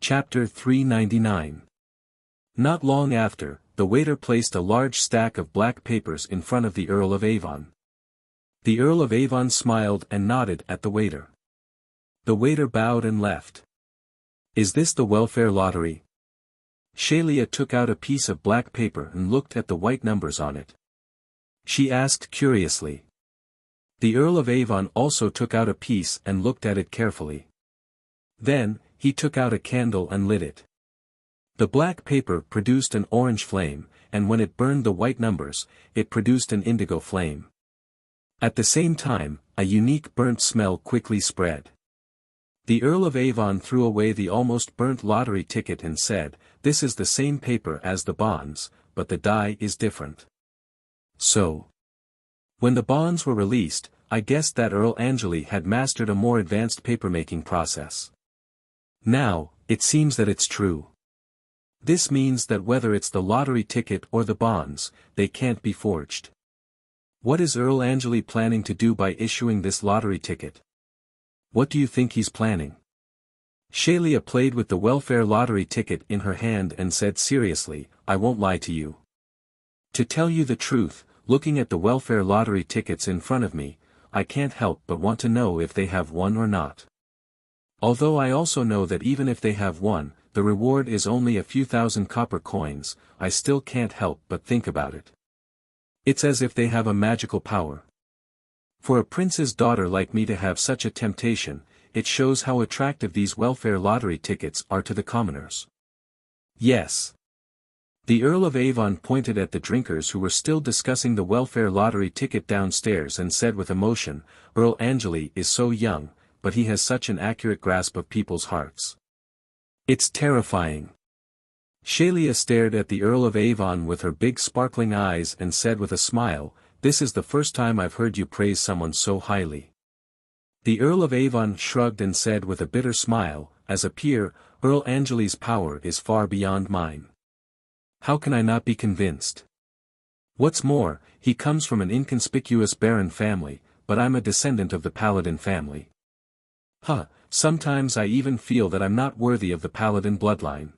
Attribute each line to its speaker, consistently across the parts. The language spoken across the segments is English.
Speaker 1: Chapter 399. Not long after, the waiter placed a large stack of black papers in front of the Earl of Avon. The Earl of Avon smiled and nodded at the waiter. The waiter bowed and left. "Is this the welfare lottery?" Sheila took out a piece of black paper and looked at the white numbers on it. She asked curiously. The Earl of Avon also took out a piece and looked at it carefully. Then, he took out a candle and lit it. The black paper produced an orange flame, and when it burned the white numbers, it produced an indigo flame. At the same time, a unique burnt smell quickly spread. The Earl of Avon threw away the almost burnt lottery ticket and said, "This is the same paper as the bonds, but the die is different." So, when the bonds were released, I guessed that Earl Angeli had mastered a more advanced papermaking process. Now, it seems that it's true. This means that whether it's the lottery ticket or the bonds, they can't be forged. What is Earl Angeli planning to do by issuing this lottery ticket? What do you think he's planning? Sheila played with the welfare lottery ticket in her hand and said seriously, "I won't lie to you. To tell you the truth, looking at the welfare lottery tickets in front of me, I can't help but want to know if they have won or not. Although I also know that even if they have won, the reward is only a few thousand copper coins, I still can't help but think about it. It's as if they have a magical power. For a prince's daughter like me to have such a temptation, it shows how attractive these welfare lottery tickets are to the commoners." Yes. The Earl of Avon pointed at the drinkers who were still discussing the welfare lottery ticket downstairs and said with emotion, "Earl Angeli is so young, but he has such an accurate grasp of people's hearts. It's terrifying." Sheila stared at the Earl of Avon with her big sparkling eyes and said with a smile, "This is the first time I've heard you praise someone so highly." The Earl of Avon shrugged and said with a bitter smile, "As a peer, Earl Angeli's power is far beyond mine. How can I not be convinced? What's more, he comes from an inconspicuous baron family, but I'm a descendant of the paladin family. Sometimes I even feel that I'm not worthy of the paladin bloodline."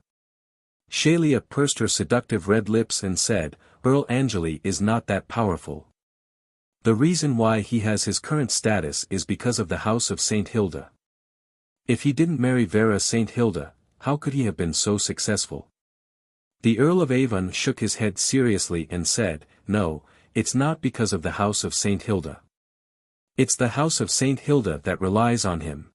Speaker 1: Sheila pursed her seductive red lips and said, "Earl Angeli is not that powerful. The reason why he has his current status is because of the house of St. Hilda. If he didn't marry Vera St. Hilda, how could he have been so successful?" The Earl of Avon shook his head seriously and said, "No, it's not because of the house of St. Hilda. It's the house of St. Hilda that relies on him."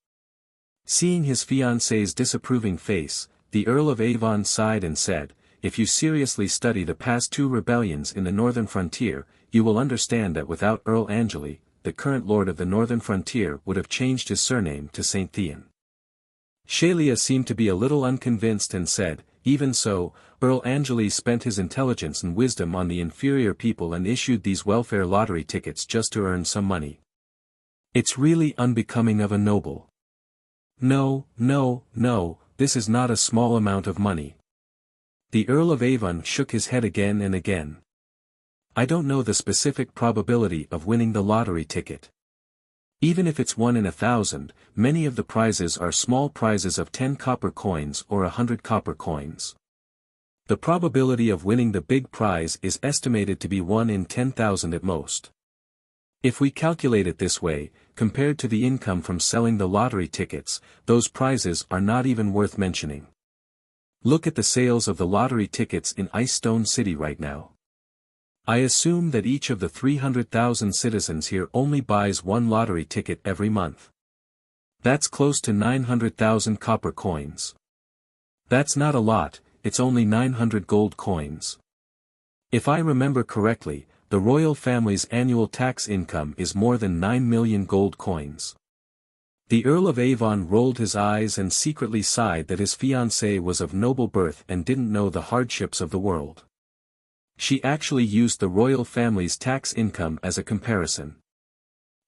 Speaker 1: Seeing his fiancée's disapproving face, the Earl of Avon sighed and said, "If you seriously study the past two rebellions in the northern frontier, you will understand that without Earl Angeli, the current lord of the northern frontier would have changed his surname to St. Theon." Sheila seemed to be a little unconvinced and said, "Even so, Earl Angeli spent his intelligence and wisdom on the inferior people and issued these welfare lottery tickets just to earn some money. It's really unbecoming of a noble. No, this is not a small amount of money." The Earl of Avon shook his head again and again. "I don't know the specific probability of winning the lottery ticket. Even if it's 1 in 1,000, many of the prizes are small prizes of 10 copper coins or 100 copper coins. The probability of winning the big prize is estimated to be 1 in 10,000 at most. If we calculate it this way, compared to the income from selling the lottery tickets, those prizes are not even worth mentioning. Look at the sales of the lottery tickets in Ice Stone City right now. I assume that each of the 300,000 citizens here only buys one lottery ticket every month. That's close to 900,000 copper coins. That's not a lot, it's only 900 gold coins. If I remember correctly, the royal family's annual tax income is more than 9 million gold coins." The Earl of Avon rolled his eyes and secretly sighed that his fiancée was of noble birth and didn't know the hardships of the world. She actually used the royal family's tax income as a comparison.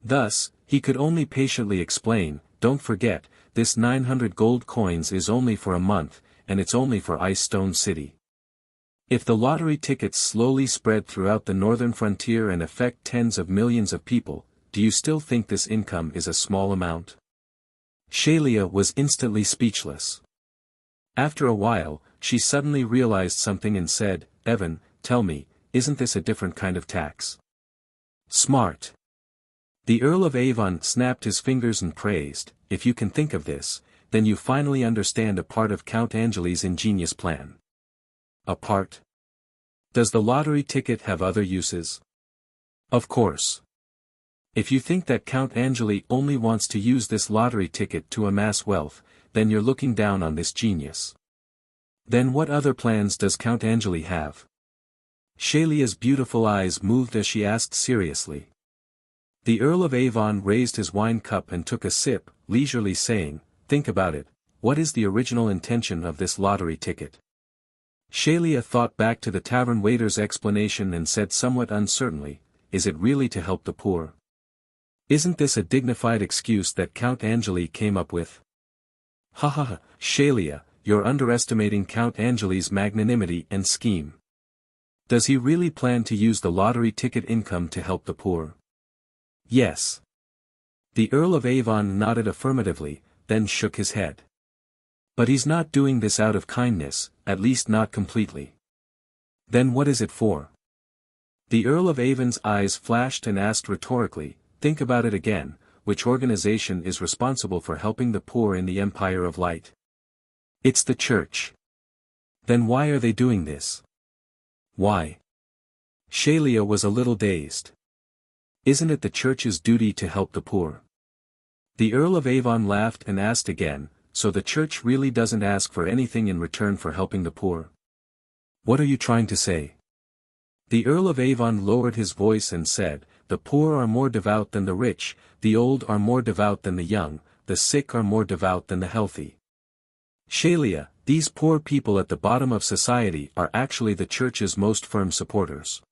Speaker 1: Thus, he could only patiently explain, "Don't forget, this 900 gold coins is only for a month, and it's only for Ice Stone City. If the lottery tickets slowly spread throughout the northern frontier and affect tens of millions of people, do you still think this income is a small amount?" Sheila was instantly speechless. After a while, she suddenly realized something and said, "Evan, tell me, isn't this a different kind of tax?" Smart. The Earl of Avon snapped his fingers and praised, "If you can think of this, then you finally understand a part of Count Angeli's ingenious plan." A part? Does the lottery ticket have other uses? Of course. If you think that Count Angeli only wants to use this lottery ticket to amass wealth, then you're looking down on this genius. Then what other plans does Count Angeli have? Shalia's beautiful eyes moved as she asked seriously. The Earl of Avon raised his wine cup and took a sip, leisurely saying, "Think about it, what is the original intention of this lottery ticket?" Shalia thought back to the tavern waiter's explanation and said somewhat uncertainly, "Is it really to help the poor? Isn't this a dignified excuse that Count Angeli came up with?" "Ha ha ha, Shalia, you're underestimating Count Angeli's magnanimity and scheme. Does he really plan to use the lottery ticket income to help the poor?" "Yes." The Earl of Avon nodded affirmatively, then shook his head. "But he's not doing this out of kindness, at least not completely." "Then what is it for?" The Earl of Avon's eyes flashed and asked rhetorically, "Think about it again, which organization is responsible for helping the poor in the Empire of Light?" "It's the Church." "Then why are they doing this?" "Why?" Shalia was a little dazed. "Isn't it the Church's duty to help the poor?" The Earl of Avon laughed and asked again, "So the Church really doesn't ask for anything in return for helping the poor? What are you trying to say?" The Earl of Avon lowered his voice and said, "The poor are more devout than the rich, the old are more devout than the young, the sick are more devout than the healthy. Shalia, these poor people at the bottom of society are actually the Church's most firm supporters."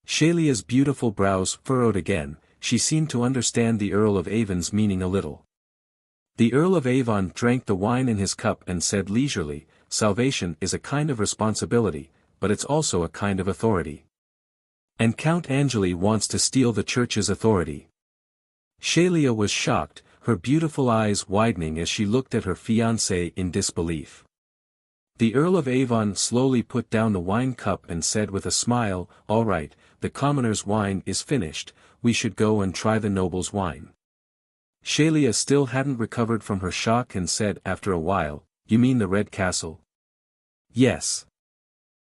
Speaker 1: Shalia's beautiful brows furrowed again, she seemed to understand the Earl of Avon's meaning a little. The Earl of Avon drank the wine in his cup and said leisurely, "Salvation is a kind of responsibility, but it's also a kind of authority. And Count Angeli wants to steal the Church's authority." Shalia was shocked, her beautiful eyes widening as she looked at her fiancé in disbelief. The Earl of Avon slowly put down the wine cup and said with a smile, "All right, the commoner's wine is finished, we should go and try the noble's wine." Shalia still hadn't recovered from her shock and said after a while, "You mean the Red Castle?" "Yes.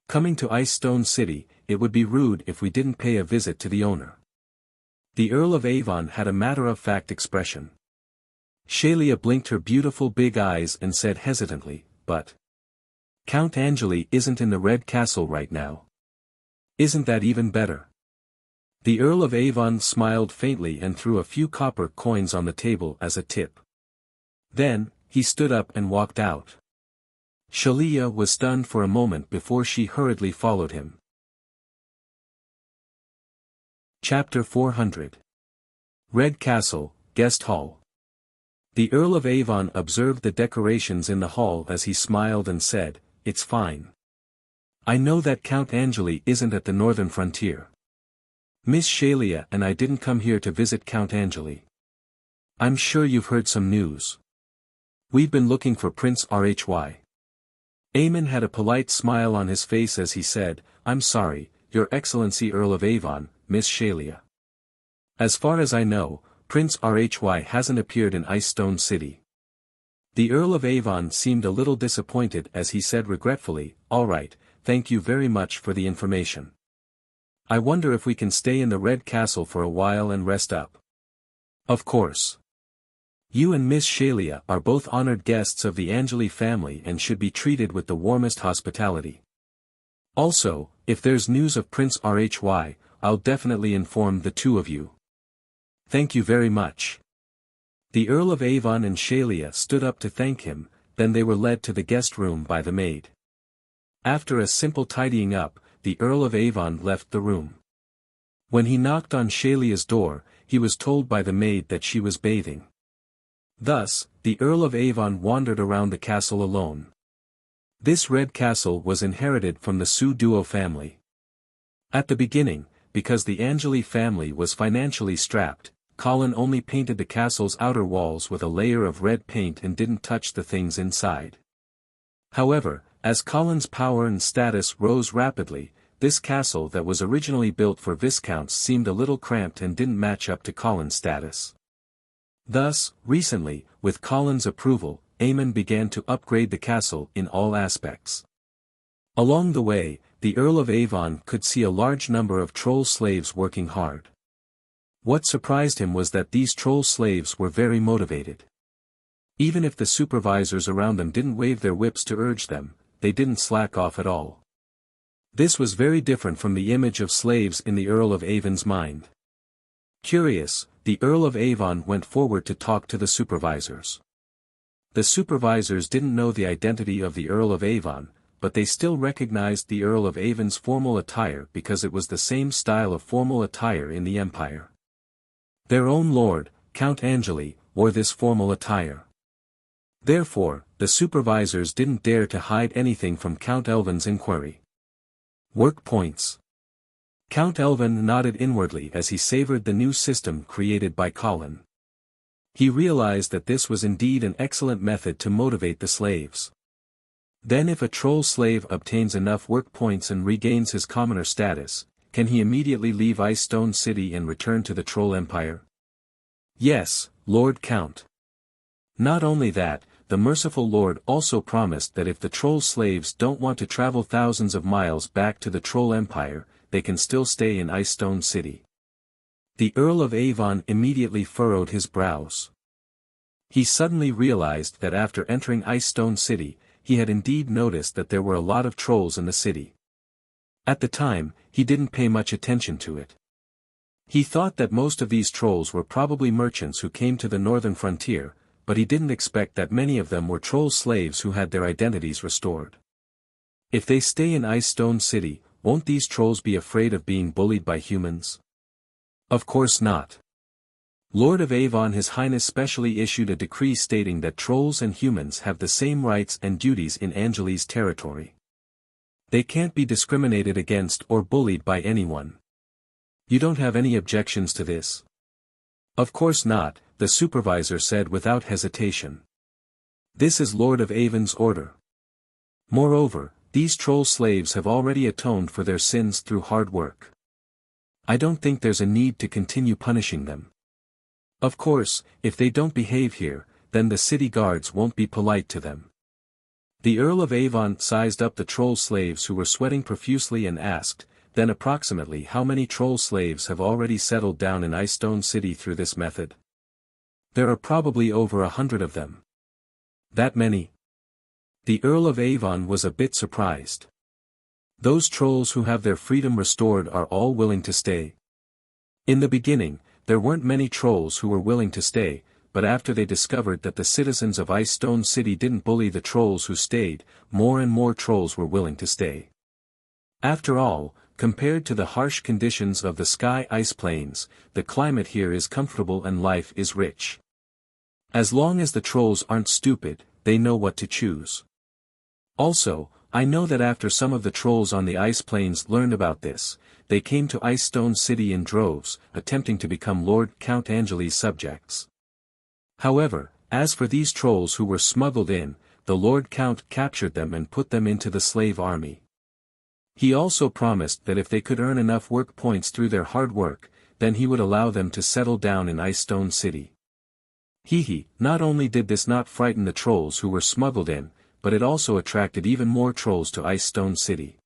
Speaker 1: Coming to Ice Stone City, it would be rude if we didn't pay a visit to the owner." The Earl of Avon had a matter-of-fact expression. Shalia blinked her beautiful big eyes and said hesitantly, "But Count Angeli isn't in the Red Castle right now." "Isn't that even better?" The Earl of Avon smiled faintly and threw a few copper coins on the table as a tip. Then, he stood up and walked out. Shalia was stunned for a moment before she hurriedly followed him. Chapter 400. Red Castle, Guest Hall. The Earl of Avon observed the decorations in the hall as he smiled and said, "It's fine. I know that Count Angeli isn't at the northern frontier. Miss Shalia and I didn't come here to visit Count Angeli. I'm sure you've heard some news. We've been looking for Prince Rhy. Eamon had a polite smile on his face as he said, "I'm sorry, Your Excellency Earl of Avon, Miss Shalia. As far as I know, Prince Rhy hasn't appeared in Ice Stone City." The Earl of Avon seemed a little disappointed as he said regretfully, "All right, thank you very much for the information. I wonder if we can stay in the Red Castle for a while and rest up." "Of course. You and Miss Shalia are both honored guests of the Angeli family and should be treated with the warmest hospitality. Also, if there's news of Prince Rhy, I'll definitely inform the two of you." "Thank you very much." The Earl of Avon and Shalia stood up to thank him, then they were led to the guest room by the maid. After a simple tidying up, the Earl of Avon left the room. When he knocked on Shalia's door, he was told by the maid that she was bathing. Thus, the Earl of Avon wandered around the castle alone. This Red Castle was inherited from the Su-Duo family. At the beginning, because the Angeli family was financially strapped, Colin only painted the castle's outer walls with a layer of red paint and didn't touch the things inside. However, as Colin's power and status rose rapidly, this castle that was originally built for viscounts seemed a little cramped and didn't match up to Colin's status. Thus, recently, with Colin's approval, Aemon began to upgrade the castle in all aspects. Along the way, the Earl of Avon could see a large number of troll slaves working hard. What surprised him was that these troll slaves were very motivated. Even if the supervisors around them didn't wave their whips to urge them, they didn't slack off at all. This was very different from the image of slaves in the Earl of Avon's mind. Curious, the Earl of Avon went forward to talk to the supervisors. The supervisors didn't know the identity of the Earl of Avon, but they still recognized the Earl of Avon's formal attire because it was the same style of formal attire in the Empire. Their own lord, Count Angeli, wore this formal attire. Therefore, the supervisors didn't dare to hide anything from Count Elvin's inquiry. Work points. Count Elvin nodded inwardly as he savored the new system created by Colin. He realized that this was indeed an excellent method to motivate the slaves. Then if a troll slave obtains enough work points and regains his commoner status, can he immediately leave Ice Stone City and return to the Troll Empire? Yes, Lord Count. Not only that, the merciful Lord also promised that if the troll slaves don't want to travel thousands of miles back to the Troll Empire, they can still stay in Ice Stone City. The Earl of Avon immediately furrowed his brows. He suddenly realized that after entering Ice Stone City, he had indeed noticed that there were a lot of trolls in the city. At the time, he didn't pay much attention to it. He thought that most of these trolls were probably merchants who came to the northern frontier, but he didn't expect that many of them were troll slaves who had their identities restored. If they stay in Ice Stone City, won't these trolls be afraid of being bullied by humans? Of course not. Lord of Avon His Highness specially issued a decree stating that trolls and humans have the same rights and duties in Angeli's territory. They can't be discriminated against or bullied by anyone. You don't have any objections to this? Of course not, the supervisor said without hesitation. This is Lord of Avon's order. Moreover, these troll slaves have already atoned for their sins through hard work. I don't think there's a need to continue punishing them. Of course, if they don't behave here, then the city guards won't be polite to them. The Earl of Avon sized up the troll slaves who were sweating profusely and asked, then approximately how many troll slaves have already settled down in Ice Stone City through this method? There are probably over 100 of them. That many? The Earl of Avon was a bit surprised. Those trolls who have their freedom restored are all willing to stay. In the beginning, there weren't many trolls who were willing to stay, but after they discovered that the citizens of Ice Stone City didn't bully the trolls who stayed, more and more trolls were willing to stay. After all, compared to the harsh conditions of the Sky Ice Plains, the climate here is comfortable and life is rich. As long as the trolls aren't stupid, they know what to choose. Also, I know that after some of the trolls on the Ice Plains learned about this, they came to Ice Stone City in droves, attempting to become Lord Count Angeli's subjects. However, as for these trolls who were smuggled in, the Lord Count captured them and put them into the slave army. He also promised that if they could earn enough work points through their hard work, then he would allow them to settle down in Ice Stone City. Not only did this not frighten the trolls who were smuggled in, but it also attracted even more trolls to Ice Stone City.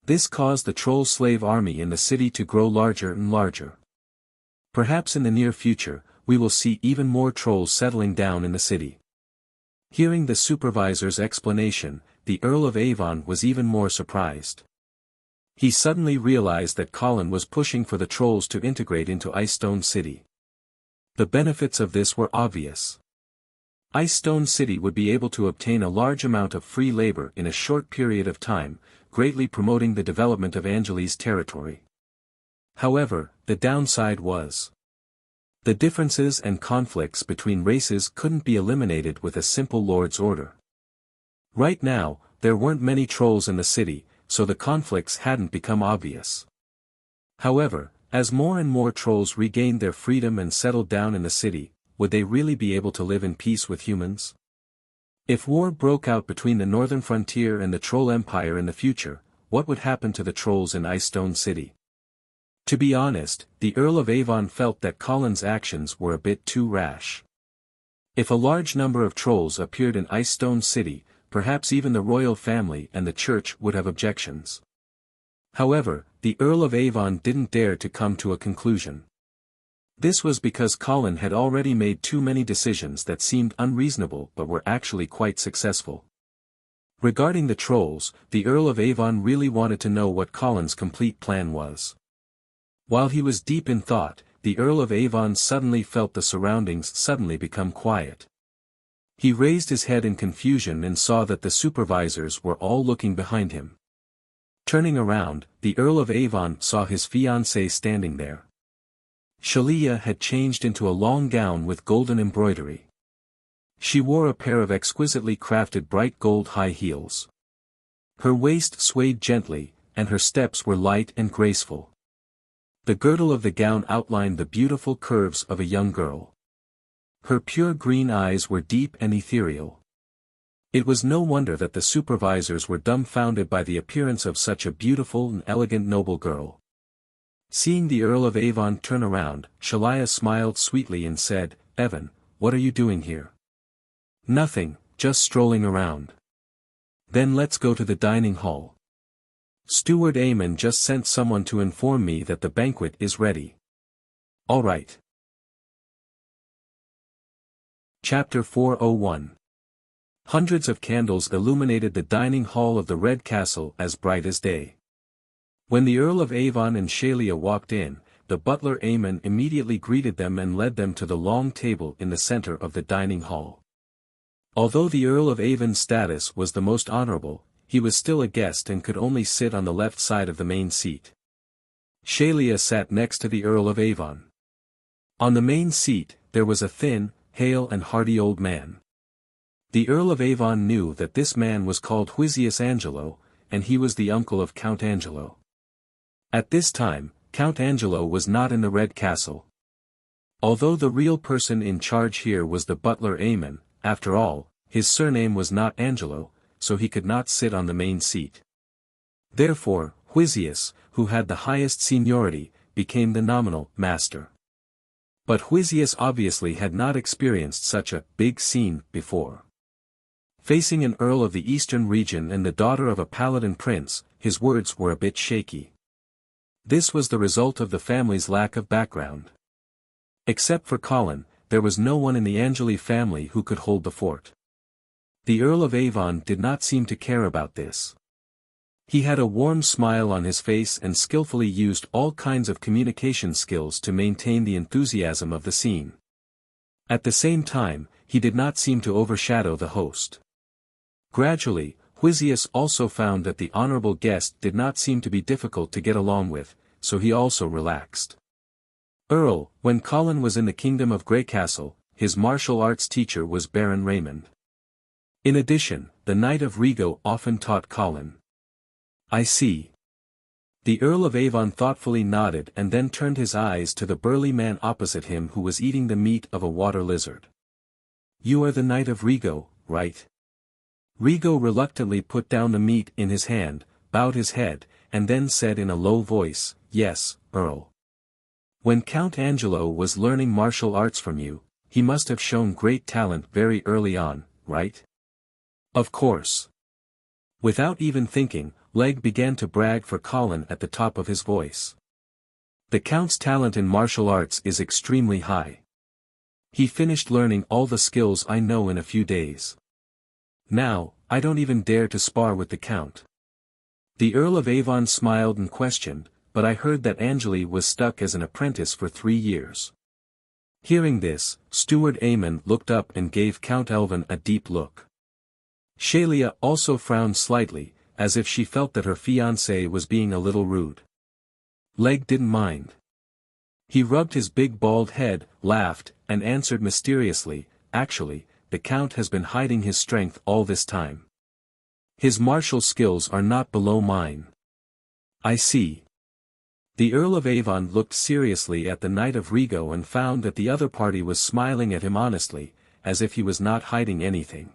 Speaker 1: This caused the troll slave army in the city to grow larger and larger. Perhaps in the near future, we will see even more trolls settling down in the city. Hearing the supervisor's explanation, the Earl of Avon was even more surprised. He suddenly realized that Colin was pushing for the trolls to integrate into Ice Stone City. The benefits of this were obvious. Ice Stone City would be able to obtain a large amount of free labor in a short period of time, greatly promoting the development of Angeli's territory. However, the downside was the differences and conflicts between races couldn't be eliminated with a simple lord's order. Right now, there weren't many trolls in the city, so the conflicts hadn't become obvious. However, as more and more trolls regained their freedom and settled down in the city, would they really be able to live in peace with humans? If war broke out between the northern frontier and the Troll Empire in the future, what would happen to the trolls in Icestone City? To be honest, the Earl of Avon felt that Colin's actions were a bit too rash. If a large number of trolls appeared in Icestone City, perhaps even the royal family and the church would have objections. However, the Earl of Avon didn't dare to come to a conclusion. This was because Colin had already made too many decisions that seemed unreasonable but were actually quite successful. Regarding the trolls, the Earl of Avon really wanted to know what Colin's complete plan was. While he was deep in thought, the Earl of Avon suddenly felt the surroundings suddenly become quiet. He raised his head in confusion and saw that the supervisors were all looking behind him. Turning around, the Earl of Avon saw his fiancée standing there. Shelia had changed into a long gown with golden embroidery. She wore a pair of exquisitely crafted bright gold high heels. Her waist swayed gently, and her steps were light and graceful. The girdle of the gown outlined the beautiful curves of a young girl. Her pure green eyes were deep and ethereal. It was no wonder that the supervisors were dumbfounded by the appearance of such a beautiful and elegant noble girl. Seeing the Earl of Avon turn around, Shelia smiled sweetly and said, "Evan, what are you doing here?" "Nothing, just strolling around." "Then let's go to the dining hall. Steward Eamon just sent someone to inform me that the banquet is ready." "All right." Chapter 401. Hundreds of candles illuminated the dining hall of the Red Castle as bright as day. When the Earl of Avon and Shelia walked in, the butler Eamon immediately greeted them and led them to the long table in the center of the dining hall. Although the Earl of Avon's status was the most honorable, he was still a guest and could only sit on the left side of the main seat. Shelia sat next to the Earl of Avon. On the main seat, there was a thin, hale and hearty old man. The Earl of Avon knew that this man was called Wuxia Angelo, and he was the uncle of Count Angelo. At this time, Count Angelo was not in the Red Castle. Although the real person in charge here was the butler Eamon, after all, his surname was not Angelo, so he could not sit on the main seat. Therefore, Wuxia, who had the highest seniority, became the nominal master. But Wuxia obviously had not experienced such a big scene before. Facing an earl of the eastern region and the daughter of a paladin prince, his words were a bit shaky. This was the result of the family's lack of background. Except for Colin, there was no one in the Angeli family who could hold the fort. The Earl of Avon did not seem to care about this. He had a warm smile on his face and skillfully used all kinds of communication skills to maintain the enthusiasm of the scene. At the same time, he did not seem to overshadow the host. Gradually, Wuxia also found that the honorable guest did not seem to be difficult to get along with, so he also relaxed. Earl, when Colin was in the kingdom of Greycastle, his martial arts teacher was Baron Raymond. In addition, the Knight of Rigo often taught Colin. "I see." The Earl of Avon thoughtfully nodded and then turned his eyes to the burly man opposite him who was eating the meat of a water lizard. "You are the Knight of Rigo, right?" Rigo reluctantly put down the meat in his hand, bowed his head, and then said in a low voice, "Yes, Earl. When Count Angelo was learning martial arts from you, he must have shown great talent very early on, right?" "Of course." Without even thinking, Leg began to brag for Colin at the top of his voice. "The Count's talent in martial arts is extremely high. He finished learning all the skills I know in a few days. Now, I don't even dare to spar with the Count." The Earl of Avon smiled and questioned, "But I heard that Angeli was stuck as an apprentice for 3 years. Hearing this, Steward Eamon looked up and gave Count Elvin a deep look. Shelia also frowned slightly, as if she felt that her fiancé was being a little rude. Leg didn't mind. He rubbed his big bald head, laughed, and answered mysteriously, "Actually, the Count has been hiding his strength all this time. His martial skills are not below mine." "I see." The Earl of Avon looked seriously at the Knight of Rigo and found that the other party was smiling at him honestly, as if he was not hiding anything.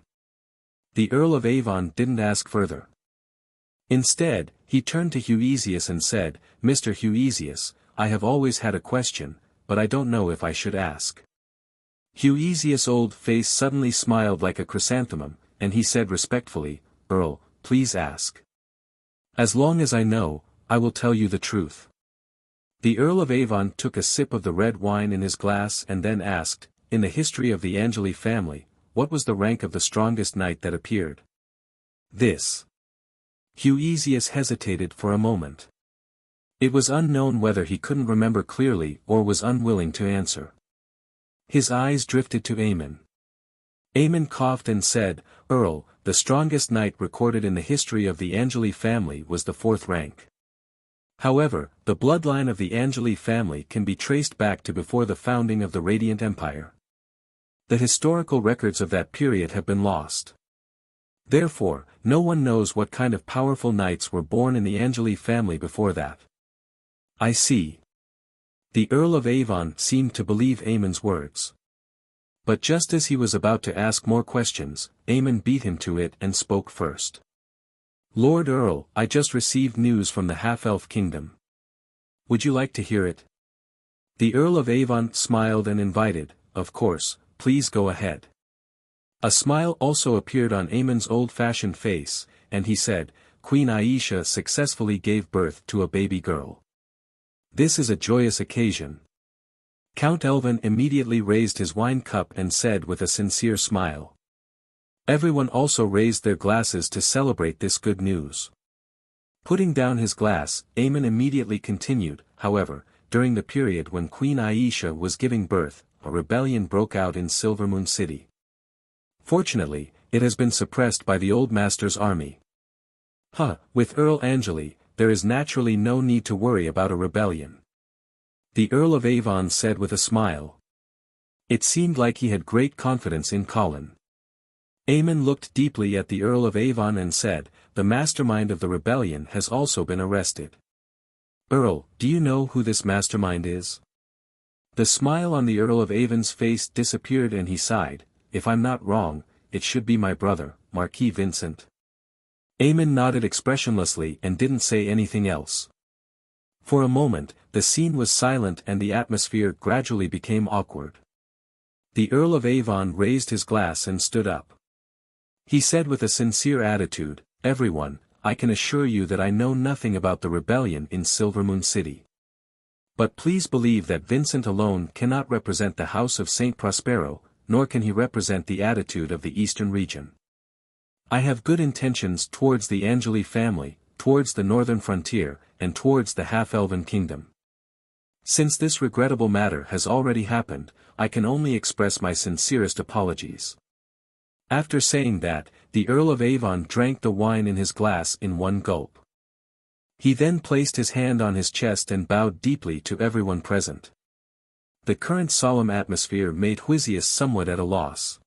Speaker 1: The Earl of Avon didn't ask further. Instead, he turned to Huesius and said, "Mr. Huesius, I have always had a question, but I don't know if I should ask." Huesius' old face suddenly smiled like a chrysanthemum, and he said respectfully, "Earl, please ask. As long as I know, I will tell you the truth." The Earl of Avon took a sip of the red wine in his glass and then asked, "In the history of the Angeli family, what was the rank of the strongest knight that appeared?" This. Huesius hesitated for a moment. It was unknown whether he couldn't remember clearly or was unwilling to answer. His eyes drifted to Aemon. Aemon coughed and said, "Earl, the strongest knight recorded in the history of the Angeli family was the 4th rank. However, the bloodline of the Angeli family can be traced back to before the founding of the Radiant Empire. The historical records of that period have been lost. Therefore, no one knows what kind of powerful knights were born in the Angeli family before that." "I see." The Earl of Avon seemed to believe Aemon's words. But just as he was about to ask more questions, Aemon beat him to it and spoke first. "Lord Earl, I just received news from the half-elf kingdom. Would you like to hear it?" The Earl of Avon smiled and invited, "Of course, please go ahead." A smile also appeared on Aemon's old-fashioned face, and he said, "Queen Aisha successfully gave birth to a baby girl. This is a joyous occasion." Count Elvin immediately raised his wine cup and said with a sincere smile. Everyone also raised their glasses to celebrate this good news. Putting down his glass, Aemon immediately continued, "However, during the period when Queen Aisha was giving birth, a rebellion broke out in Silvermoon City. Fortunately, it has been suppressed by the Old Master's army. With Earl Angeli, there is naturally no need to worry about a rebellion." The Earl of Avon said with a smile. It seemed like he had great confidence in Colin. Aemon looked deeply at the Earl of Avon and said, "The mastermind of the rebellion has also been arrested. Earl, do you know who this mastermind is?" The smile on the Earl of Avon's face disappeared and he sighed, "If I'm not wrong, it should be my brother, Marquis Vincent." Aemon nodded expressionlessly and didn't say anything else. For a moment, the scene was silent and the atmosphere gradually became awkward. The Earl of Avon raised his glass and stood up. He said with a sincere attitude, "Everyone, I can assure you that I know nothing about the rebellion in Silvermoon City. But please believe that Vincent alone cannot represent the House of Saint Prospero, nor can he represent the attitude of the Eastern region. I have good intentions towards the Angeli family, towards the northern frontier, and towards the half-elven kingdom. Since this regrettable matter has already happened, I can only express my sincerest apologies." After saying that, the Earl of Avon drank the wine in his glass in one gulp. He then placed his hand on his chest and bowed deeply to everyone present. The current solemn atmosphere made Huesius somewhat at a loss.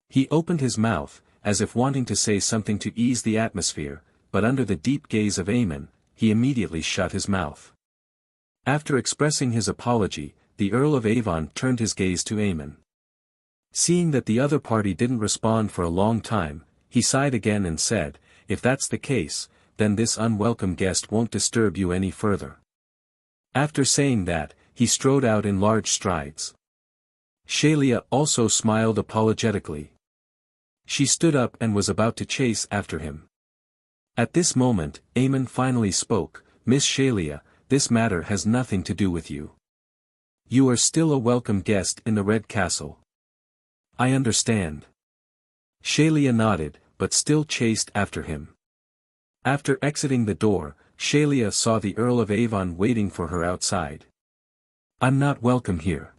Speaker 1: He opened his mouth, as if wanting to say something to ease the atmosphere, but under the deep gaze of Aemon, he immediately shut his mouth. After expressing his apology, the Earl of Avon turned his gaze to Aemon. Seeing that the other party didn't respond for a long time, he sighed again and said, "If that's the case, then this unwelcome guest won't disturb you any further." After saying that, he strode out in large strides. Shelia also smiled apologetically. She stood up and was about to chase after him. At this moment, Aemon finally spoke, "Miss Shelia, this matter has nothing to do with you. You are still a welcome guest in the Red Castle." "I understand." Shelia nodded, but still chased after him. After exiting the door, Shelia saw the Earl of Avon waiting for her outside. "I'm not welcome here.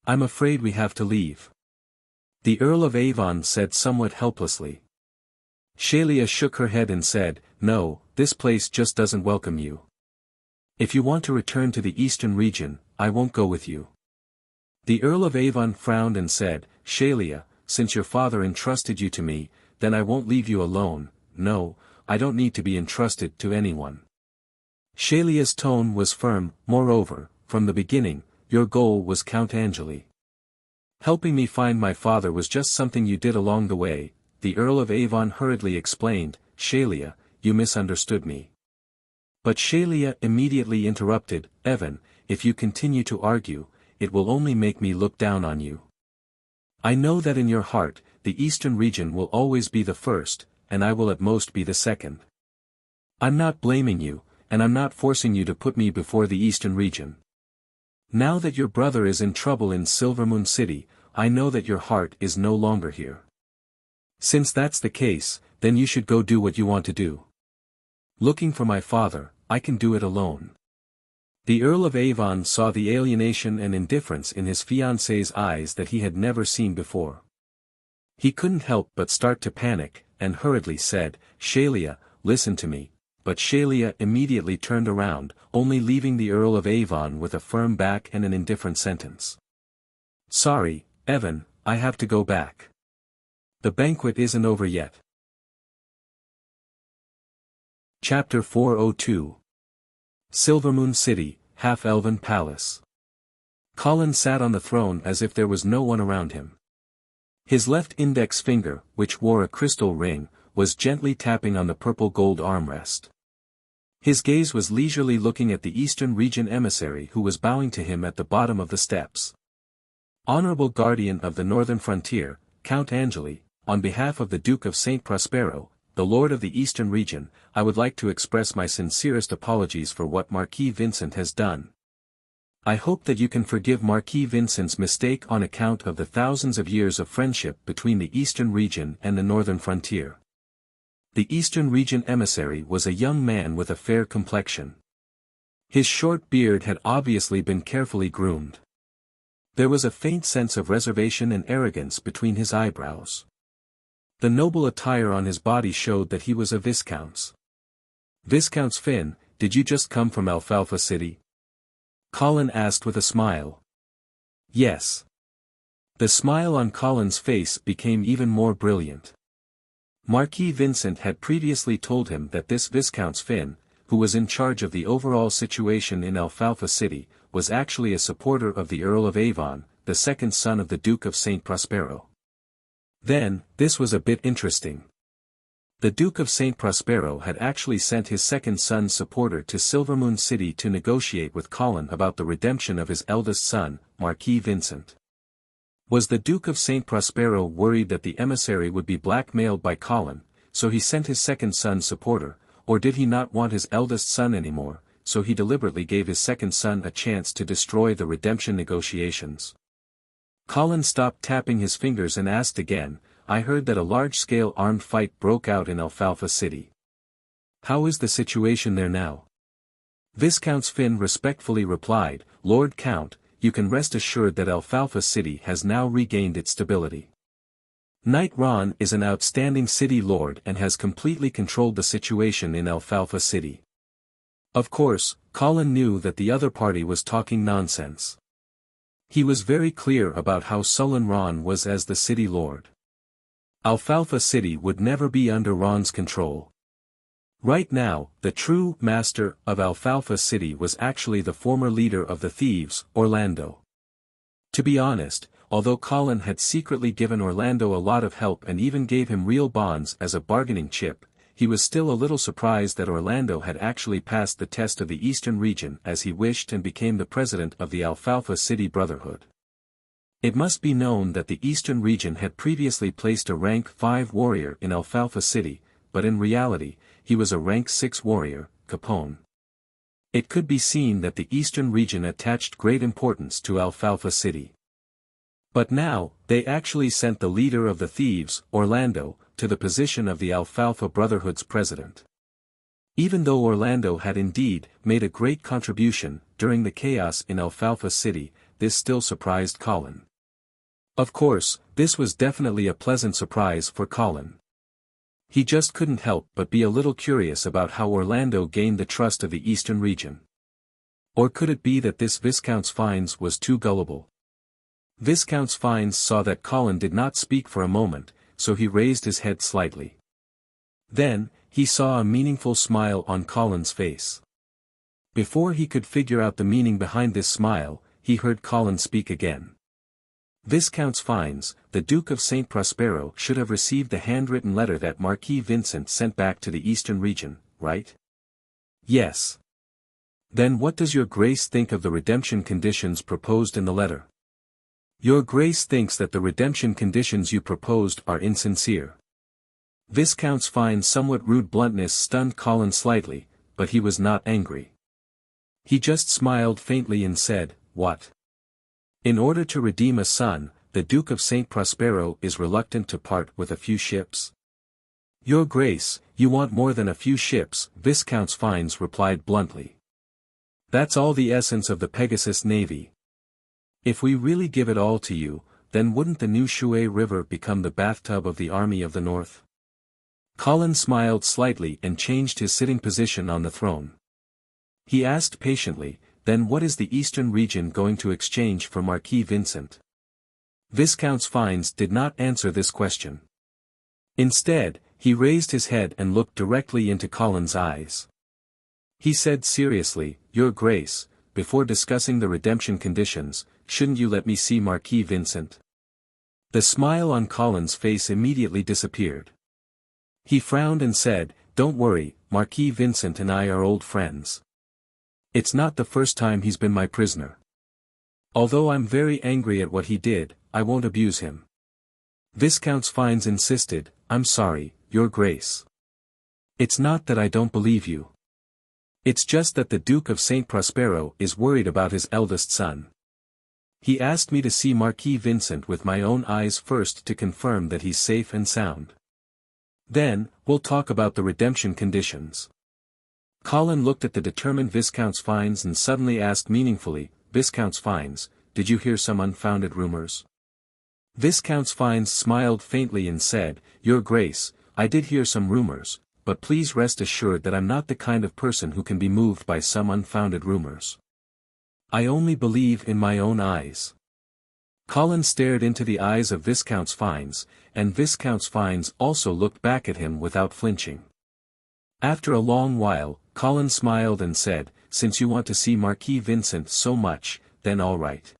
Speaker 1: I'm afraid we have to leave." The Earl of Avon said somewhat helplessly. Shelia shook her head and said, "No, this place just doesn't welcome you. If you want to return to the eastern region, I won't go with you." The Earl of Avon frowned and said, "Shelia, since your father entrusted you to me, then I won't leave you alone. No, I don't need to be entrusted to anyone." Shelia's tone was firm. "Moreover, from the beginning, your goal was Count Angeli. Helping me find my father was just something you did along the way, the Earl of Avon hurriedly explained, "Shelia, you misunderstood me." But Shelia immediately interrupted, "Evan, if you continue to argue, it will only make me look down on you. I know that in your heart, the Eastern region will always be the first, and I will at most be the second. I'm not blaming you, and I'm not forcing you to put me before the Eastern region. Now that your brother is in trouble in Silvermoon City, I know that your heart is no longer here. Since that's the case, then you should go do what you want to do. Looking for my father, I can do it alone." The Earl of Avon saw the alienation and indifference in his fiancée's eyes that he had never seen before. He couldn't help but start to panic, and hurriedly said, "Shelia, listen to me." But Shelia immediately turned around, only leaving the Earl of Avon with a firm back and an indifferent sentence. "Sorry, Evan, I have to go back. The banquet isn't over yet." Chapter 402. Silvermoon City, Half-Elven Palace. Colin sat on the throne as if there was no one around him. His left index finger, which wore a crystal ring, was gently tapping on the purple-gold armrest. His gaze was leisurely looking at the Eastern Region emissary who was bowing to him at the bottom of the steps. "Honorable Guardian of the Northern Frontier, Count Angeli, on behalf of the Duke of St. Prospero, the Lord of the Eastern Region, I would like to express my sincerest apologies for what Marquis Vincent has done. I hope that you can forgive Marquis Vincent's mistake on account of the thousands of years of friendship between the Eastern Region and the Northern Frontier." The Eastern Region emissary was a young man with a fair complexion. His short beard had obviously been carefully groomed. There was a faint sense of reservation and arrogance between his eyebrows. The noble attire on his body showed that he was a Viscount. "Viscount Finn, did you just come from Alfalfa City?" Colin asked with a smile. "Yes." The smile on Colin's face became even more brilliant. Marquis Vincent had previously told him that this Viscount Finn, who was in charge of the overall situation in Alfalfa City, was actually a supporter of the Earl of Avon, the second son of the Duke of St. Prospero. Then, this was a bit interesting. The Duke of St. Prospero had actually sent his second son's supporter to Silvermoon City to negotiate with Colin about the redemption of his eldest son, Marquis Vincent. Was the Duke of St. Prospero worried that the emissary would be blackmailed by Colin, so he sent his second son's supporter, or did he not want his eldest son anymore, so he deliberately gave his second son a chance to destroy the redemption negotiations? Colin stopped tapping his fingers and asked again, "I heard that a large-scale armed fight broke out in Alfalfa City. How is the situation there now?" Viscount Finn respectfully replied, "Lord Count, you can rest assured that Alfalfa City has now regained its stability. Knight Ron is an outstanding city lord and has completely controlled the situation in Alfalfa City." Of course, Colin knew that the other party was talking nonsense. He was very clear about how sullen Ron was as the city lord. Alfalfa City would never be under Ron's control. Right now, the true master of Alfalfa City was actually the former leader of the thieves, Orlando. To be honest, although Colin had secretly given Orlando a lot of help and even gave him real bonds as a bargaining chip, he was still a little surprised that Orlando had actually passed the test of the Eastern Region as he wished and became the president of the Alfalfa City Brotherhood. It must be known that the Eastern Region had previously placed a rank 5 warrior in Alfalfa City, but in reality, he was a rank 6 warrior, Capone. It could be seen that the Eastern Region attached great importance to Alfalfa City. But now, they actually sent the leader of the thieves, Orlando, to the position of the Alfalfa Brotherhood's president. Even though Orlando had indeed made a great contribution during the chaos in Alfalfa City, this still surprised Colin. Of course, this was definitely a pleasant surprise for Colin. He just couldn't help but be a little curious about how Orlando gained the trust of the Eastern Region. Or could it be that this Viscount Fines was too gullible? Viscount Fines saw that Colin did not speak for a moment, so he raised his head slightly. Then, he saw a meaningful smile on Colin's face. Before he could figure out the meaning behind this smile, he heard Colin speak again. Viscount's fines, the Duke of St. Prospero should have received the handwritten letter that Marquis Vincent sent back to the Eastern region, right? Yes. Then what does your Grace think of the redemption conditions proposed in the letter? Your Grace thinks that the redemption conditions you proposed are insincere. Viscount's fine somewhat rude bluntness stunned Colin slightly, but he was not angry. He just smiled faintly and said, "What? In order to redeem a son, the Duke of St. Prospero is reluctant to part with a few ships?" "Your Grace, you want more than a few ships," Viscount's fines replied bluntly. "That's all the essence of the Pegasus Navy. If we really give it all to you, then wouldn't the new Shui River become the bathtub of the Army of the North?" Colin smiled slightly and changed his sitting position on the throne. He asked patiently, "Then what is the Eastern region going to exchange for Marquis Vincent?" Viscount's fines did not answer this question. Instead, he raised his head and looked directly into Colin's eyes. He said seriously, "Your Grace, before discussing the redemption conditions, shouldn't you let me see Marquis Vincent?" The smile on Colin's face immediately disappeared. He frowned and said, "Don't worry, Marquis Vincent and I are old friends. It's not the first time he's been my prisoner. Although I'm very angry at what he did, I won't abuse him." Viscount's fines insisted, "I'm sorry, Your Grace. It's not that I don't believe you. It's just that the Duke of St. Prospero is worried about his eldest son. He asked me to see Marquis Vincent with my own eyes first to confirm that he's safe and sound. Then, we'll talk about the redemption conditions." Colin looked at the determined Viscount's fines and suddenly asked meaningfully, "Viscount's fines, did you hear some unfounded rumors?" Viscount's fines smiled faintly and said, "Your Grace, I did hear some rumors, but please rest assured that I'm not the kind of person who can be moved by some unfounded rumors. I only believe in my own eyes." Colin stared into the eyes of Viscount's fines, and Viscount's fines also looked back at him without flinching. After a long while, Colin smiled and said, "Since you want to see Marquis Vincent so much, then all right."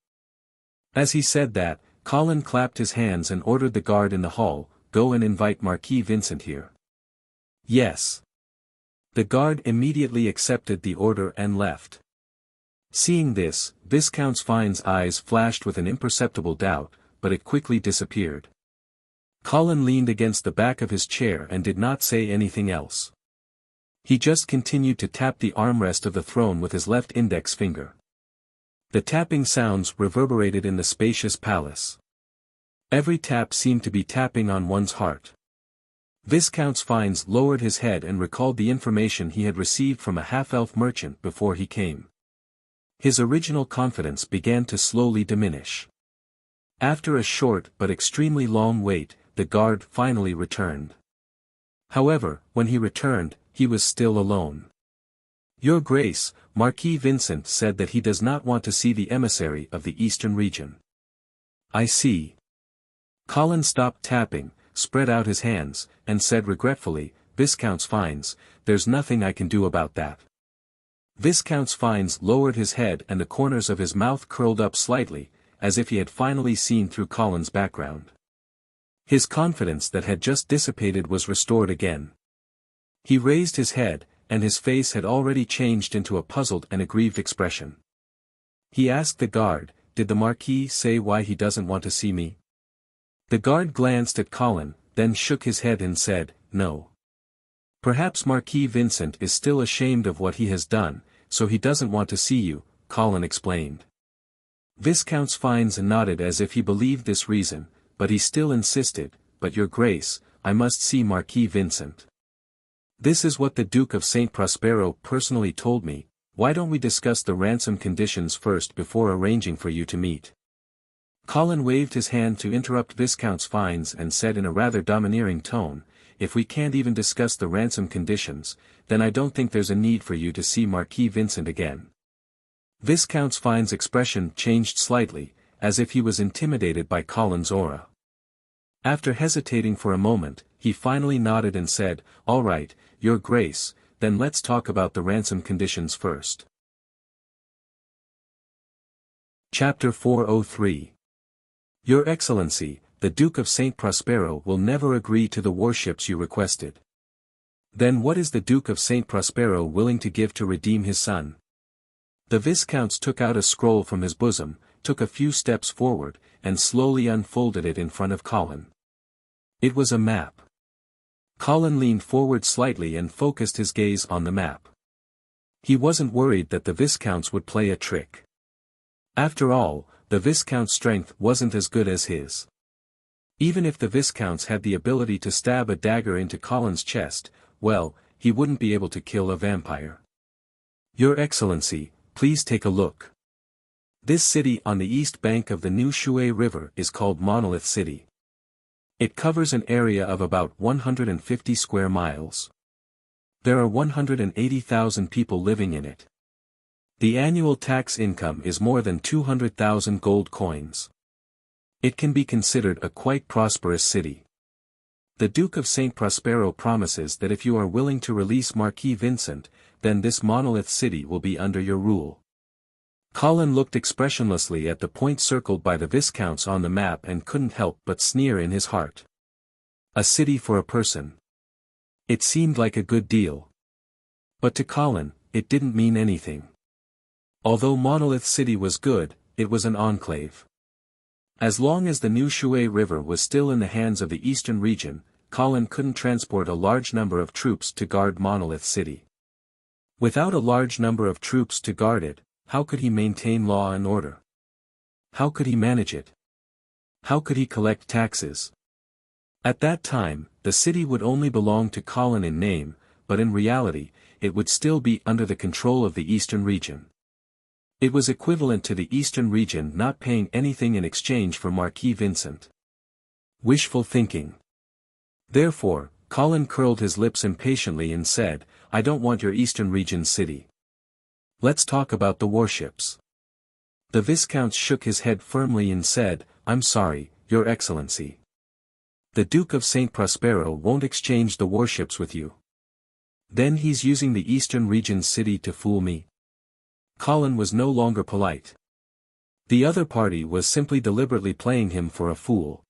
Speaker 1: As he said that, Colin clapped his hands and ordered the guard in the hall, "Go and invite Marquis Vincent here." "Yes." The guard immediately accepted the order and left. Seeing this, Viscount's fines eyes flashed with an imperceptible doubt, but it quickly disappeared. Colin leaned against the back of his chair and did not say anything else. He just continued to tap the armrest of the throne with his left index finger. The tapping sounds reverberated in the spacious palace. Every tap seemed to be tapping on one's heart. Viscount's fines lowered his head and recalled the information he had received from a half-elf merchant before he came. His original confidence began to slowly diminish. After a short but extremely long wait, the guard finally returned. However, when he returned, he was still alone. "Your Grace, Marquis Vincent said that he does not want to see the emissary of the Eastern region." "I see." Colin stopped tapping, spread out his hands, and said regretfully, "Viscount's fines, there's nothing I can do about that." Viscount's fines lowered his head and the corners of his mouth curled up slightly, as if he had finally seen through Colin's background. His confidence that had just dissipated was restored again. He raised his head, and his face had already changed into a puzzled and aggrieved expression. He asked the guard, "Did the Marquis say why he doesn't want to see me?" The guard glanced at Colin, then shook his head and said, "No. Perhaps Marquis Vincent is still ashamed of what he has done, so he doesn't want to see you," Colin explained. Viscount's fines nodded as if he believed this reason, but he still insisted, "But Your Grace, I must see Marquis Vincent. This is what the Duke of St. Prospero personally told me. Why don't we discuss the ransom conditions first before arranging for you to meet?" Colin waved his hand to interrupt Viscount's fines and said in a rather domineering tone, "If we can't even discuss the ransom conditions, then I don't think there's a need for you to see Marquis Vincent again." Viscount's fines expression changed slightly, as if he was intimidated by Colin's aura. After hesitating for a moment, he finally nodded and said, "All right, Your Grace, then let's talk about the ransom conditions first." Chapter 403 Your Excellency, the Duke of Saint Prospero will never agree to the warships you requested. Then what is the Duke of Saint Prospero willing to give to redeem his son? The Viscount took out a scroll from his bosom, took a few steps forward, and slowly unfolded it in front of Colin. It was a map. Colin leaned forward slightly and focused his gaze on the map. He wasn't worried that the Viscounts would play a trick. After all, the Viscount's strength wasn't as good as his. Even if the Viscounts had the ability to stab a dagger into Colin's chest, well, he wouldn't be able to kill a vampire. Your Excellency, please take a look. This city on the east bank of the New Shui River is called Monolith City. It covers an area of about 150 square miles. There are 180,000 people living in it. The annual tax income is more than 200,000 gold coins. It can be considered a quite prosperous city. The Duke of Saint Prospero promises that if you are willing to release Marquis Vincent, then this Monolith City will be under your rule. Colin looked expressionlessly at the point circled by the Viscounts on the map and couldn't help but sneer in his heart. A city for a person. It seemed like a good deal. But to Colin, it didn't mean anything. Although Monolith City was good, it was an enclave. As long as the New Shui River was still in the hands of the eastern region, Colin couldn't transport a large number of troops to guard Monolith City. Without a large number of troops to guard it, how could he maintain law and order? How could he manage it? How could he collect taxes? At that time, the city would only belong to Colin in name, but in reality, it would still be under the control of the eastern region. It was equivalent to the eastern region not paying anything in exchange for Marquis Vincent. Wishful thinking. Therefore, Colin curled his lips impatiently and said, I don't want your eastern region city. Let's talk about the warships. The Viscount shook his head firmly and said, I'm sorry, Your Excellency. The Duke of Saint Prospero won't exchange the warships with you. Then he's using the eastern region's city to fool me? Colin was no longer polite. The other party was simply deliberately playing him for a fool.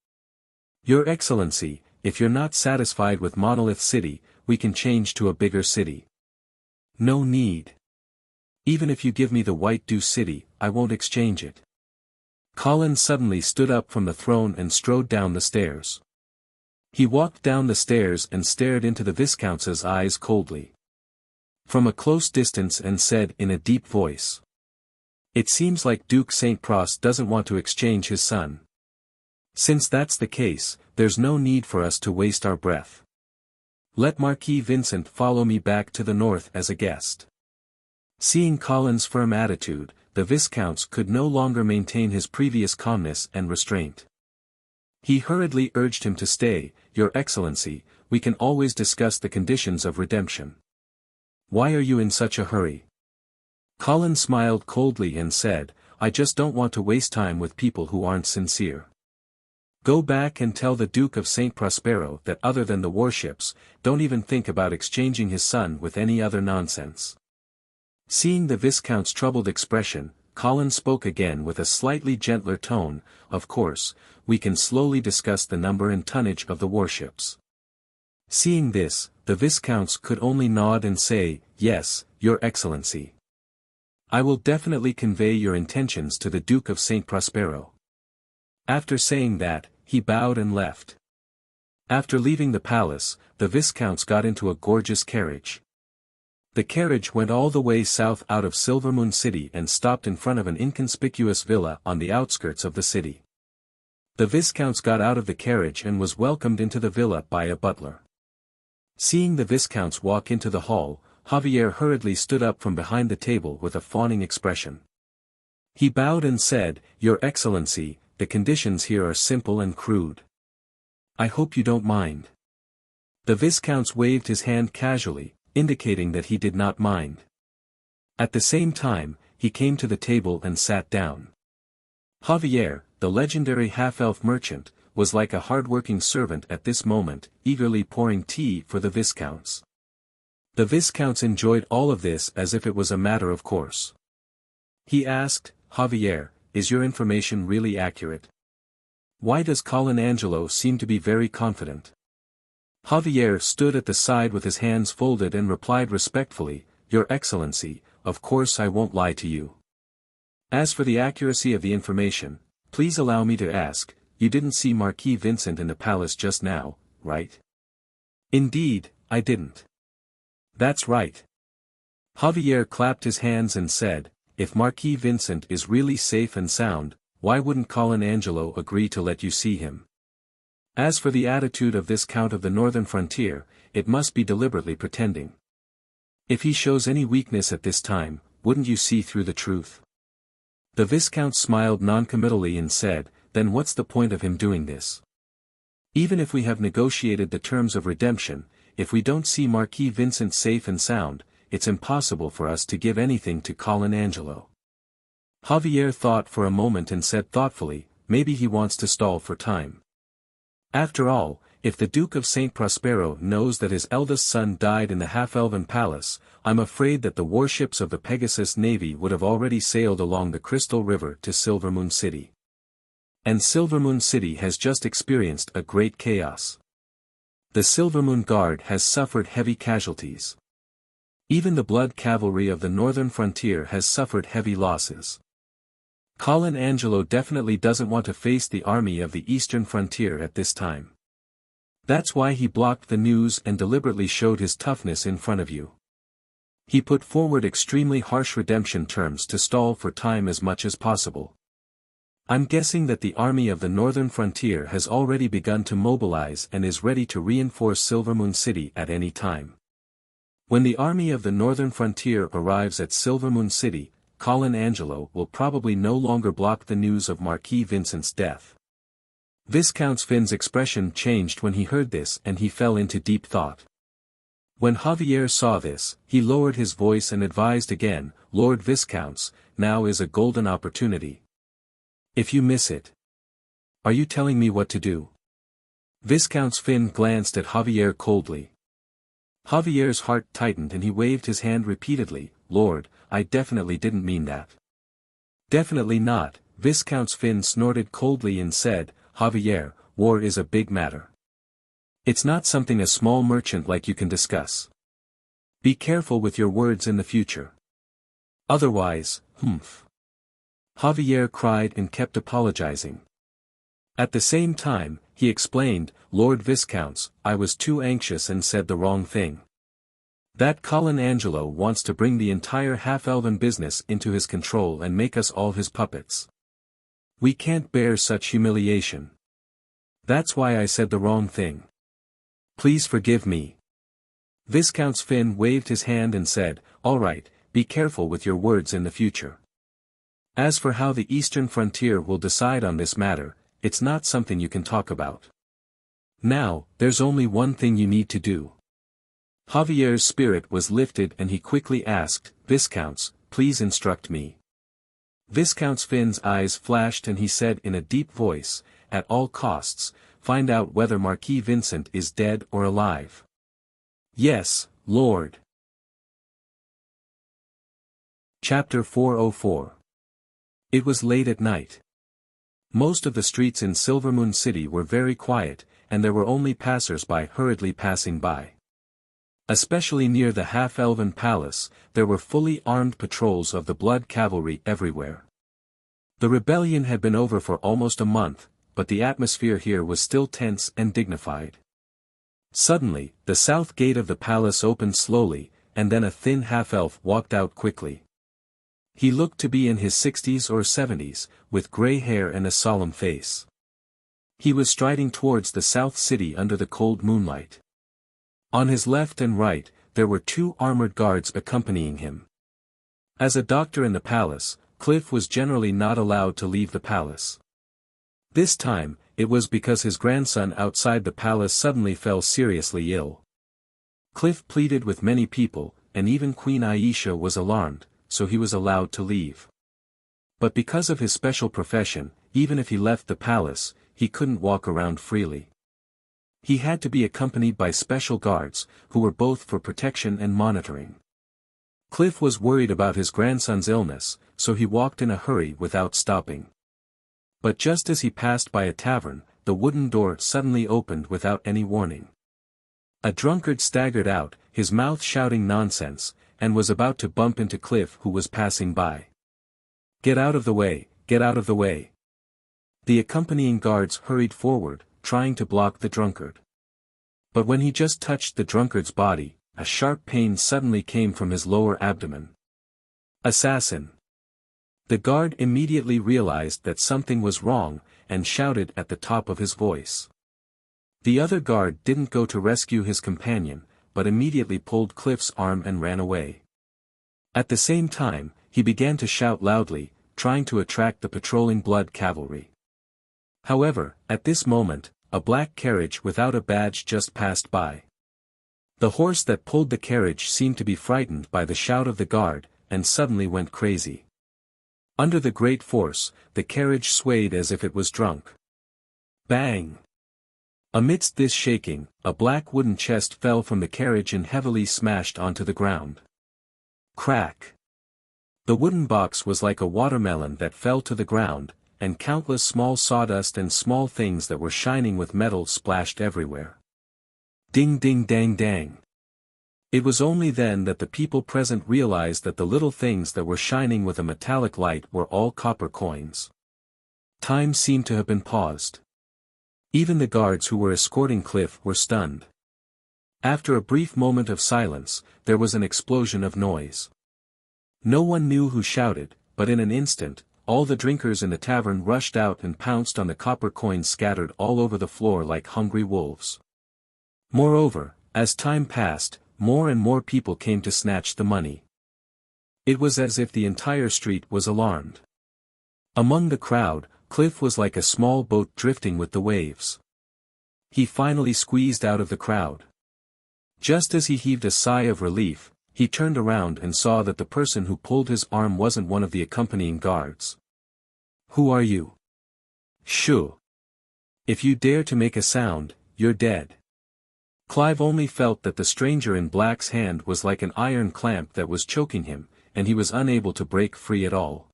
Speaker 1: Your Excellency, if you're not satisfied with Monolith City, we can change to a bigger city. No need. Even if you give me the White Dew City, I won't exchange it. Colin suddenly stood up from the throne and strode down the stairs. He walked down the stairs and stared into the Viscount's eyes coldly. From a close distance and said in a deep voice. It seems like Duke Saint Pros doesn't want to exchange his son. Since that's the case, there's no need for us to waste our breath. Let Marquis Vincent follow me back to the north as a guest. Seeing Colin's firm attitude, the Viscounts could no longer maintain his previous calmness and restraint. He hurriedly urged him to stay, Your Excellency, we can always discuss the conditions of redemption. Why are you in such a hurry? Colin smiled coldly and said, I just don't want to waste time with people who aren't sincere. Go back and tell the Duke of Saint Prospero that other than the warships, don't even think about exchanging his son with any other nonsense. Seeing the Viscount's troubled expression, Colin spoke again with a slightly gentler tone, of course, we can slowly discuss the number and tonnage of the warships. Seeing this, the Viscounts could only nod and say, Yes, Your Excellency. I will definitely convey your intentions to the Duke of Saint Prospero. After saying that, he bowed and left. After leaving the palace, the Viscounts got into a gorgeous carriage. The carriage went all the way south out of Silvermoon City and stopped in front of an inconspicuous villa on the outskirts of the city. The Viscounts got out of the carriage and was welcomed into the villa by a butler. Seeing the Viscounts walk into the hall, Javier hurriedly stood up from behind the table with a fawning expression. He bowed and said, Your Excellency, the conditions here are simple and crude. I hope you don't mind. The Viscounts waved his hand casually, indicating that he did not mind. At the same time, he came to the table and sat down. Javier, the legendary half-elf merchant, was like a hard-working servant at this moment, eagerly pouring tea for the Viscounts. The Viscounts enjoyed all of this as if it was a matter of course. He asked, Javier, is your information really accurate? Why does Colin Angelo seem to be very confident? Javier stood at the side with his hands folded and replied respectfully, Your Excellency, of course I won't lie to you. As for the accuracy of the information, please allow me to ask, you didn't see Marquis Vincent in the palace just now, right? Indeed, I didn't. That's right. Javier clapped his hands and said, if Marquis Vincent is really safe and sound, why wouldn't Colin Angelo agree to let you see him? As for the attitude of this Count of the Northern Frontier, it must be deliberately pretending. If he shows any weakness at this time, wouldn't you see through the truth? The Viscount smiled noncommittally and said, then what's the point of him doing this? Even if we have negotiated the terms of redemption, if we don't see Marquis Vincent safe and sound, it's impossible for us to give anything to Colin Angelo. Javier thought for a moment and said thoughtfully, maybe he wants to stall for time. After all, if the Duke of St. Prospero knows that his eldest son died in the half-elven palace, I'm afraid that the warships of the Pegasus Navy would have already sailed along the Crystal River to Silvermoon City. And Silvermoon City has just experienced a great chaos. The Silvermoon Guard has suffered heavy casualties. Even the Blood Cavalry of the Northern Frontier has suffered heavy losses. Colin Angelo definitely doesn't want to face the army of the Eastern Frontier at this time. That's why he blocked the news and deliberately showed his toughness in front of you. He put forward extremely harsh redemption terms to stall for time as much as possible. I'm guessing that the army of the Northern Frontier has already begun to mobilize and is ready to reinforce Silvermoon City at any time. When the army of the Northern Frontier arrives at Silvermoon City, Colin Angelo will probably no longer block the news of Marquis Vincent's death. Viscount Finn's expression changed when he heard this and he fell into deep thought. When Javier saw this, he lowered his voice and advised again, Lord Viscounts, now is a golden opportunity. If you miss it. Are you telling me what to do? Viscount Finn glanced at Javier coldly. Javier's heart tightened and he waved his hand repeatedly, Lord, I definitely didn't mean that. Definitely not, Viscount Finn snorted coldly and said, Javier, war is a big matter. It's not something a small merchant like you can discuss. Be careful with your words in the future. Otherwise, Javier cried and kept apologizing. At the same time, he explained, Lord Viscounts, I was too anxious and said the wrong thing. That Colin Angelo wants to bring the entire half-elven business into his control and make us all his puppets. We can't bear such humiliation. That's why I said the wrong thing. Please forgive me. Viscount Finn waved his hand and said, all right, be careful with your words in the future. As for how the Eastern Frontier will decide on this matter, it's not something you can talk about. Now, there's only one thing you need to do. Javier's spirit was lifted and he quickly asked, Viscounts, please instruct me. Viscount Finn's eyes flashed and he said in a deep voice, at all costs, find out whether Marquis Vincent is dead or alive. Yes, Lord. Chapter 404. It was late at night. Most of the streets in Silvermoon City were very quiet, and there were only passers-by hurriedly passing by. Especially near the half-elven palace, there were fully armed patrols of the Blood Cavalry everywhere. The rebellion had been over for almost a month, but the atmosphere here was still tense and dignified. Suddenly, the south gate of the palace opened slowly, and then a thin half-elf walked out quickly. He looked to be in his 60s or 70s, with gray hair and a solemn face. He was striding towards the south city under the cold moonlight. On his left and right, there were 2 armored guards accompanying him. As a doctor in the palace, Cliff was generally not allowed to leave the palace. This time, it was because his grandson outside the palace suddenly fell seriously ill. Cliff pleaded with many people, and even Queen Aisha was alarmed, so he was allowed to leave. But because of his special profession, even if he left the palace, he couldn't walk around freely. He had to be accompanied by special guards, who were both for protection and monitoring. Cliff was worried about his grandson's illness, so he walked in a hurry without stopping. But just as he passed by a tavern, the wooden door suddenly opened without any warning. A drunkard staggered out, his mouth shouting nonsense, and was about to bump into Cliff, who was passing by. "Get out of the way, get out of the way." The accompanying guards hurried forward, trying to block the drunkard. But when he just touched the drunkard's body, a sharp pain suddenly came from his lower abdomen. "Assassin!" The guard immediately realized that something was wrong, and shouted at the top of his voice. The other guard didn't go to rescue his companion, but immediately pulled Cliff's arm and ran away. At the same time, he began to shout loudly, trying to attract the patrolling blood cavalry. However, at this moment, a black carriage without a badge just passed by. The horse that pulled the carriage seemed to be frightened by the shout of the guard, and suddenly went crazy. Under the great force, the carriage swayed as if it was drunk. Bang! Amidst this shaking, a black wooden chest fell from the carriage and heavily smashed onto the ground. Crack! The wooden box was like a watermelon that fell to the ground, and countless small sawdust and small things that were shining with metal splashed everywhere. Ding ding dang dang. It was only then that the people present realized that the little things that were shining with a metallic light were all copper coins. Time seemed to have been paused. Even the guards who were escorting Cliff were stunned. After a brief moment of silence, there was an explosion of noise. No one knew who shouted, but in an instant, all the drinkers in the tavern rushed out and pounced on the copper coins scattered all over the floor like hungry wolves. Moreover, as time passed, more and more people came to snatch the money. It was as if the entire street was alarmed. Among the crowd, Cliff was like a small boat drifting with the waves. He finally squeezed out of the crowd. Just as he heaved a sigh of relief, he turned around and saw that the person who pulled his arm wasn't one of the accompanying guards. "Who are you?" "Shoo! If you dare to make a sound, you're dead." Clive only felt that the stranger in black's hand was like an iron clamp that was choking him, and he was unable to break free at all.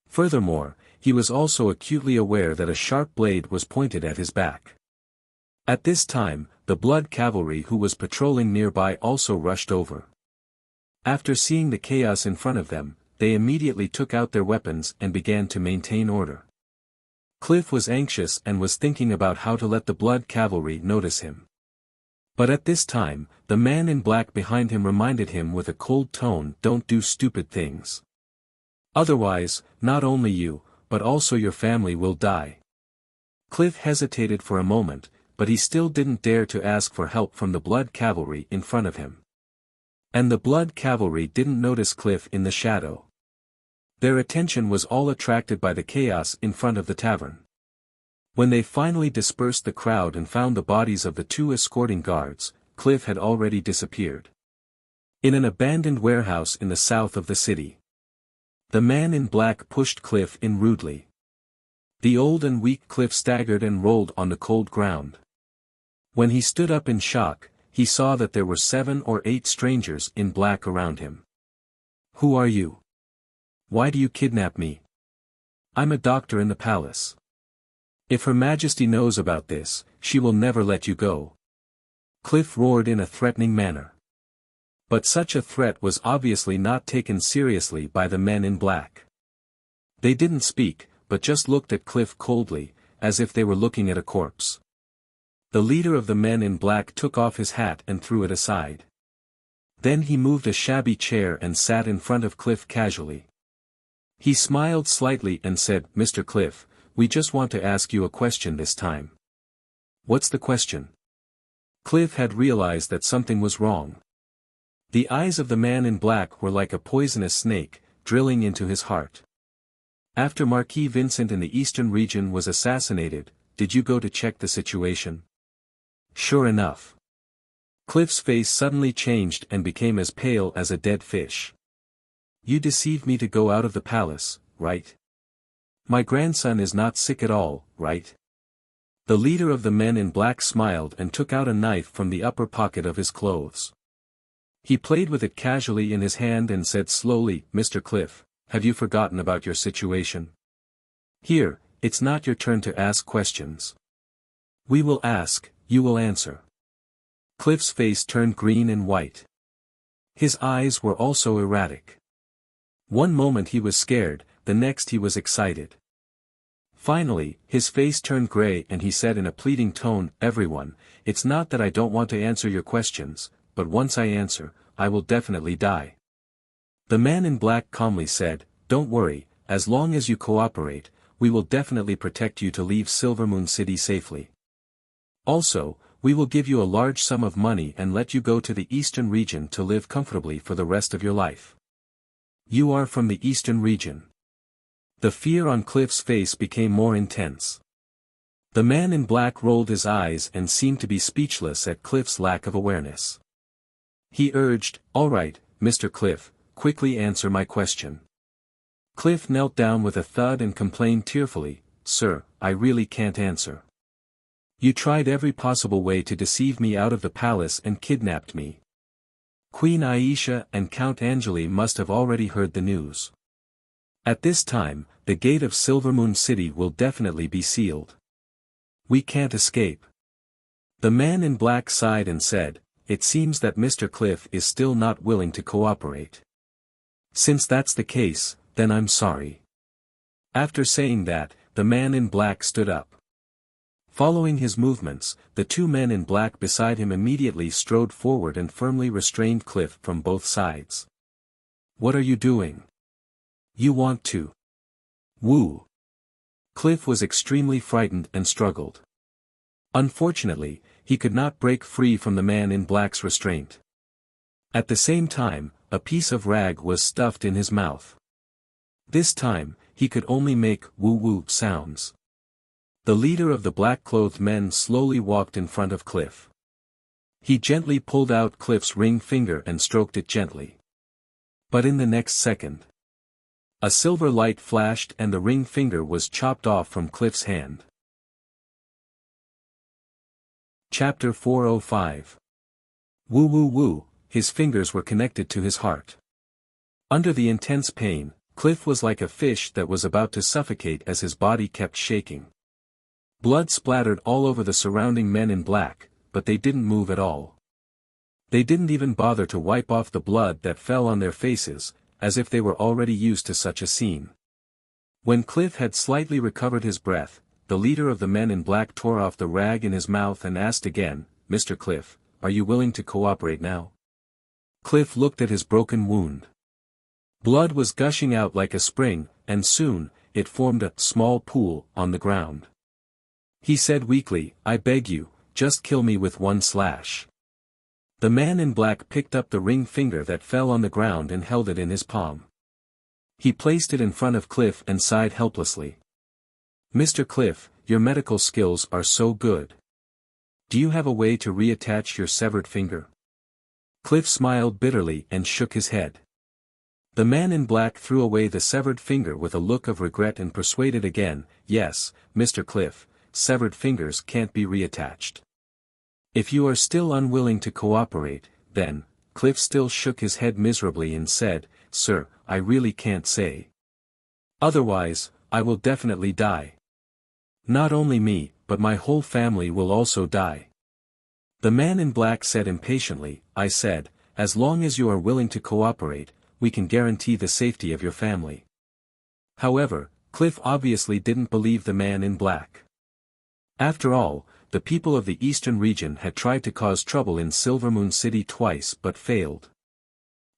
Speaker 1: Furthermore, he was also acutely aware that a sharp blade was pointed at his back. At this time, the blood cavalry who was patrolling nearby also rushed over. After seeing the chaos in front of them, they immediately took out their weapons and began to maintain order. Cliff was anxious and was thinking about how to let the blood cavalry notice him. But at this time, the man in black behind him reminded him with a cold tone, "Don't do stupid things. Otherwise, not only you, but also your family will die." Cliff hesitated for a moment, but he still didn't dare to ask for help from the blood cavalry in front of him. And the blood cavalry didn't notice Cliff in the shadow. Their attention was all attracted by the chaos in front of the tavern. When they finally dispersed the crowd and found the bodies of the two escorting guards, Cliff had already disappeared. In an abandoned warehouse in the south of the city. The man in black pushed Cliff in rudely. The old and weak Cliff staggered and rolled on the cold ground. When he stood up in shock, he saw that there were 7 or 8 strangers in black around him. "Who are you? Why do you kidnap me?" "I'm a doctor in the palace. If Her Majesty knows about this, she will never let you go." Cliff roared in a threatening manner. But such a threat was obviously not taken seriously by the men in black. They didn't speak, but just looked at Cliff coldly, as if they were looking at a corpse. The leader of the men in black took off his hat and threw it aside. Then he moved a shabby chair and sat in front of Cliff casually. He smiled slightly and said, "Mr. Cliff, we just want to ask you a question this time." "What's the question?" Cliff had realized that something was wrong. The eyes of the man in black were like a poisonous snake, drilling into his heart. "After Marquis Vincent in the eastern region was assassinated, did you go to check the situation?" "Sure enough." Cliff's face suddenly changed and became as pale as a dead fish. "You deceived me to go out of the palace, right? My grandson is not sick at all, right?" The leader of the men in black smiled and took out a knife from the upper pocket of his clothes. He played with it casually in his hand and said slowly, "Mr. Cliff, have you forgotten about your situation? Here, it's not your turn to ask questions. We will ask, you will answer. Cliff's face turned green and white. His eyes were also erratic. One moment he was scared, the next he was excited. Finally, his face turned gray and he said in a pleading tone, "Everyone, it's not that I don't want to answer your questions, but once I answer, I will definitely die." The man in black calmly said, "Don't worry, as long as you cooperate, we will definitely protect you to leave Silvermoon City safely. Also, we will give you a large sum of money and let you go to the eastern region to live comfortably for the rest of your life." "You are from the eastern region." The fear on Cliff's face became more intense. The man in black rolled his eyes and seemed to be speechless at Cliff's lack of awareness. He urged, "All right, Mr. Cliff, quickly answer my question." Cliff knelt down with a thud and complained tearfully, "Sir, I really can't answer. You tried every possible way to deceive me out of the palace and kidnapped me. Queen Aisha and Count Angeli must have already heard the news. At this time, the gate of Silvermoon City will definitely be sealed. We can't escape." The man in black sighed and said, "It seems that Mr. Cliff is still not willing to cooperate. Since that's the case, then I'm sorry." After saying that, the man in black stood up. Following his movements, the two men in black beside him immediately strode forward and firmly restrained Cliff from both sides. "What are you doing? You want to woo?" Cliff was extremely frightened and struggled. Unfortunately, he could not break free from the man in black's restraint. At the same time, a piece of rag was stuffed in his mouth. This time, he could only make woo-woo sounds. The leader of the black-clothed men slowly walked in front of Cliff. He gently pulled out Cliff's ring finger and stroked it gently. But in the next second, a silver light flashed and the ring finger was chopped off from Cliff's hand. Chapter 405. Woo woo woo, his fingers were connected to his heart. Under the intense pain, Cliff was like a fish that was about to suffocate as his body kept shaking. Blood splattered all over the surrounding men in black, but they didn't move at all. They didn't even bother to wipe off the blood that fell on their faces, as if they were already used to such a scene. When Cliff had slightly recovered his breath, the leader of the men in black tore off the rag in his mouth and asked again, "Mr. Cliff, are you willing to cooperate now?" Cliff looked at his broken wound. Blood was gushing out like a spring, and soon, it formed a small pool on the ground. He said weakly, "I beg you, just kill me with one slash." The man in black picked up the ring finger that fell on the ground and held it in his palm. He placed it in front of Cliff and sighed helplessly. "Mr. Cliff, your medical skills are so good. Do you have a way to reattach your severed finger?" Cliff smiled bitterly and shook his head. The man in black threw away the severed finger with a look of regret and persuaded again, "Yes, Mr. Cliff, severed fingers can't be reattached. If you are still unwilling to cooperate, then," Cliff still shook his head miserably and said, "Sir, I really can't say. Otherwise, I will definitely die. Not only me, but my whole family will also die." The man in black said impatiently, "I said, as long as you are willing to cooperate, we can guarantee the safety of your family." However, Cliff obviously didn't believe the man in black. After all, the people of the eastern region had tried to cause trouble in Silvermoon City twice but failed.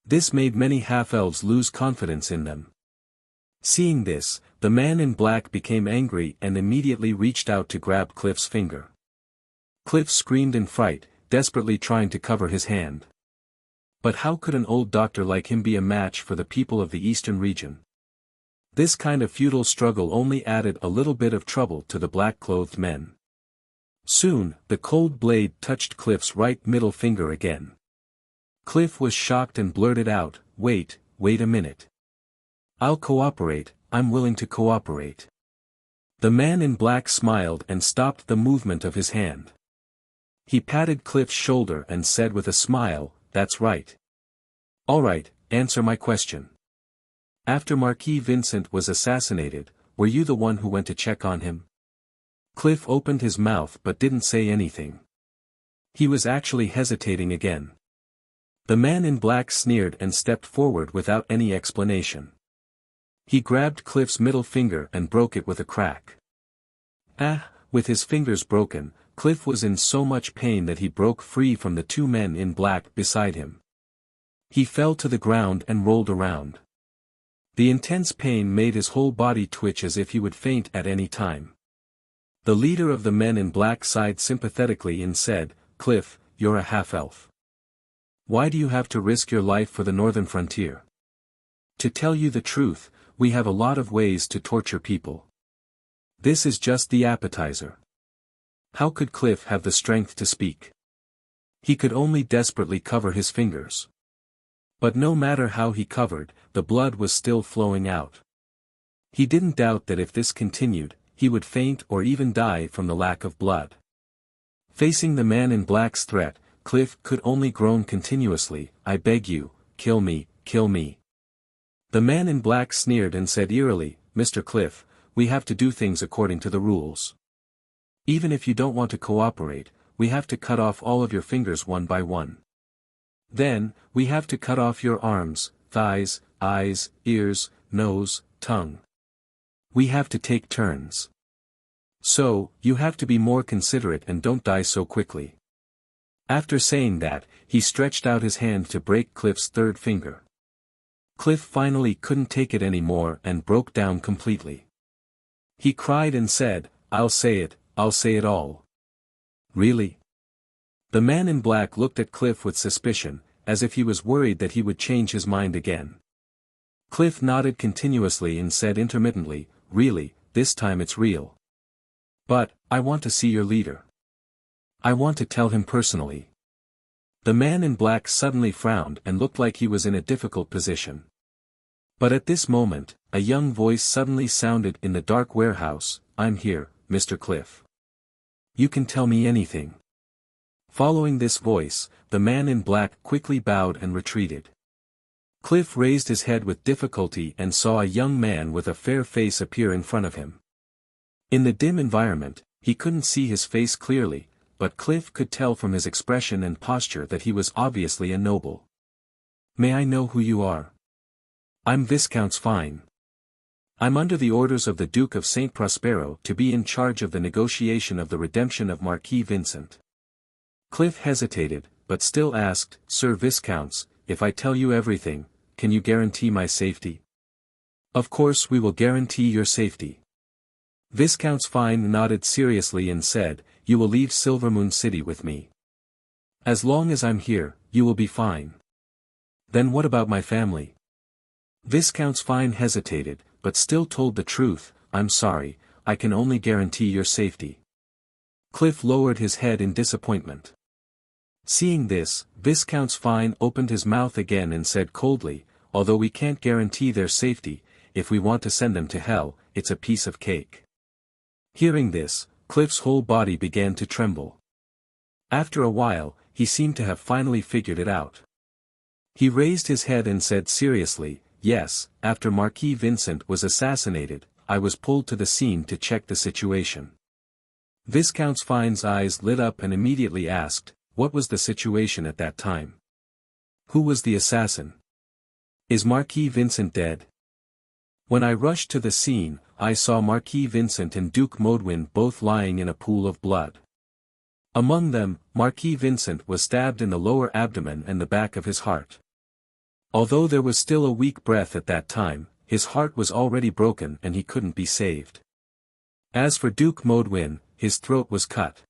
Speaker 1: This made many half-elves lose confidence in them. Seeing this, the man in black became angry and immediately reached out to grab Cliff's finger. Cliff screamed in fright, desperately trying to cover his hand. But how could an old doctor like him be a match for the people of the eastern region? This kind of futile struggle only added a little bit of trouble to the black-clothed men. Soon, the cold blade touched Cliff's right middle finger again. Cliff was shocked and blurted out, wait a minute. I'll cooperate, I'm willing to cooperate." The man in black smiled and stopped the movement of his hand. He patted Cliff's shoulder and said with a smile, "That's right. All right, answer my question. After Marquis Vincent was assassinated, were you the one who went to check on him? Cliff opened his mouth but didn't say anything. He was actually hesitating again. The man in black sneered and stepped forward without any explanation. He grabbed Cliff's middle finger and broke it with a crack. With his fingers broken, Cliff was in so much pain that he broke free from the two men in black beside him. He fell to the ground and rolled around. The intense pain made his whole body twitch as if he would faint at any time. The leader of the men in black sighed sympathetically and said, "Cliff, you're a half-elf. Why do you have to risk your life for the northern frontier? To tell you the truth, we have a lot of ways to torture people. This is just the appetizer." How could Cliff have the strength to speak? He could only desperately cover his fingers. But no matter how he covered, the blood was still flowing out. He didn't doubt that if this continued, he would faint or even die from the lack of blood. Facing the man in black's threat, Cliff could only groan continuously, "I beg you, kill me, kill me." The man in black sneered and said eerily, "Mr. Cliff, we have to do things according to the rules. Even if you don't want to cooperate, we have to cut off all of your fingers one by one. Then, we have to cut off your arms, thighs, eyes, ears, nose, tongue. We have to take turns. So, you have to be more considerate and don't die so quickly." After saying that, he stretched out his hand to break Cliff's third finger. Cliff finally couldn't take it anymore and broke down completely. He cried and said, I'll say it all." "Really?" The man in black looked at Cliff with suspicion, as if he was worried that he would change his mind again. Cliff nodded continuously and said intermittently, "Really, this time it's real. But, I want to see your leader. I want to tell him personally." The man in black suddenly frowned and looked like he was in a difficult position. But at this moment, a young voice suddenly sounded in the dark warehouse, "I'm here, Mr. Cliff. You can tell me anything." Following this voice, the man in black quickly bowed and retreated. Cliff raised his head with difficulty and saw a young man with a fair face appear in front of him. In the dim environment, he couldn't see his face clearly, but Cliff could tell from his expression and posture that he was obviously a noble. "May I know who you are?" "I'm Viscount Fine. I'm under the orders of the Duke of St. Prospero to be in charge of the negotiation of the redemption of Marquis Vincent." Cliff hesitated, but still asked, "Sir Viscounts, if I tell you everything, can you guarantee my safety?" "Of course we will guarantee your safety." Viscount Fine nodded seriously and said, "You will leave Silvermoon City with me. As long as I'm here, you will be fine." "Then what about my family?" Viscount Fine hesitated, but still told the truth, "I'm sorry, I can only guarantee your safety." Cliff lowered his head in disappointment. Seeing this, Viscount Fine opened his mouth again and said coldly, "Although we can't guarantee their safety, if we want to send them to hell, it's a piece of cake." Hearing this, Cliff's whole body began to tremble. After a while, he seemed to have finally figured it out. He raised his head and said seriously, "Yes, after Marquis Vincent was assassinated, I was pulled to the scene to check the situation." Viscount Fine's eyes lit up and immediately asked, "What was the situation at that time? Who was the assassin? Is Marquis Vincent dead?" "When I rushed to the scene, I saw Marquis Vincent and Duke Modwin both lying in a pool of blood. Among them, Marquis Vincent was stabbed in the lower abdomen and the back of his heart. Although there was still a weak breath at that time, his heart was already broken and he couldn't be saved. As for Duke Modwin, his throat was cut.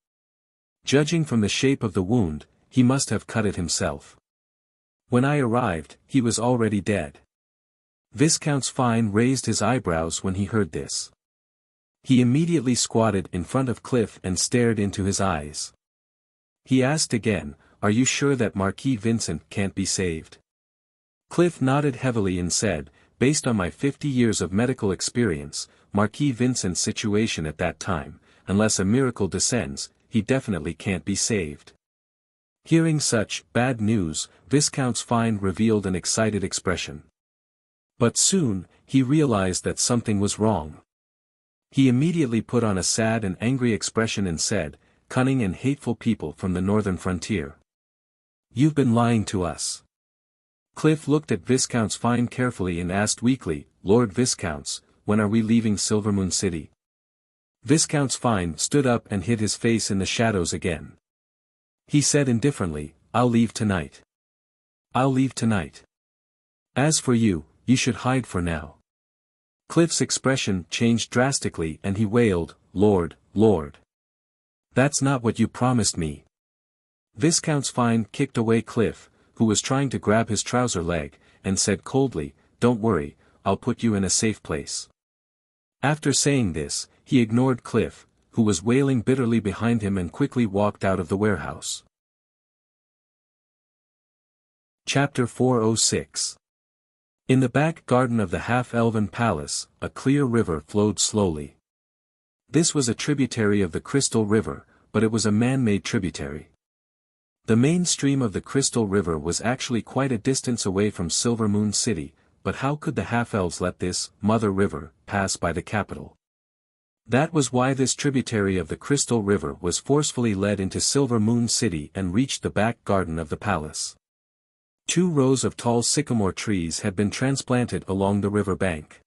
Speaker 1: Judging from the shape of the wound, he must have cut it himself. When I arrived, he was already dead." Viscount Fine raised his eyebrows when he heard this. He immediately squatted in front of Cliff and stared into his eyes. He asked again, "Are you sure that Marquis Vincent can't be saved?" Cliff nodded heavily and said, "Based on my 50 years of medical experience, Marquis Vincent's situation at that time, unless a miracle descends, he definitely can't be saved." Hearing such bad news, Viscount Fine revealed an excited expression. But soon, he realized that something was wrong. He immediately put on a sad and angry expression and said, "Cunning and hateful people from the northern frontier. You've been lying to us." Cliff looked at Viscount's Fine carefully and asked weakly, "Lord Viscounts, when are we leaving Silvermoon City?" Viscount's Fine stood up and hid his face in the shadows again. He said indifferently, "I'll leave tonight. I'll leave tonight. As for you, you should hide for now." Cliff's expression changed drastically and he wailed, "Lord, Lord. That's not what you promised me." Viscount's Fine kicked away Cliff, who was trying to grab his trouser leg, and said coldly, "Don't worry, I'll put you in a safe place." After saying this, he ignored Cliff, who was wailing bitterly behind him and quickly walked out of the warehouse. Chapter 406. In the back garden of the half-elven palace, a clear river flowed slowly. This was a tributary of the Crystal River, but it was a man-made tributary. The main stream of the Crystal River was actually quite a distance away from Silvermoon City, but how could the half-elves let this, Mother River, pass by the capital? That was why this tributary of the Crystal River was forcefully led into Silvermoon City and reached the back garden of the palace. 2 rows of tall sycamore trees had been transplanted along the river bank.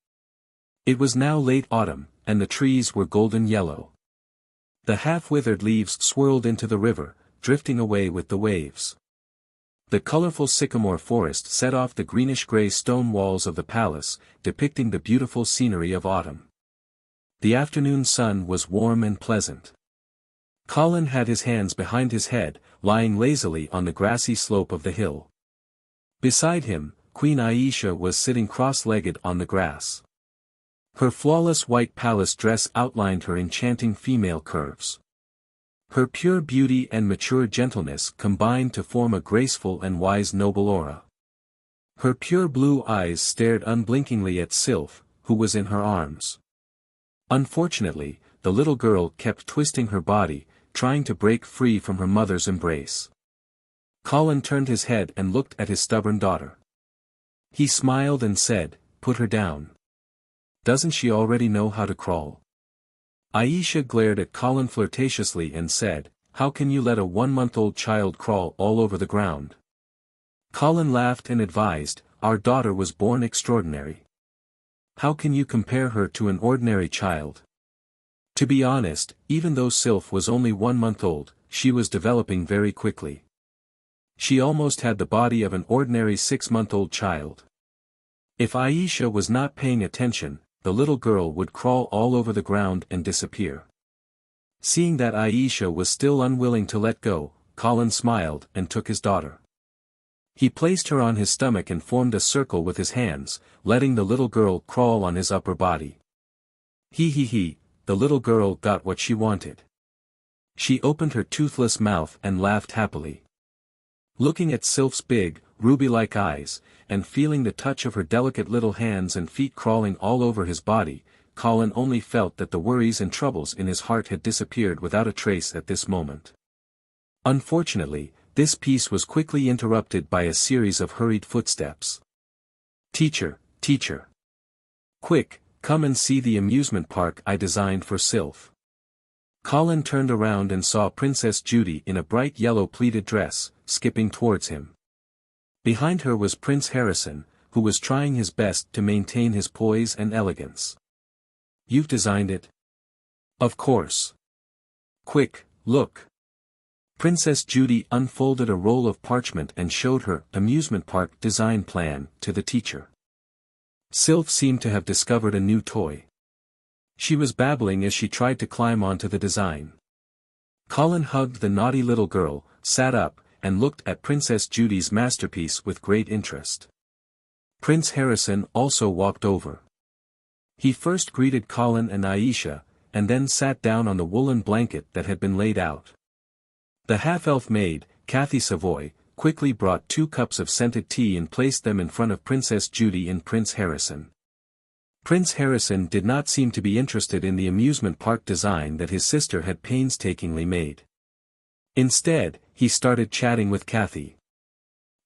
Speaker 1: It was now late autumn, and the trees were golden yellow. The half-withered leaves swirled into the river, drifting away with the waves. The colorful sycamore forest set off the greenish-gray stone walls of the palace, depicting the beautiful scenery of autumn. The afternoon sun was warm and pleasant. Colin had his hands behind his head, lying lazily on the grassy slope of the hill. Beside him, Queen Aisha was sitting cross-legged on the grass. Her flawless white palace dress outlined her enchanting female curves. Her pure beauty and mature gentleness combined to form a graceful and wise noble aura. Her pure blue eyes stared unblinkingly at Sylph, who was in her arms. Unfortunately, the little girl kept twisting her body, trying to break free from her mother's embrace. Colin turned his head and looked at his stubborn daughter. He smiled and said, "Put her down. Doesn't she already know how to crawl?" Aisha glared at Colin flirtatiously and said, "How can you let a 1-month-old child crawl all over the ground?" Colin laughed and advised, "Our daughter was born extraordinary. How can you compare her to an ordinary child?" To be honest, even though Sylph was only 1 month old, she was developing very quickly. She almost had the body of an ordinary 6-month-old child. If Aisha was not paying attention, the little girl would crawl all over the ground and disappear. Seeing that Aisha was still unwilling to let go, Colin smiled and took his daughter. He placed her on his stomach and formed a circle with his hands, letting the little girl crawl on his upper body. He, the little girl got what she wanted. She opened her toothless mouth and laughed happily. Looking at Sylph's big, ruby-like eyes, and feeling the touch of her delicate little hands and feet crawling all over his body, Colin only felt that the worries and troubles in his heart had disappeared without a trace at this moment. Unfortunately, this peace was quickly interrupted by a series of hurried footsteps. Teacher. Quick, come and see the amusement park I designed for Sylph." Colin turned around and saw Princess Judy in a bright yellow pleated dress, skipping towards him. Behind her was Prince Harrison, who was trying his best to maintain his poise and elegance. "You've designed it?" "Of course." "Quick, look." Princess Judy unfolded a roll of parchment and showed her amusement park design plan to the teacher. Sylph seemed to have discovered a new toy. She was babbling as she tried to climb onto the design. Colin hugged the naughty little girl, sat up, and looked at Princess Judy's masterpiece with great interest. Prince Harrison also walked over. He first greeted Colin and Aisha, and then sat down on the woolen blanket that had been laid out. The half-elf maid, Kathy Savoy, quickly brought 2 cups of scented tea and placed them in front of Princess Judy and Prince Harrison. Prince Harrison did not seem to be interested in the amusement park design that his sister had painstakingly made. Instead, he started chatting with Kathy.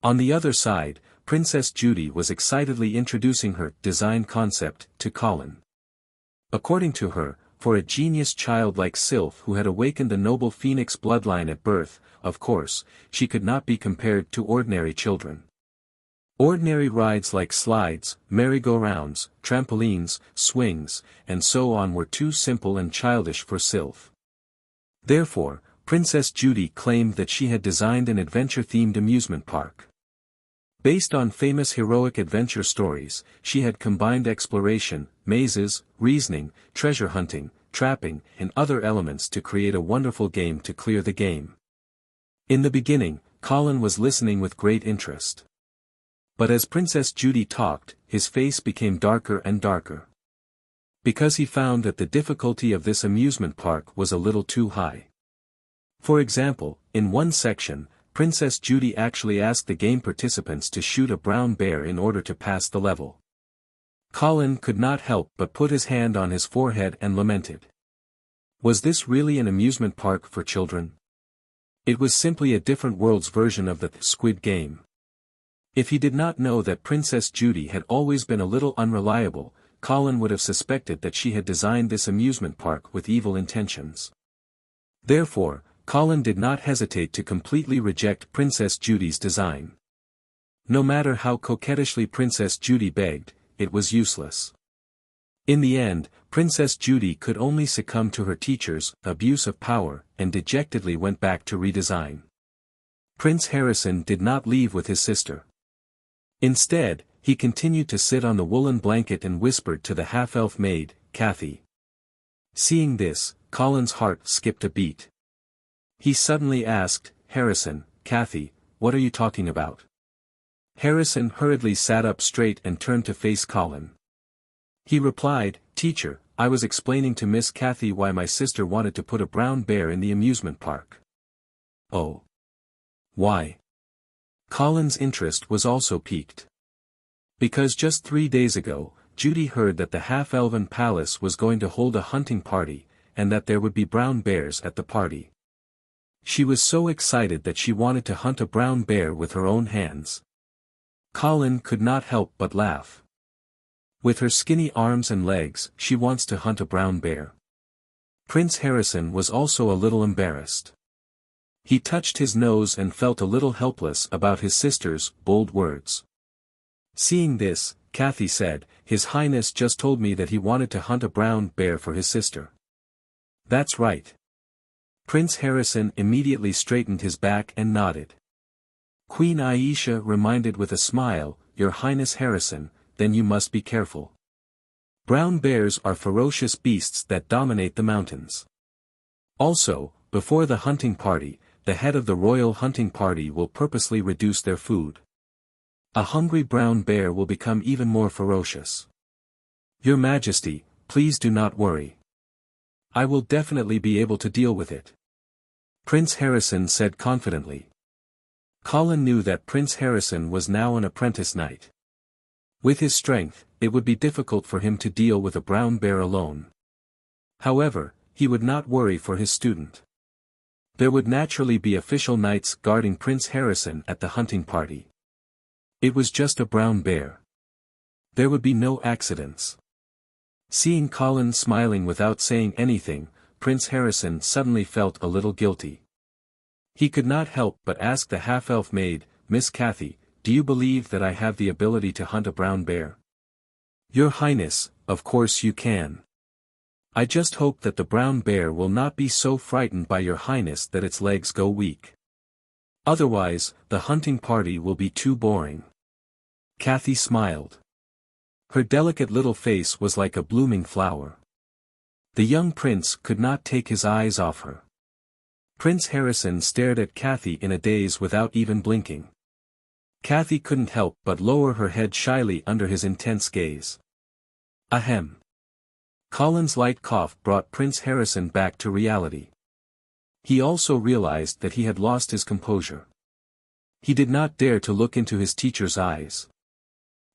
Speaker 1: On the other side, Princess Judy was excitedly introducing her design concept to Colin. According to her, for a genius child like Sylph who had awakened the noble phoenix bloodline at birth, of course, she could not be compared to ordinary children. Ordinary rides like slides, merry-go-rounds, trampolines, swings, and so on were too simple and childish for Sylph. Therefore, Princess Judy claimed that she had designed an adventure-themed amusement park. Based on famous heroic adventure stories, she had combined exploration, mazes, reasoning, treasure hunting, trapping, and other elements to create a wonderful game to clear the game. In the beginning, Colin was listening with great interest. But as Princess Judy talked, his face became darker and darker. Because he found that the difficulty of this amusement park was a little too high. For example, in one section, Princess Judy actually asked the game participants to shoot a brown bear in order to pass the level. Colin could not help but put his hand on his forehead and lamented. Was this really an amusement park for children? It was simply a different world's version of the Squid Game. If he did not know that Princess Judy had always been a little unreliable, Colin would have suspected that she had designed this amusement park with evil intentions. Therefore, Colin did not hesitate to completely reject Princess Judy's design. No matter how coquettishly Princess Judy begged, it was useless. In the end, Princess Judy could only succumb to her teacher's abuse of power, and dejectedly went back to redesign. Prince Harrison did not leave with his sister. Instead, he continued to sit on the woolen blanket and whispered to the half-elf maid, Kathy. Seeing this, Colin's heart skipped a beat. He suddenly asked, Harrison, Kathy, what are you talking about? Harrison hurriedly sat up straight and turned to face Colin. He replied, Teacher, I was explaining to Miss Kathy why my sister wanted to put a brown bear in the amusement park. Oh. Why? Colin's interest was also piqued. Because just 3 days ago, Judy heard that the half-elven palace was going to hold a hunting party, and that there would be brown bears at the party. She was so excited that she wanted to hunt a brown bear with her own hands. Colin could not help but laugh. With her skinny arms and legs, she wants to hunt a brown bear. Prince Harrison was also a little embarrassed. He touched his nose and felt a little helpless about his sister's bold words. Seeing this, Kathy said, His Highness just told me that he wanted to hunt a brown bear for his sister. That's right. Prince Harrison immediately straightened his back and nodded. Queen Aisha reminded with a smile, Your Highness Harrison, then you must be careful. Brown bears are ferocious beasts that dominate the mountains. Also, before the hunting party, the head of the royal hunting party will purposely reduce their food. A hungry brown bear will become even more ferocious. Your Majesty, please do not worry. I will definitely be able to deal with it. Prince Harrison said confidently. Colin knew that Prince Harrison was now an apprentice knight. With his strength, it would be difficult for him to deal with a brown bear alone. However, he would not worry for his student. There would naturally be official knights guarding Prince Harrison at the hunting party. It was just a brown bear. There would be no accidents. Seeing Colin smiling without saying anything, Prince Harrison suddenly felt a little guilty. He could not help but ask the half-elf maid, Miss Kathy, do you believe that I have the ability to hunt a brown bear? Your Highness, of course you can. I just hope that the brown bear will not be so frightened by your Highness that its legs go weak. Otherwise, the hunting party will be too boring. Kathy smiled. Her delicate little face was like a blooming flower. The young prince could not take his eyes off her. Prince Harrison stared at Kathy in a daze without even blinking. Kathy couldn't help but lower her head shyly under his intense gaze. Ahem. Colin's light cough brought Prince Harrison back to reality. He also realized that he had lost his composure. He did not dare to look into his teacher's eyes.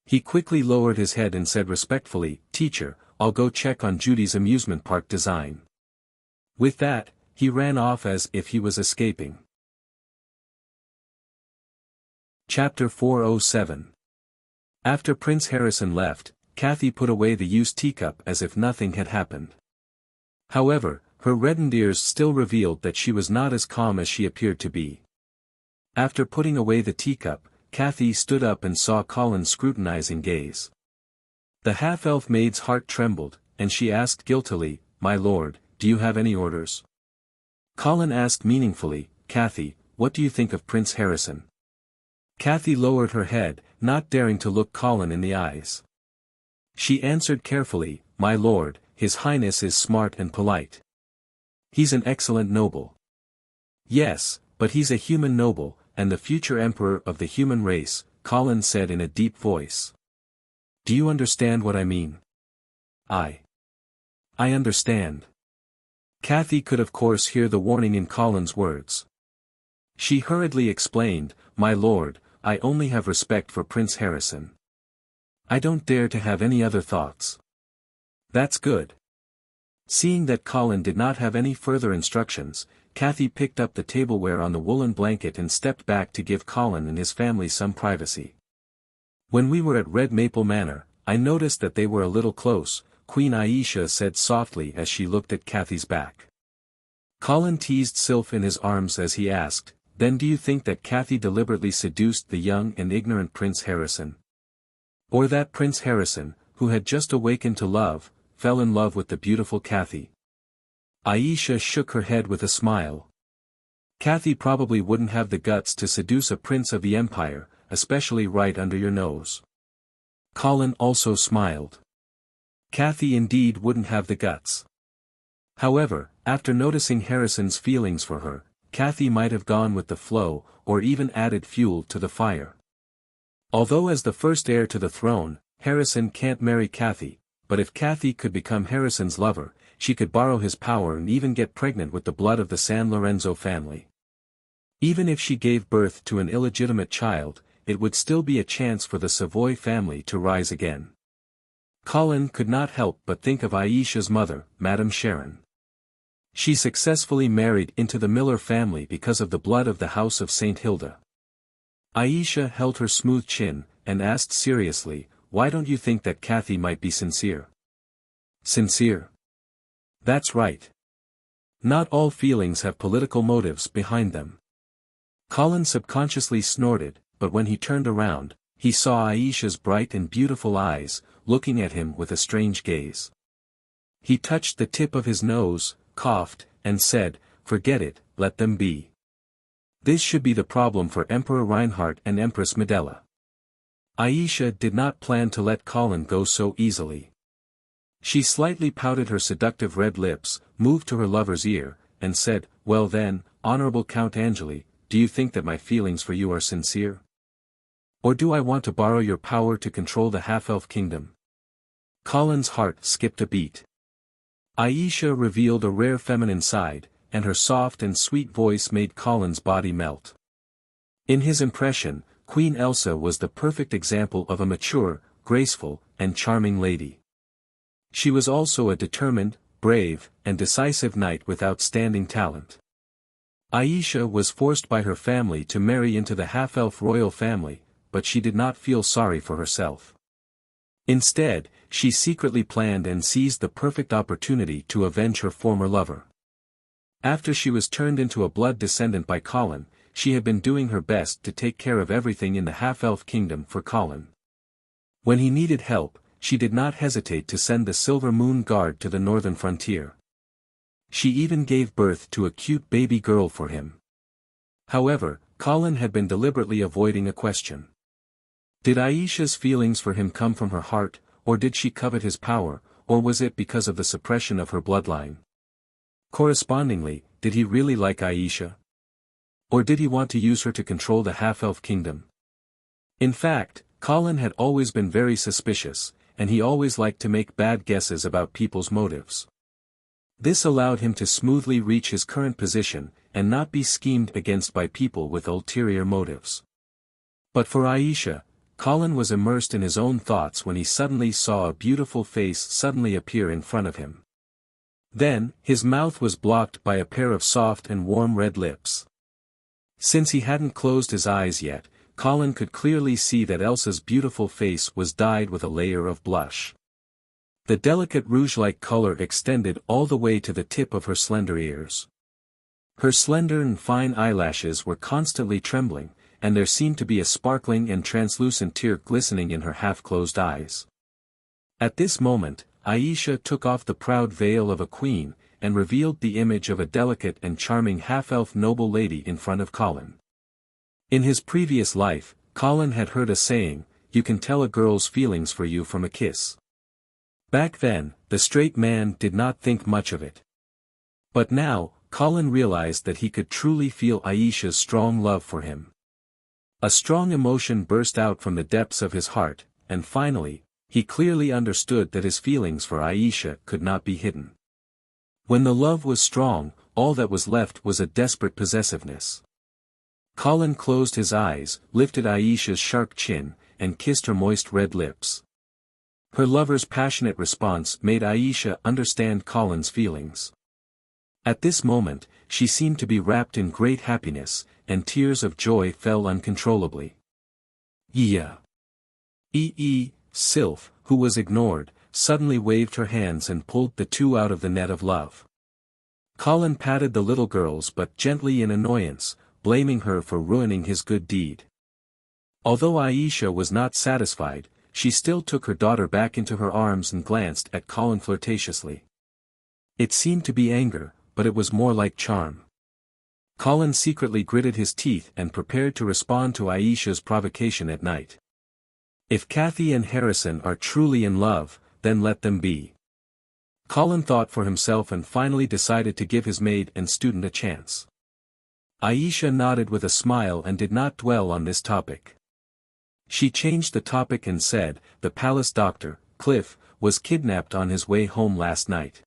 Speaker 1: He quickly lowered his head and said respectfully, Teacher, I'll go check on Judy's amusement park design. With that, he ran off as if he was escaping. Chapter 407. After Prince Harrison left, Kathy put away the used teacup as if nothing had happened. However, her reddened ears still revealed that she was not as calm as she appeared to be. After putting away the teacup, Kathy stood up and saw Colin's scrutinizing gaze. The half-elf maid's heart trembled, and she asked guiltily, "My lord, do you have any orders?" Colin asked meaningfully, "Kathy, what do you think of Prince Harrison?" Kathy lowered her head, not daring to look Colin in the eyes. She answered carefully, "My lord, His Highness is smart and polite. He's an excellent noble." "Yes, but he's a human noble, and the future emperor of the human race," Colin said in a deep voice. "Do you understand what I mean?" I understand." Kathy could of course hear the warning in Colin's words. She hurriedly explained, "My lord, I only have respect for Prince Harrison. I don't dare to have any other thoughts." "That's good." Seeing that Colin did not have any further instructions, Kathy picked up the tableware on the woolen blanket and stepped back to give Colin and his family some privacy. "When we were at Red Maple Manor, I noticed that they were a little close," Queen Aisha said softly as she looked at Kathy's back. Colin teased Sylph in his arms as he asked, "Then do you think that Kathy deliberately seduced the young and ignorant Prince Harrison? Or that Prince Harrison, who had just awakened to love, fell in love with the beautiful Kathy?" Aisha shook her head with a smile. "Kathy probably wouldn't have the guts to seduce a prince of the empire, especially right under your nose." Colin also smiled. Kathy indeed wouldn't have the guts. However, after noticing Harrison's feelings for her, Kathy might have gone with the flow, or even added fuel to the fire. Although as the first heir to the throne, Harrison can't marry Kathy, but if Kathy could become Harrison's lover, she could borrow his power and even get pregnant with the blood of the San Lorenzo family. Even if she gave birth to an illegitimate child, it would still be a chance for the Savoy family to rise again. Colin could not help but think of Aisha's mother, Madame Sharon. She successfully married into the Miller family because of the blood of the House of St. Hilda. Aisha held her smooth chin, and asked seriously, "Why don't you think that Kathy might be sincere?" "Sincere?" "That's right. Not all feelings have political motives behind them." Colin subconsciously snorted, but when he turned around, he saw Aisha's bright and beautiful eyes, looking at him with a strange gaze. He touched the tip of his nose, coughed, and said, "Forget it, let them be. This should be the problem for Emperor Reinhardt and Empress Medela." Aisha did not plan to let Colin go so easily. She slightly pouted her seductive red lips, moved to her lover's ear, and said, "Well then, Honorable Count Angeli, do you think that my feelings for you are sincere? Or do I want to borrow your power to control the half-elf kingdom?" Colin's heart skipped a beat. Aisha revealed a rare feminine side, and her soft and sweet voice made Colin's body melt. In his impression, Queen Elsa was the perfect example of a mature, graceful, and charming lady. She was also a determined, brave, and decisive knight with outstanding talent. Aisha was forced by her family to marry into the half-elf royal family, but she did not feel sorry for herself. Instead, she secretly planned and seized the perfect opportunity to avenge her former lover. After she was turned into a blood descendant by Colin, she had been doing her best to take care of everything in the half-elf kingdom for Colin. When he needed help, she did not hesitate to send the Silver Moon Guard to the northern frontier. She even gave birth to a cute baby girl for him. However, Colin had been deliberately avoiding a question. Did Aisha's feelings for him come from her heart, or did she covet his power, or was it because of the suppression of her bloodline? Correspondingly, did he really like Aisha? Or did he want to use her to control the half-elf kingdom? In fact, Colin had always been very suspicious, and he always liked to make bad guesses about people's motives. This allowed him to smoothly reach his current position, and not be schemed against by people with ulterior motives. But for Aisha, Colin was immersed in his own thoughts when he suddenly saw a beautiful face suddenly appear in front of him. Then, his mouth was blocked by a pair of soft and warm red lips. Since he hadn't closed his eyes yet, Colin could clearly see that Elsa's beautiful face was dyed with a layer of blush. The delicate rouge-like color extended all the way to the tip of her slender ears. Her slender and fine eyelashes were constantly trembling, and there seemed to be a sparkling and translucent tear glistening in her half-closed eyes. At this moment, Aisha took off the proud veil of a queen, and revealed the image of a delicate and charming half-elf noble lady in front of Colin. In his previous life, Colin had heard a saying, "You can tell a girl's feelings for you from a kiss." Back then, the straight man did not think much of it. But now, Colin realized that he could truly feel Aisha's strong love for him. A strong emotion burst out from the depths of his heart, and finally, he clearly understood that his feelings for Aisha could not be hidden. When the love was strong, all that was left was a desperate possessiveness. Colin closed his eyes, lifted Aisha's sharp chin, and kissed her moist red lips. Her lover's passionate response made Aisha understand Colin's feelings. At this moment, she seemed to be wrapped in great happiness, and tears of joy fell uncontrollably. Yeah. Sylph, who was ignored, suddenly waved her hands and pulled the two out of the net of love. Colin patted the little girls but gently in annoyance, blaming her for ruining his good deed. Although Aisha was not satisfied, she still took her daughter back into her arms and glanced at Colin flirtatiously. It seemed to be anger, but it was more like charm. Colin secretly gritted his teeth and prepared to respond to Aisha's provocation at night. If Kathy and Harrison are truly in love, then let them be. Colin thought for himself and finally decided to give his maid and student a chance. Aisha nodded with a smile and did not dwell on this topic. She changed the topic and said, "The palace doctor, Cliff, was kidnapped on his way home last night."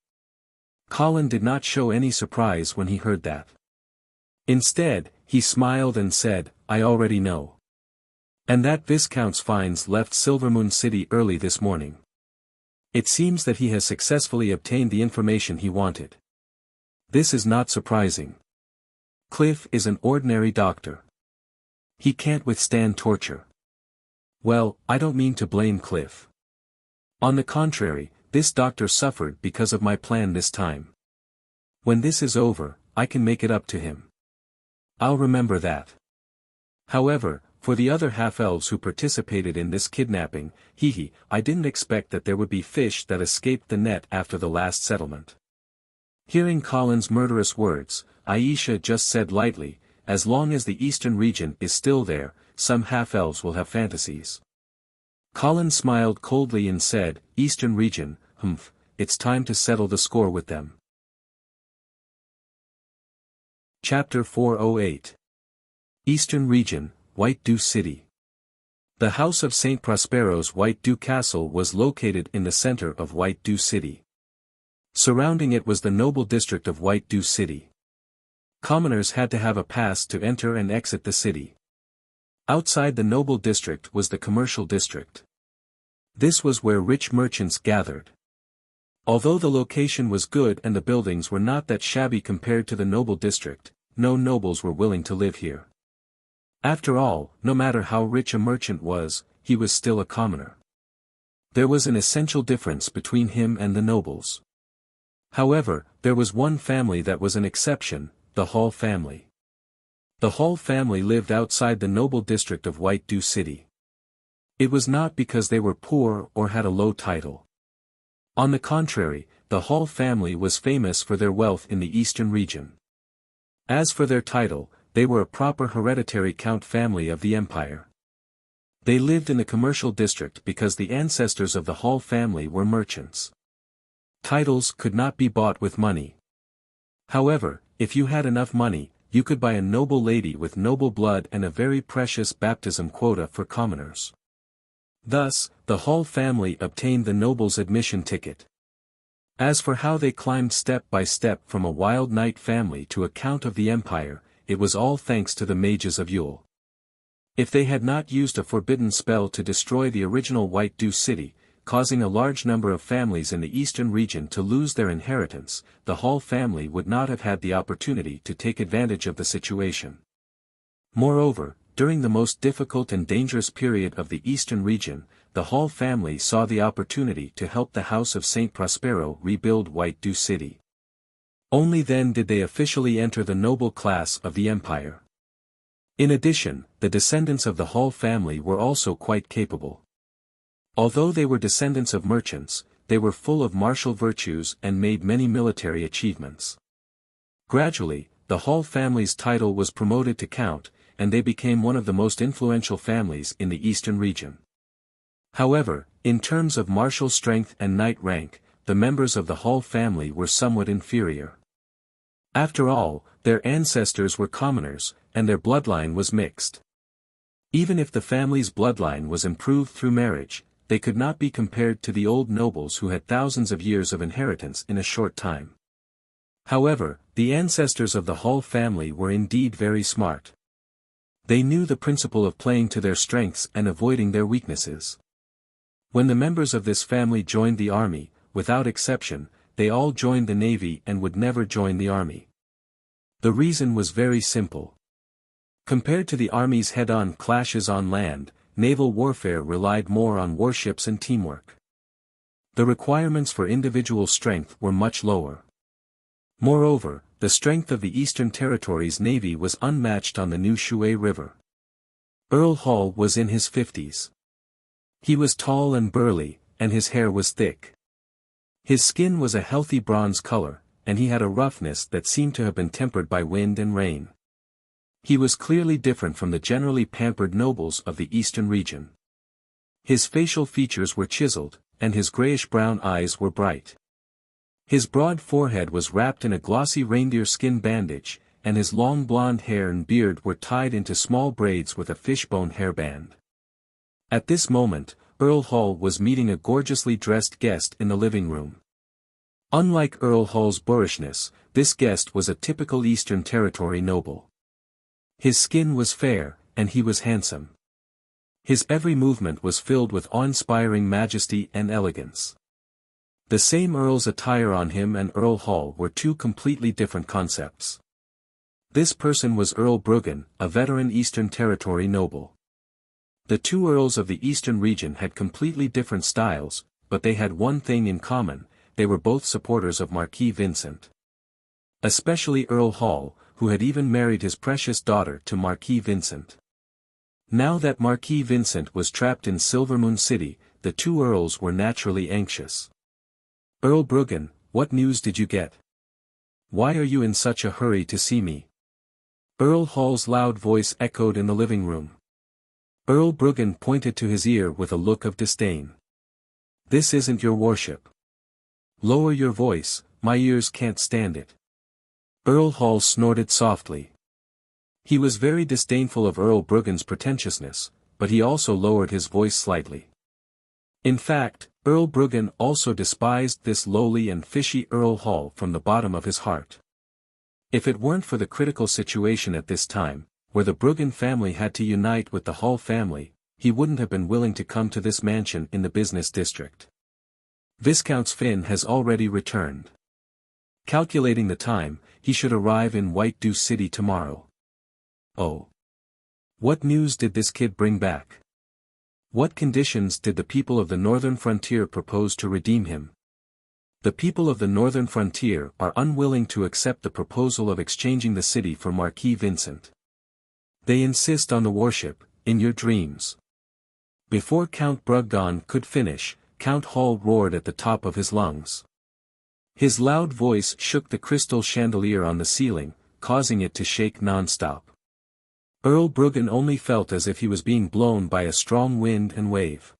Speaker 1: Colin did not show any surprise when he heard that. Instead, he smiled and said, "I already know. And that Viscount's Fines left Silvermoon City early this morning. It seems that he has successfully obtained the information he wanted. This is not surprising. Cliff is an ordinary doctor. He can't withstand torture. Well, I don't mean to blame Cliff. On the contrary, this doctor suffered because of my plan this time. When this is over, I can make it up to him. I'll remember that. However, for the other half-elves who participated in this kidnapping, I didn't expect that there would be fish that escaped the net after the last settlement." Hearing Colin's murderous words, Aisha just said lightly, "As long as the eastern region is still there, some half-elves will have fantasies." Colin smiled coldly and said, "Eastern region, it's time to settle the score with them." Chapter 408. Eastern Region, White Dew City. The house of St. Prospero's White Dew Castle was located in the center of White Dew City. Surrounding it was the noble district of White Dew City. Commoners had to have a pass to enter and exit the city. Outside the noble district was the commercial district. This was where rich merchants gathered. Although the location was good and the buildings were not that shabby compared to the noble district, no nobles were willing to live here. After all, no matter how rich a merchant was, he was still a commoner. There was an essential difference between him and the nobles. However, there was one family that was an exception, the Hall family. The Hall family lived outside the noble district of White Dew City. It was not because they were poor or had a low title. On the contrary, the Hall family was famous for their wealth in the eastern region. As for their title, they were a proper hereditary count family of the empire. They lived in the commercial district because the ancestors of the Hall family were merchants. Titles could not be bought with money. However, if you had enough money, you could buy a noble lady with noble blood and a very precious baptism quota for commoners. Thus, the Hall family obtained the noble's admission ticket. As for how they climbed step by step from a wild knight family to a count of the empire, it was all thanks to the mages of Yule. If they had not used a forbidden spell to destroy the original White Dew City, causing a large number of families in the eastern region to lose their inheritance, the Hall family would not have had the opportunity to take advantage of the situation. Moreover, during the most difficult and dangerous period of the eastern region, the Hall family saw the opportunity to help the House of Saint Prospero rebuild White Dew City. Only then did they officially enter the noble class of the empire. In addition, the descendants of the Hall family were also quite capable. Although they were descendants of merchants, they were full of martial virtues and made many military achievements. Gradually, the Hall family's title was promoted to count, and they became one of the most influential families in the eastern region. However, in terms of martial strength and knight rank, the members of the Hall family were somewhat inferior. After all, their ancestors were commoners, and their bloodline was mixed. Even if the family's bloodline was improved through marriage, they could not be compared to the old nobles who had thousands of years of inheritance in a short time. However, the ancestors of the Hall family were indeed very smart. They knew the principle of playing to their strengths and avoiding their weaknesses. When the members of this family joined the army, without exception, they all joined the navy and would never join the army. The reason was very simple. Compared to the army's head-on clashes on land, naval warfare relied more on warships and teamwork. The requirements for individual strength were much lower. Moreover, the strength of the Eastern Territories' navy was unmatched on the new Shui River. Earl Hall was in his 50s. He was tall and burly, and his hair was thick. His skin was a healthy bronze color, and he had a roughness that seemed to have been tempered by wind and rain. He was clearly different from the generally pampered nobles of the eastern region. His facial features were chiseled, and his grayish-brown eyes were bright. His broad forehead was wrapped in a glossy reindeer skin bandage, and his long blonde hair and beard were tied into small braids with a fishbone hairband. At this moment, Earl Hall was meeting a gorgeously dressed guest in the living room. Unlike Earl Hall's boorishness, this guest was a typical Eastern Territory noble. His skin was fair, and he was handsome. His every movement was filled with awe-inspiring majesty and elegance. The same Earl's attire on him and Earl Hall were two completely different concepts. This person was Earl Bruggen, a veteran Eastern Territory noble. The two Earls of the Eastern region had completely different styles, but they had one thing in common: they were both supporters of Marquis Vincent. Especially Earl Hall, who had even married his precious daughter to Marquis Vincent. Now that Marquis Vincent was trapped in Silvermoon City, the two Earls were naturally anxious. "Earl Bruggen, what news did you get? Why are you in such a hurry to see me?" Earl Hall's loud voice echoed in the living room. Earl Bruggen pointed to his ear with a look of disdain. "This isn't your worship. Lower your voice, my ears can't stand it." Earl Hall snorted softly. He was very disdainful of Earl Bruggen's pretentiousness, but he also lowered his voice slightly. In fact, Earl Bruggen also despised this lowly and fishy Earl Hall from the bottom of his heart. If it weren't for the critical situation at this time, where the Bruggen family had to unite with the Hall family, he wouldn't have been willing to come to this mansion in the business district. Viscount Finn has already returned. Calculating the time, he should arrive in White Dew City tomorrow. Oh. What news did this kid bring back? What conditions did the people of the northern frontier propose to redeem him? The people of the northern frontier are unwilling to accept the proposal of exchanging the city for Marquis Vincent. They insist on the worship, in your dreams. Before Count Bruggen could finish, Count Hall roared at the top of his lungs. His loud voice shook the crystal chandelier on the ceiling, causing it to shake non-stop. Earl Bruggen only felt as if he was being blown by a strong wind and wave.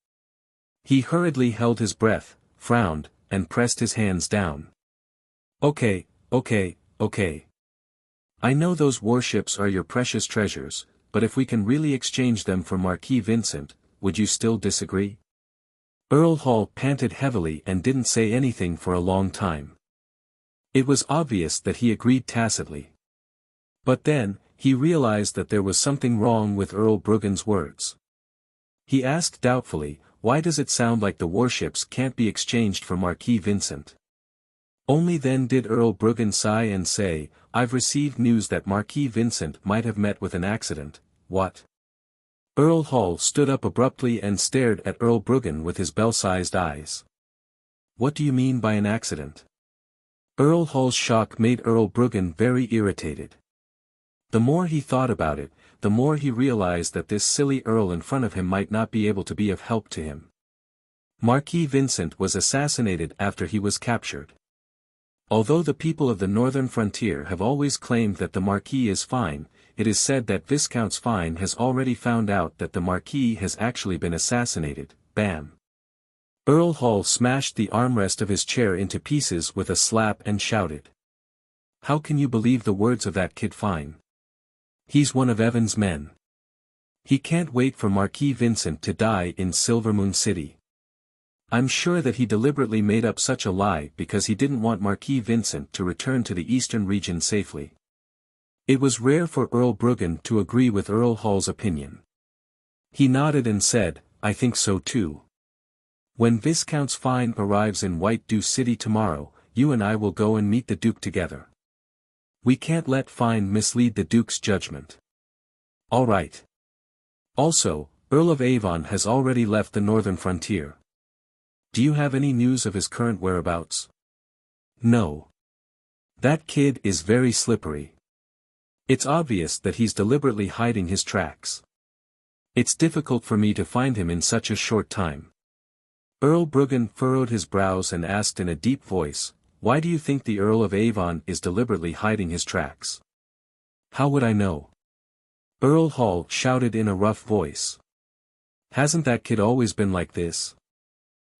Speaker 1: He hurriedly held his breath, frowned, and pressed his hands down. Okay. I know those warships are your precious treasures, but if we can really exchange them for Marquis Vincent, would you still disagree? Earl Hall panted heavily and didn't say anything for a long time. It was obvious that he agreed tacitly. But then, he realized that there was something wrong with Earl Bruggen's words. He asked doubtfully, "Why does it sound like the warships can't be exchanged for Marquis Vincent?" Only then did Earl Bruggen sigh and say, "I've received news that Marquis Vincent might have met with an accident." "What? Earl Hall stood up abruptly and stared at Earl Bruggen with his bell-sized eyes. What do you mean by an accident? Earl Hall's shock made Earl Bruggen very irritated. The more he thought about it, the more he realized that this silly Earl in front of him might not be able to be of help to him. Marquis Vincent was assassinated after he was captured. Although the people of the northern frontier have always claimed that the Marquis is fine, it is said that Viscount Fine has already found out that the Marquis has actually been assassinated. Bam! Earl Hall smashed the armrest of his chair into pieces with a slap and shouted. How can you believe the words of that kid Fine? He's one of Evan's men. He can't wait for Marquis Vincent to die in Silvermoon City. I'm sure that he deliberately made up such a lie because he didn't want Marquis Vincent to return to the eastern region safely. It was rare for Earl Bruggen to agree with Earl Hall's opinion. He nodded and said, I think so too. When Viscount Fine arrives in White Dew City tomorrow, you and I will go and meet the Duke together. We can't let Fine mislead the Duke's judgment. All right. Also, Earl of Avon has already left the northern frontier. Do you have any news of his current whereabouts? No. That kid is very slippery. It's obvious that he's deliberately hiding his tracks. It's difficult for me to find him in such a short time. Earl Bruggen furrowed his brows and asked in a deep voice, why do you think the Earl of Avon is deliberately hiding his tracks? How would I know? Earl Hall shouted in a rough voice. Hasn't that kid always been like this?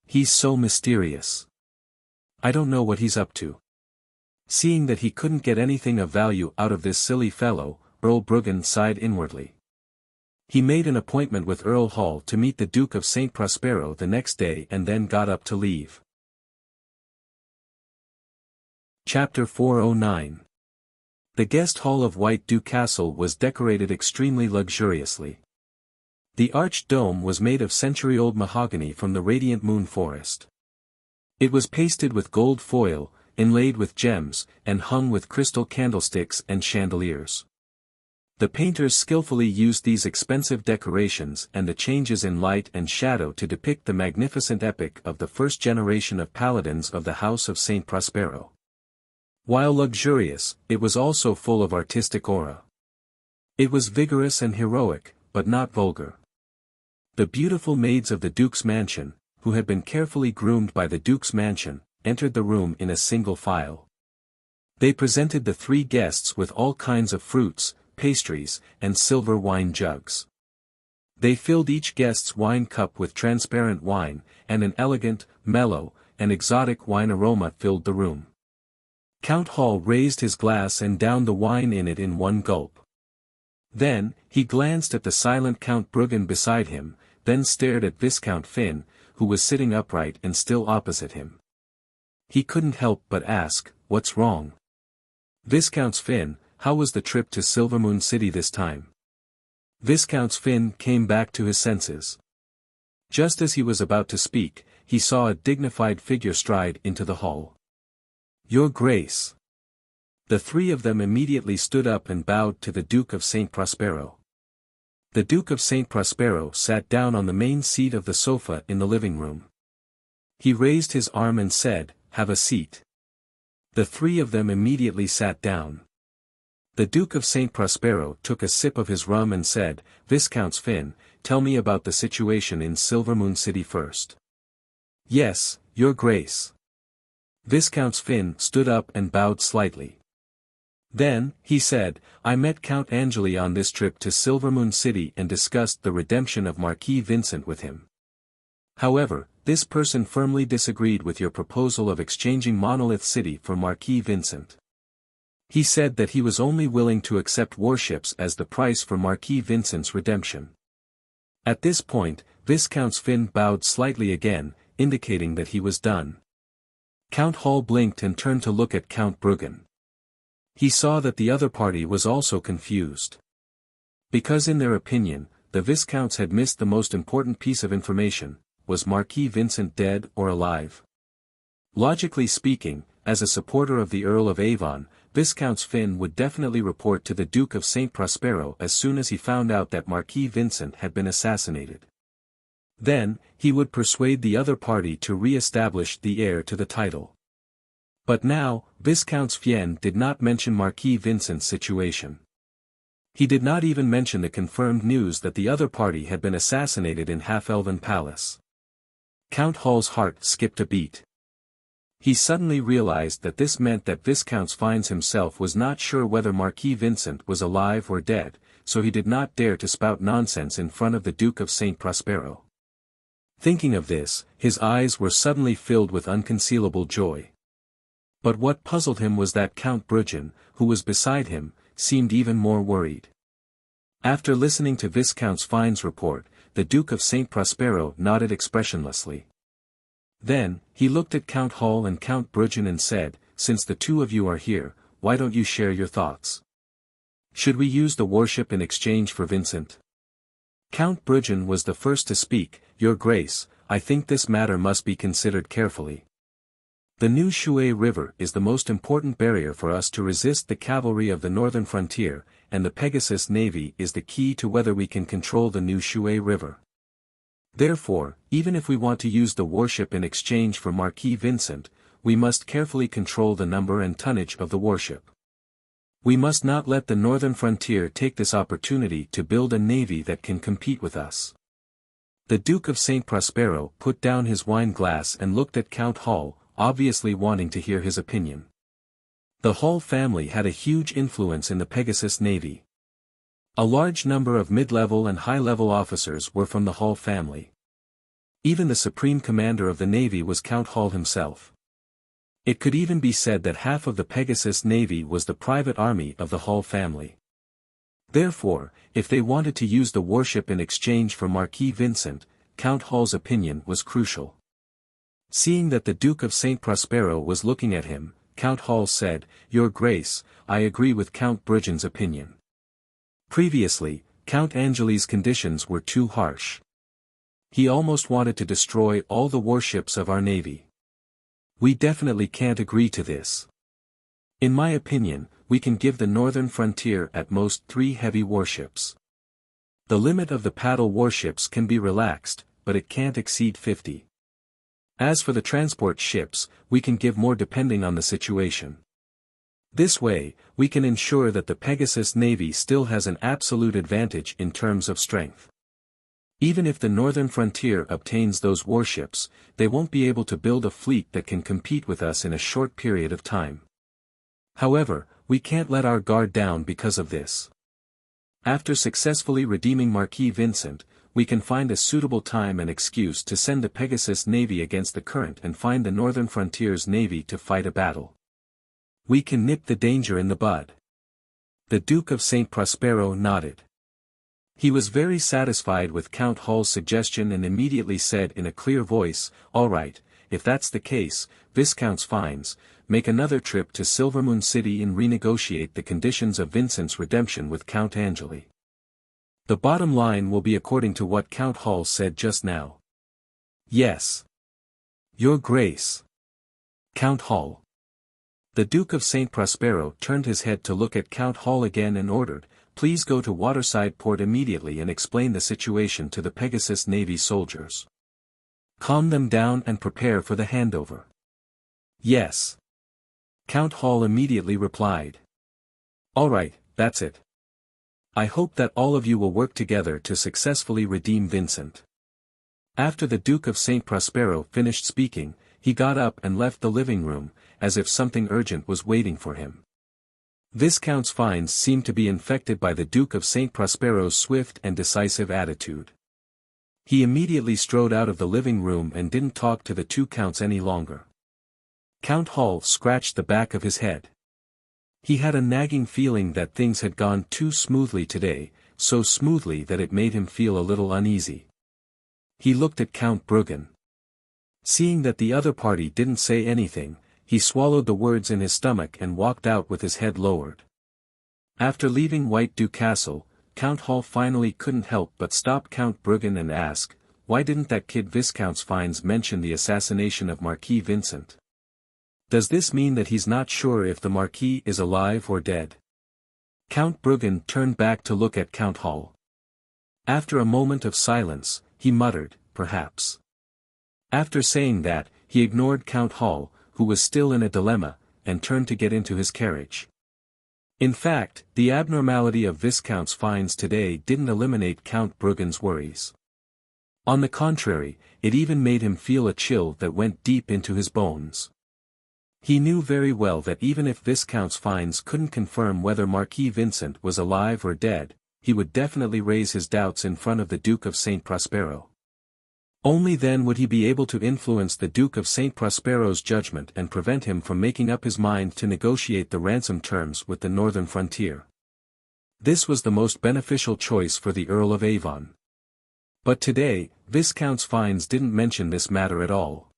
Speaker 1: He's so mysterious. I don't know what he's up to. Seeing that he couldn't get anything of value out of this silly fellow, Earl Bruggen sighed inwardly. He made an appointment with Earl Hall to meet the Duke of St. Prospero the next day and then got up to leave. Chapter 409. The guest hall of White Dew Castle was decorated extremely luxuriously. The arched dome was made of century-old mahogany from the radiant moon forest. It was pasted with gold foil, inlaid with gems, and hung with crystal candlesticks and chandeliers. The painters skillfully used these expensive decorations and the changes in light and shadow to depict the magnificent epic of the first generation of paladins of the House of St. Prospero. While luxurious, it was also full of artistic aura. It was vigorous and heroic, but not vulgar. The beautiful maids of the Duke's mansion, who had been carefully groomed by the Duke's mansion, entered the room in a single file. They presented the three guests with all kinds of fruits, pastries, and silver wine jugs. They filled each guest's wine cup with transparent wine, and an elegant, mellow, and exotic wine aroma filled the room. Count Hall raised his glass and downed the wine in it in one gulp. Then, he glanced at the silent Count Bruggen beside him, then stared at Viscount Finn, who was sitting upright and still opposite him. He couldn't help but ask, what's wrong? Viscount Finn, how was the trip to Silvermoon City this time? Viscount Finn came back to his senses. Just as he was about to speak, he saw a dignified figure stride into the hall. Your Grace. The three of them immediately stood up and bowed to the Duke of St. Prospero. The Duke of St. Prospero sat down on the main seat of the sofa in the living room. He raised his arm and said, have a seat. The three of them immediately sat down. The Duke of St. Prospero took a sip of his rum and said, Viscount Finn, tell me about the situation in Silvermoon City first. Yes, Your Grace. Viscount Finn stood up and bowed slightly. Then, he said, I met Count Angeli on this trip to Silvermoon City and discussed the redemption of Marquis Vincent with him. However, this person firmly disagreed with your proposal of exchanging Monolith City for Marquis Vincent. He said that he was only willing to accept warships as the price for Marquis Vincent's redemption. At this point, Viscount Finn bowed slightly again, indicating that he was done. Count Hall blinked and turned to look at Count Bruggen. He saw that the other party was also confused. Because in their opinion, the Viscounts had missed the most important piece of information, was Marquis Vincent dead or alive? Logically speaking, as a supporter of the Earl of Avon, Viscount Finn would definitely report to the Duke of St. Prospero as soon as he found out that Marquis Vincent had been assassinated. Then, he would persuade the other party to re-establish the heir to the title. But now, Viscount Fien did not mention Marquis Vincent's situation. He did not even mention the confirmed news that the other party had been assassinated in Half-Elven Palace. Count Hall's heart skipped a beat. He suddenly realized that this meant that Viscount Fines himself was not sure whether Marquis Vincent was alive or dead, so he did not dare to spout nonsense in front of the Duke of St. Prospero. Thinking of this, his eyes were suddenly filled with unconcealable joy. But what puzzled him was that Count Bruggen, who was beside him, seemed even more worried. After listening to Viscount Fines' report, the Duke of St. Prospero nodded expressionlessly. Then, he looked at Count Hall and Count Bruggen and said, "Since the two of you are here, why don't you share your thoughts? Should we use the warship in exchange for Vincent?" Count Bruggen was the first to speak. "Your Grace, I think this matter must be considered carefully. The new Shui River is the most important barrier for us to resist the cavalry of the northern frontier, and the Pegasus Navy is the key to whether we can control the new Shui River. Therefore, even if we want to use the warship in exchange for Marquis Vincent, we must carefully control the number and tonnage of the warship. We must not let the northern frontier take this opportunity to build a navy that can compete with us." The Duke of St. Prospero put down his wine glass and looked at Count Hall, obviously wanting to hear his opinion. The Hall family had a huge influence in the Pegasus Navy. A large number of mid-level and high-level officers were from the Hall family. Even the supreme commander of the Navy was Count Hall himself. It could even be said that half of the Pegasus Navy was the private army of the Hall family. Therefore, if they wanted to use the warship in exchange for Marquis Vincent, Count Hall's opinion was crucial. Seeing that the Duke of St. Prospero was looking at him, Count Hall said, "Your Grace, I agree with Count Bruggen's opinion. Previously, Count Angeli's conditions were too harsh. He almost wanted to destroy all the warships of our navy. We definitely can't agree to this. In my opinion, we can give the northern frontier at most 3 heavy warships. The limit of the paddle warships can be relaxed, but it can't exceed 50. As for the transport ships, we can give more depending on the situation. This way, we can ensure that the Pegasus Navy still has an absolute advantage in terms of strength. Even if the northern frontier obtains those warships, they won't be able to build a fleet that can compete with us in a short period of time. However, we can't let our guard down because of this. After successfully redeeming Marquis Vincent, we can find a suitable time and excuse to send the Pegasus Navy against the current and find the northern frontier's navy to fight a battle. We can nip the danger in the bud." The Duke of St. Prospero nodded. He was very satisfied with Count Hall's suggestion and immediately said in a clear voice, "All right, if that's the case, Viscount Fines, make another trip to Silvermoon City and renegotiate the conditions of Vincent's redemption with Count Angeli. The bottom line will be according to what Count Hall said just now." "Yes. Your Grace." Count Hall. The Duke of St. Prospero turned his head to look at Count Hall again and ordered, "Please go to Waterside Port immediately and explain the situation to the Pegasus Navy soldiers. Calm them down and prepare for the handover." "Yes." Count Hall immediately replied. "All right, that's it. I hope that all of you will work together to successfully redeem Vincent." After the Duke of St. Prospero finished speaking, he got up and left the living room, as if something urgent was waiting for him. Viscount Fines seemed to be infected by the Duke of St. Prospero's swift and decisive attitude. He immediately strode out of the living room and didn't talk to the 2 counts any longer. Count Hall scratched the back of his head. He had a nagging feeling that things had gone too smoothly today, so smoothly that it made him feel a little uneasy. He looked at Count Bruggen. Seeing that the other party didn't say anything, he swallowed the words in his stomach and walked out with his head lowered. After leaving White Dew Castle, Count Hall finally couldn't help but stop Count Bruggen and ask, "Why didn't that kid Viscount Fines mention the assassination of Marquis Vincent?" Does this mean that he's not sure if the Marquis is alive or dead? Count Bruggen turned back to look at Count Hall. After a moment of silence, he muttered, perhaps. After saying that, he ignored Count Hall, who was still in a dilemma, and turned to get into his carriage. In fact, the abnormality of Viscount's fines today didn't eliminate Count Bruggen's worries. On the contrary, it even made him feel a chill that went deep into his bones. He knew very well that even if Viscount's fines couldn't confirm whether Marquis Vincent was alive or dead, he would definitely raise his doubts in front of the Duke of St. Prospero. Only then would he be able to influence the Duke of St. Prospero's judgment and prevent him from making up his mind to negotiate the ransom terms with the northern frontier. This was the most beneficial choice for the Earl of Avon. But today, Viscount's fines didn't mention this matter at all.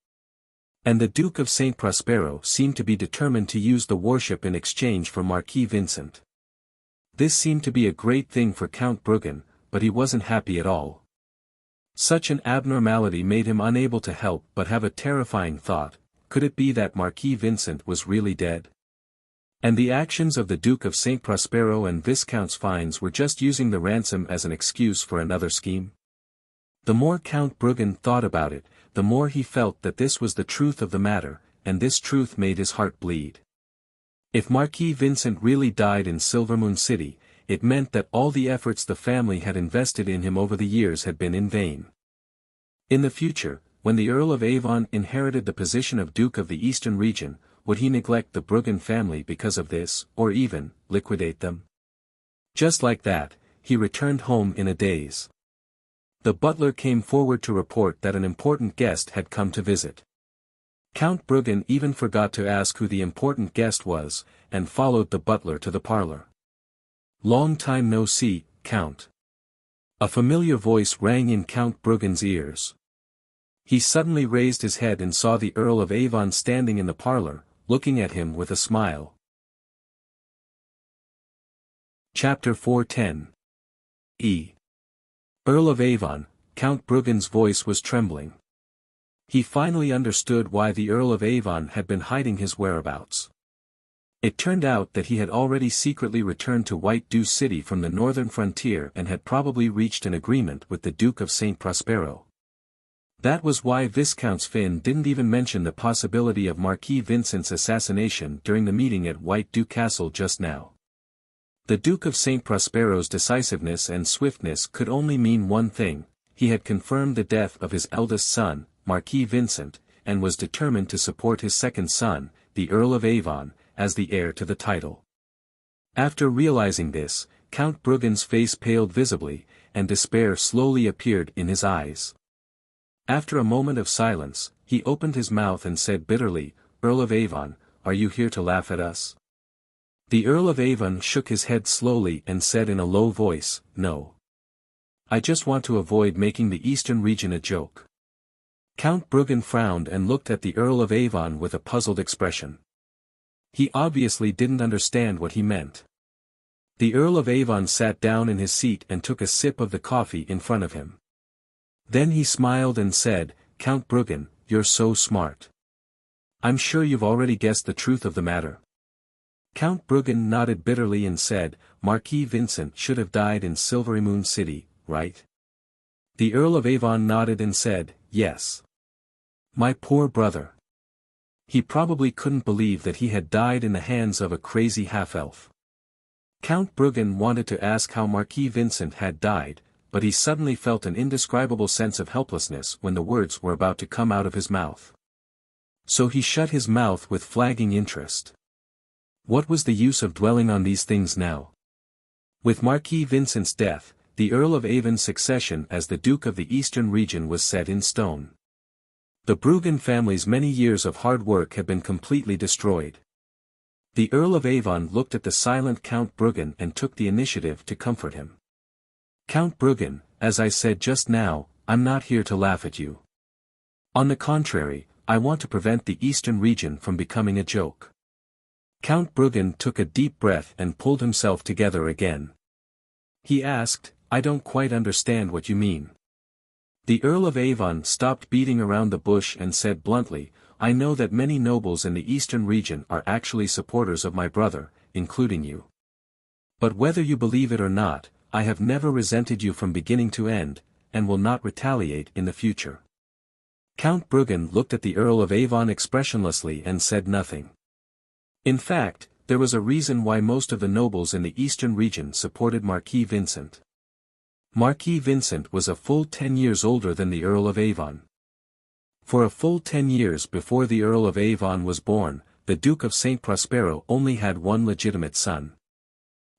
Speaker 1: And the Duke of St. Prospero seemed to be determined to use the warship in exchange for Marquis Vincent. This seemed to be a great thing for Count Bruggen, but he wasn't happy at all. Such an abnormality made him unable to help but have a terrifying thought: could it be that Marquis Vincent was really dead? And the actions of the Duke of St. Prospero and Viscount's fines were just using the ransom as an excuse for another scheme? The more Count Bruggen thought about it, the more he felt that this was the truth of the matter, and this truth made his heart bleed. If Marquis Vincent really died in Silvermoon City, it meant that all the efforts the family had invested in him over the years had been in vain. In the future, when the Earl of Avon inherited the position of Duke of the Eastern Region, would he neglect the Bruggen family because of this, or even liquidate them? Just like that, he returned home in a daze. The butler came forward to report that an important guest had come to visit. Count Bruggen even forgot to ask who the important guest was, and followed the butler to the parlor. "Long time no see, Count." A familiar voice rang in Count Bruggen's ears. He suddenly raised his head and saw the Earl of Avon standing in the parlor, looking at him with a smile. Chapter 410. Earl of Avon, Count Bruggen's voice was trembling. He finally understood why the Earl of Avon had been hiding his whereabouts. It turned out that he had already secretly returned to White Dew City from the northern frontier and had probably reached an agreement with the Duke of St. Prospero. That was why Viscount Finn didn't even mention the possibility of Marquis Vincent's assassination during the meeting at White Dew Castle just now. The Duke of St. Prospero's decisiveness and swiftness could only mean one thing: he had confirmed the death of his eldest son, Marquis Vincent, and was determined to support his second son, the Earl of Avon, as the heir to the title. After realizing this, Count Bruggen's face paled visibly, and despair slowly appeared in his eyes. After a moment of silence, he opened his mouth and said bitterly, "Earl of Avon, are you here to laugh at us?" The Earl of Avon shook his head slowly and said in a low voice, "No. I just want to avoid making the Eastern region a joke." Count Bruggen frowned and looked at the Earl of Avon with a puzzled expression. He obviously didn't understand what he meant. The Earl of Avon sat down in his seat and took a sip of the coffee in front of him. Then he smiled and said, "Count Bruggen, you're so smart. I'm sure you've already guessed the truth of the matter." Count Bruggen nodded bitterly and said, "Marquis Vincent should have died in Silvermoon City, right?" The Earl of Avon nodded and said, "Yes. My poor brother. He probably couldn't believe that he had died in the hands of a crazy half-elf." Count Bruggen wanted to ask how Marquis Vincent had died, but he suddenly felt an indescribable sense of helplessness when the words were about to come out of his mouth. So he shut his mouth with flagging interest. What was the use of dwelling on these things now? With Marquis Vincent's death, the Earl of Avon's succession as the Duke of the Eastern Region was set in stone. The Bruggen family's many years of hard work had been completely destroyed. The Earl of Avon looked at the silent Count Bruggen and took the initiative to comfort him. "Count Bruggen, as I said just now, I'm not here to laugh at you. On the contrary, I want to prevent the Eastern Region from becoming a joke." Count Bruggen took a deep breath and pulled himself together again. He asked, "I don't quite understand what you mean." The Earl of Avon stopped beating around the bush and said bluntly, I know that many nobles in the eastern region are actually supporters of my brother, including you. But whether you believe it or not, I have never resented you from beginning to end, and will not retaliate in the future." Count Bruggen looked at the Earl of Avon expressionlessly and said nothing. In fact, there was a reason why most of the nobles in the eastern region supported Marquis Vincent. Marquis Vincent was a full 10 years older than the Earl of Avon. For a full 10 years before the Earl of Avon was born, the Duke of St. Prospero only had one legitimate son.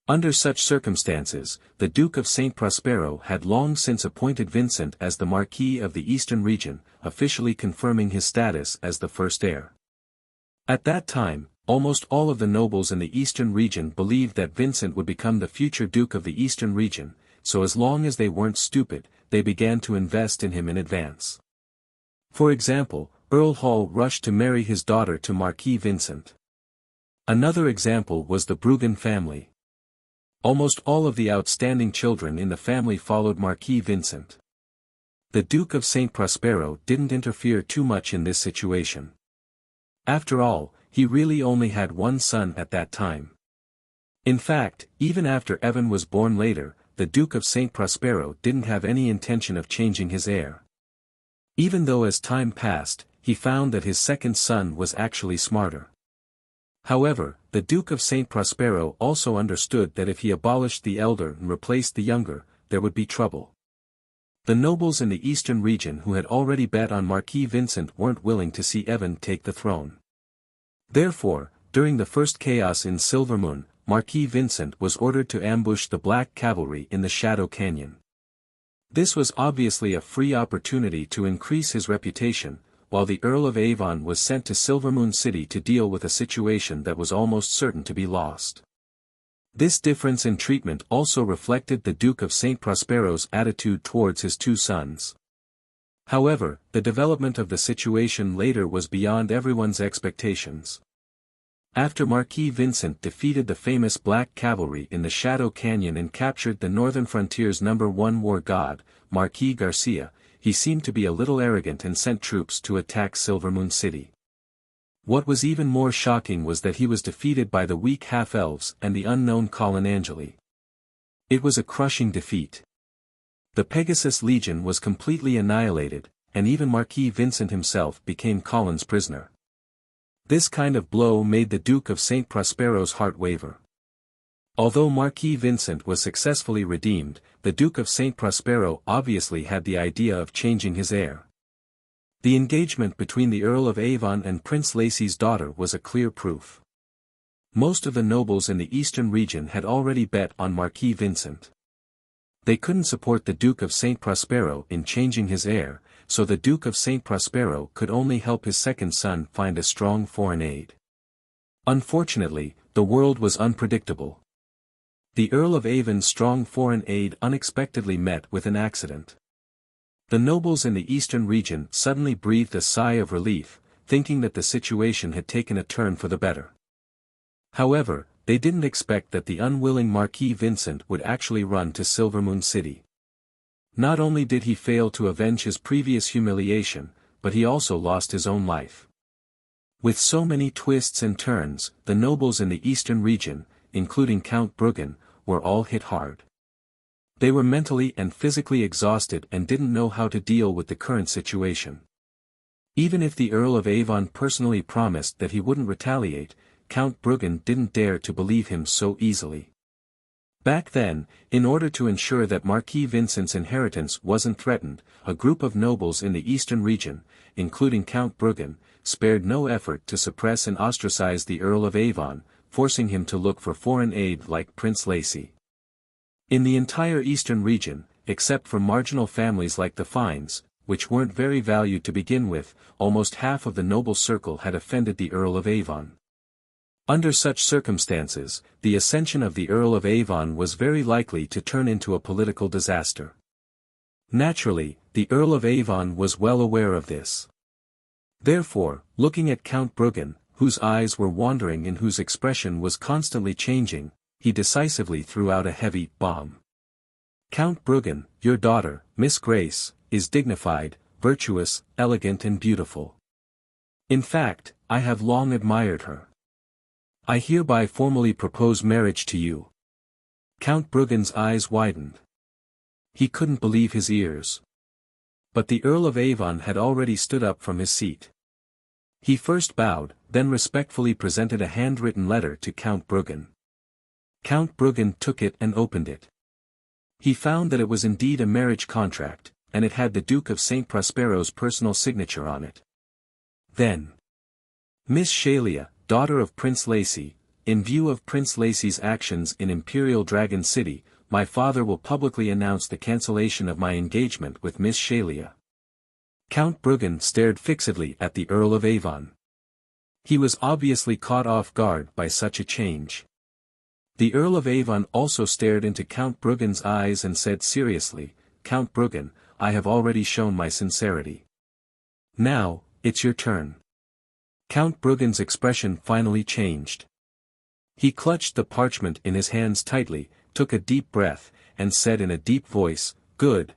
Speaker 1: Under such circumstances, the Duke of St. Prospero had long since appointed Vincent as the Marquis of the Eastern region, officially confirming his status as the first heir. At that time, almost all of the nobles in the Eastern region believed that Vincent would become the future Duke of the Eastern region, so as long as they weren't stupid, they began to invest in him in advance. For example, Earl Hall rushed to marry his daughter to Marquis Vincent. Another example was the Bruggen family. Almost all of the outstanding children in the family followed Marquis Vincent. The Duke of St. Prospero didn't interfere too much in this situation. After all, he really only had one son at that time. In fact, even after Evan was born later, the Duke of St. Prospero didn't have any intention of changing his heir. Even though as time passed, he found that his second son was actually smarter. However, the Duke of St. Prospero also understood that if he abolished the elder and replaced the younger, there would be trouble. The nobles in the eastern region who had already bet on Marquis Vincent weren't willing to see Evan take the throne. Therefore, during the first chaos in Silvermoon, Marquis Vincent was ordered to ambush the Black Cavalry in the Shadow Canyon. This was obviously a free opportunity to increase his reputation, while the Earl of Avon was sent to Silvermoon City to deal with a situation that was almost certain to be lost. This difference in treatment also reflected the Duke of St. Prospero's attitude towards his two sons. However, the development of the situation later was beyond everyone's expectations. After Marquis Vincent defeated the famous Black Cavalry in the Shadow Canyon and captured the northern frontier's #1 war god, Marquis Garcia, he seemed to be a little arrogant and sent troops to attack Silvermoon City. What was even more shocking was that he was defeated by the weak half-elves and the unknown Colin Angeli. It was a crushing defeat. The Pegasus Legion was completely annihilated, and even Marquis Vincent himself became Colin's prisoner. This kind of blow made the Duke of St. Prospero's heart waver. Although Marquis Vincent was successfully redeemed, the Duke of St. Prospero obviously had the idea of changing his heir. The engagement between the Earl of Avon and Prince Lacy's daughter was a clear proof. Most of the nobles in the eastern region had already bet on Marquis Vincent. They couldn't support the Duke of St. Prospero in changing his heir, so the Duke of St. Prospero could only help his second son find a strong foreign aid. Unfortunately, the world was unpredictable. The Earl of Avon's strong foreign aid unexpectedly met with an accident. The nobles in the eastern region suddenly breathed a sigh of relief, thinking that the situation had taken a turn for the better. However, they didn't expect that the unwilling Marquis Vincent would actually run to Silvermoon City. Not only did he fail to avenge his previous humiliation, but he also lost his own life. With so many twists and turns, the nobles in the eastern region, including Count Bruggen, were all hit hard. They were mentally and physically exhausted and didn't know how to deal with the current situation. Even if the Earl of Avon personally promised that he wouldn't retaliate, Count Bruggen didn't dare to believe him so easily. Back then, in order to ensure that Marquis Vincent's inheritance wasn't threatened, a group of nobles in the eastern region, including Count Bruggen, spared no effort to suppress and ostracize the Earl of Avon, forcing him to look for foreign aid like Prince Lacy. In the entire eastern region, except for marginal families like the Fines, which weren't very valued to begin with, almost half of the noble circle had offended the Earl of Avon. Under such circumstances, the ascension of the Earl of Avon was very likely to turn into a political disaster. Naturally, the Earl of Avon was well aware of this. Therefore, looking at Count Bruggen, whose eyes were wandering and whose expression was constantly changing, he decisively threw out a heavy bomb. "Count Bruggen, your daughter, Miss Grace, is dignified, virtuous, elegant and beautiful. In fact, I have long admired her. I hereby formally propose marriage to you." Count Bruggen's eyes widened. He couldn't believe his ears. But the Earl of Avon had already stood up from his seat. He first bowed, then respectfully presented a handwritten letter to Count Bruggen. Count Bruggen took it and opened it. He found that it was indeed a marriage contract, and it had the Duke of St. Prospero's personal signature on it. Then, "Miss Shalia, daughter of Prince Lacy, in view of Prince Lacy's actions in Imperial Dragon City, my father will publicly announce the cancellation of my engagement with Miss Shalia." Count Bruggen stared fixedly at the Earl of Avon. He was obviously caught off guard by such a change. The Earl of Avon also stared into Count Bruggen's eyes and said seriously, "Count Bruggen, I have already shown my sincerity. Now, it's your turn." Count Bruggen's expression finally changed. He clutched the parchment in his hands tightly, took a deep breath, and said in a deep voice, "Good.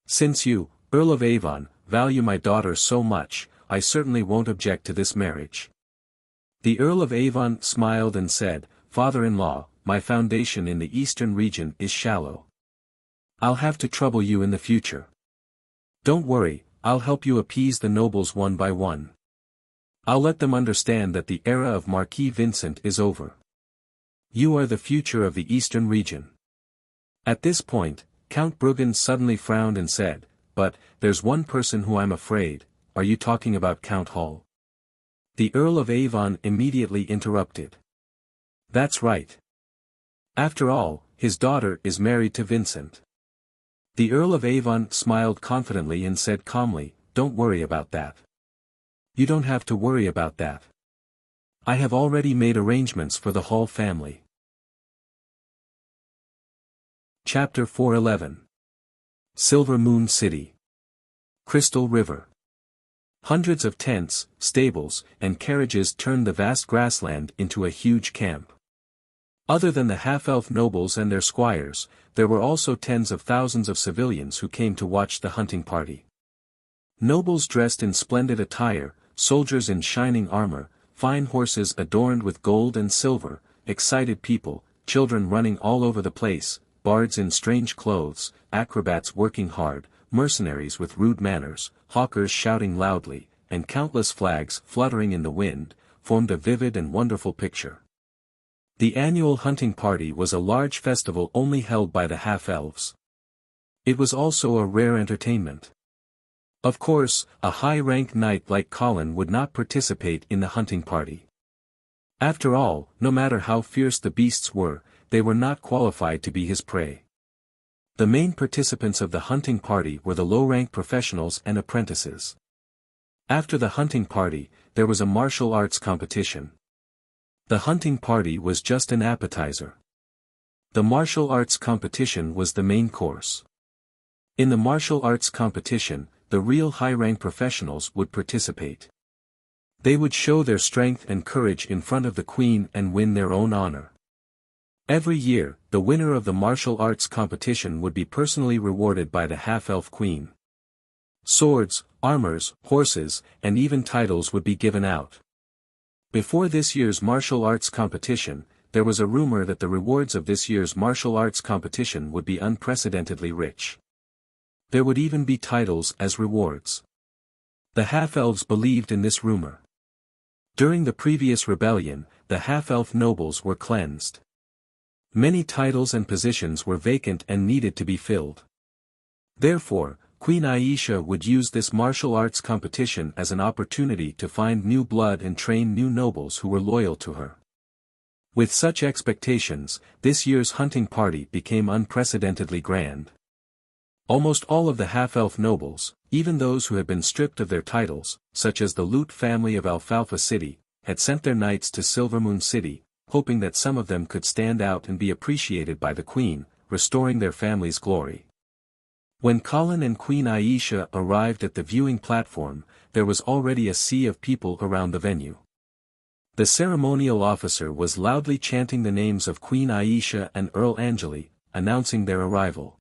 Speaker 1: Since you, Earl of Avon, value my daughter so much, I certainly won't object to this marriage." The Earl of Avon smiled and said, "Father-in-law, my foundation in the eastern region is shallow. I'll have to trouble you in the future. Don't worry, I'll help you appease the nobles one by one. I'll let them understand that the era of Marquis Vincent is over. You are the future of the eastern region." At this point, Count Bruggen suddenly frowned and said, "But, there's one person who I'm afraid, are you talking about Count Hull?" The Earl of Avon immediately interrupted. "That's right. After all, his daughter is married to Vincent." The Earl of Avon smiled confidently and said calmly, "Don't worry about that. You don't have to worry about that. I have already made arrangements for the Hull family." Chapter 411. Silver Moon City. Crystal River. Hundreds of tents, stables, and carriages turned the vast grassland into a huge camp. Other than the half-elf nobles and their squires, there were also tens of thousands of civilians who came to watch the hunting party. Nobles dressed in splendid attire, soldiers in shining armor, fine horses adorned with gold and silver, excited people, children running all over the place, bards in strange clothes, acrobats working hard, mercenaries with rude manners, hawkers shouting loudly, and countless flags fluttering in the wind, formed a vivid and wonderful picture. The annual hunting party was a large festival only held by the half-elves. It was also a rare entertainment. Of course, a high-ranked knight like Colin would not participate in the hunting party. After all, no matter how fierce the beasts were, they were not qualified to be his prey. The main participants of the hunting party were the low-ranked professionals and apprentices. After the hunting party, there was a martial arts competition. The hunting party was just an appetizer. The martial arts competition was the main course. In the martial arts competition, the real high-rank professionals would participate. They would show their strength and courage in front of the queen and win their own honor. Every year, the winner of the martial arts competition would be personally rewarded by the half-elf queen. Swords, armors, horses, and even titles would be given out. Before this year's martial arts competition, there was a rumor that the rewards of this year's martial arts competition would be unprecedentedly rich. There would even be titles as rewards. The half-elves believed in this rumor. During the previous rebellion, the half-elf nobles were cleansed. Many titles and positions were vacant and needed to be filled. Therefore, Queen Aisha would use this martial arts competition as an opportunity to find new blood and train new nobles who were loyal to her. With such expectations, this year's hunting party became unprecedentedly grand. Almost all of the half-elf nobles, even those who had been stripped of their titles, such as the Loot family of Alfalfa City, had sent their knights to Silvermoon City, hoping that some of them could stand out and be appreciated by the queen, restoring their family's glory. When Colin and Queen Aisha arrived at the viewing platform, there was already a sea of people around the venue. The ceremonial officer was loudly chanting the names of Queen Aisha and Earl Angeli, announcing their arrival.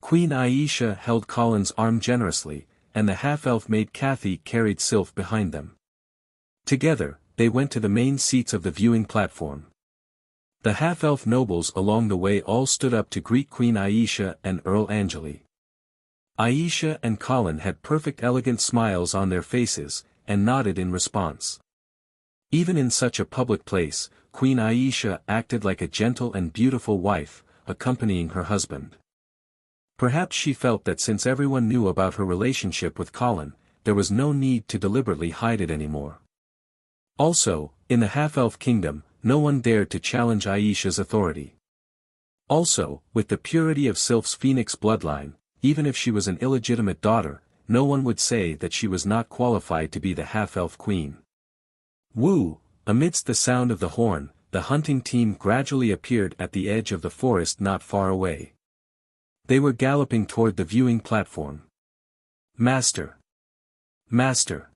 Speaker 1: Queen Aisha held Colin's arm generously, and the half-elf maid Kathy carried Sylph behind them. Together, they went to the main seats of the viewing platform. The half-elf nobles along the way all stood up to greet Queen Aisha and Earl Angeli. Aisha and Colin had perfect elegant smiles on their faces, and nodded in response. Even in such a public place, Queen Aisha acted like a gentle and beautiful wife, accompanying her husband. Perhaps she felt that since everyone knew about her relationship with Colin, there was no need to deliberately hide it anymore. Also, in the half-elf kingdom, no one dared to challenge Aisha's authority. Also, with the purity of Sylph's phoenix bloodline, even if she was an illegitimate daughter, no one would say that she was not qualified to be the half-elf queen. Woo! Amidst the sound of the horn, the hunting team gradually appeared at the edge of the forest not far away. They were galloping toward the viewing platform. Master! Master!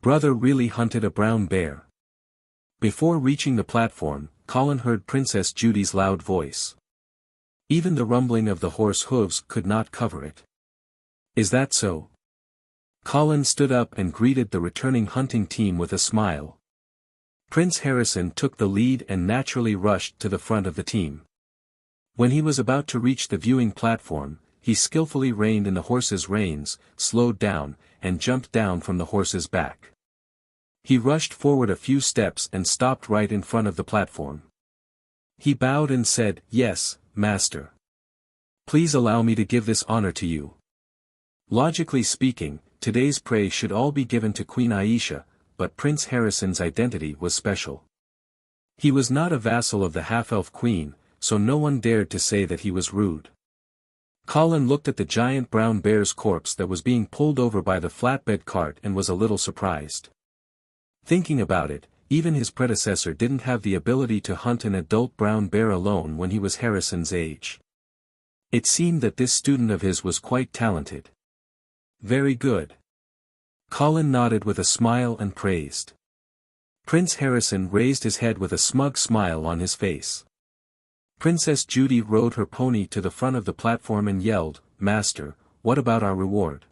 Speaker 1: Brother really hunted a brown bear. Before reaching the platform, Colin heard Princess Judy's loud voice. Even the rumbling of the horse hooves could not cover it. Is that so? Colin stood up and greeted the returning hunting team with a smile. Prince Harrison took the lead and naturally rushed to the front of the team. When he was about to reach the viewing platform, he skillfully reined in the horse's reins, slowed down, and jumped down from the horse's back. He rushed forward a few steps and stopped right in front of the platform. He bowed and said, "Yes, Master. Please allow me to give this honor to you." Logically speaking, today's praise should all be given to Queen Aisha, but Prince Harrison's identity was special. He was not a vassal of the half-elf queen, so no one dared to say that he was rude. Colin looked at the giant brown bear's corpse that was being pulled over by the flatbed cart and was a little surprised. Thinking about it, even his predecessor didn't have the ability to hunt an adult brown bear alone when he was Harrison's age. It seemed that this student of his was quite talented. Very good. Colin nodded with a smile and praised. Prince Harrison raised his head with a smug smile on his face. Princess Judy rode her pony to the front of the platform and yelled, "Master, what about our reward?"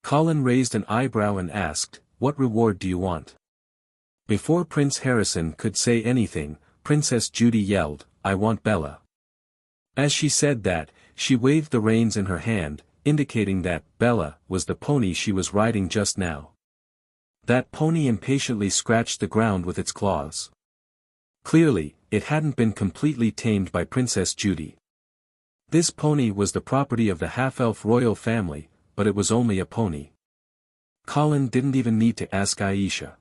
Speaker 1: Colin raised an eyebrow and asked, "What reward do you want?" Before Prince Harrison could say anything, Princess Judy yelled, "I want Bella." As she said that, she waved the reins in her hand, indicating that Bella was the pony she was riding just now. That pony impatiently scratched the ground with its claws. Clearly, it hadn't been completely tamed by Princess Judy. This pony was the property of the half-elf royal family, but it was only a pony. Colin didn't even need to ask Aisha.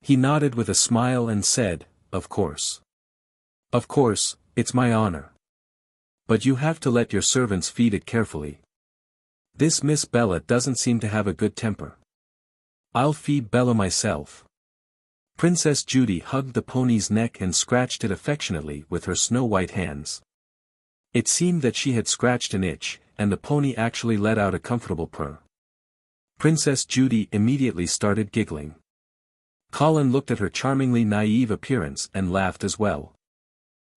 Speaker 1: He nodded with a smile and said, "Of course. Of course, it's my honor. But you have to let your servants feed it carefully. This Miss Bella doesn't seem to have a good temper. I'll feed Bella myself." Princess Judy hugged the pony's neck and scratched it affectionately with her snow-white hands. It seemed that she had scratched an itch, and the pony actually let out a comfortable purr. Princess Judy immediately started giggling. Colin looked at her charmingly naive appearance and laughed as well.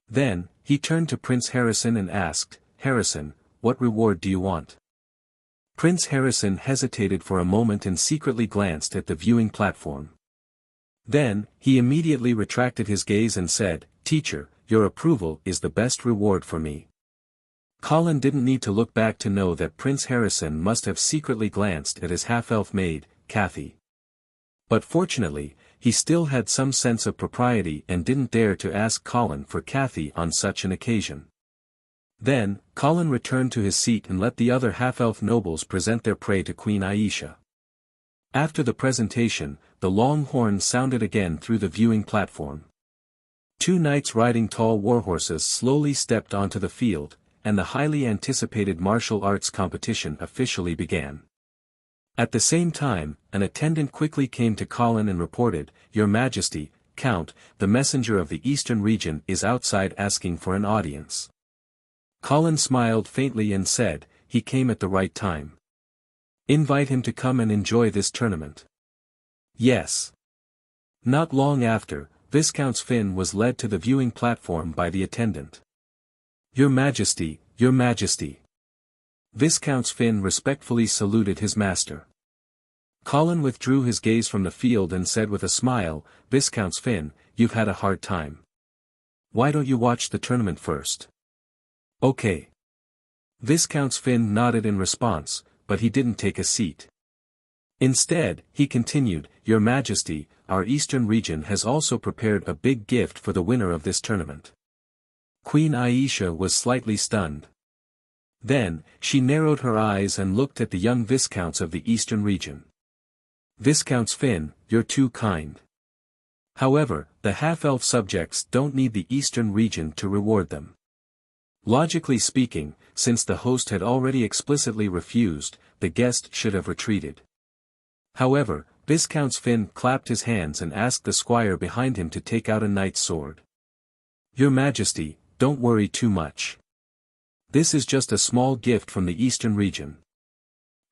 Speaker 1: Then, he turned to Prince Harrison and asked, "Harrison, what reward do you want?" Prince Harrison hesitated for a moment and secretly glanced at the viewing platform. Then, he immediately retracted his gaze and said, "Teacher, your approval is the best reward for me." Colin didn't need to look back to know that Prince Harrison must have secretly glanced at his half-elf maid, Kathy. But fortunately, he still had some sense of propriety and didn't dare to ask Colin for Kathy on such an occasion. Then, Colin returned to his seat and let the other half-elf nobles present their prey to Queen Aisha. After the presentation, the long horn sounded again through the viewing platform. Two knights riding tall warhorses slowly stepped onto the field, and the highly anticipated martial arts competition officially began. At the same time, an attendant quickly came to Colin and reported, "Your Majesty, Count, the messenger of the eastern region is outside asking for an audience." Colin smiled faintly and said, "He came at the right time. Invite him to come and enjoy this tournament." "Yes." Not long after, Viscount Finn was led to the viewing platform by the attendant. "Your Majesty, Your Majesty." Viscount Finn respectfully saluted his master. Colin withdrew his gaze from the field and said with a smile, "Viscount Finn, you've had a hard time. Why don't you watch the tournament first?" "Okay." Viscount Finn nodded in response, but he didn't take a seat. Instead, he continued, "Your Majesty, our eastern region has also prepared a big gift for the winner of this tournament." Queen Aisha was slightly stunned. Then, she narrowed her eyes and looked at the young viscounts of the eastern region. "Viscount Finn, you're too kind. However, the half-elf subjects don't need the eastern region to reward them." Logically speaking, since the host had already explicitly refused, the guest should have retreated. However, Viscount Finn clapped his hands and asked the squire behind him to take out a knight's sword. "Your Majesty, don't worry too much. This is just a small gift from the eastern region."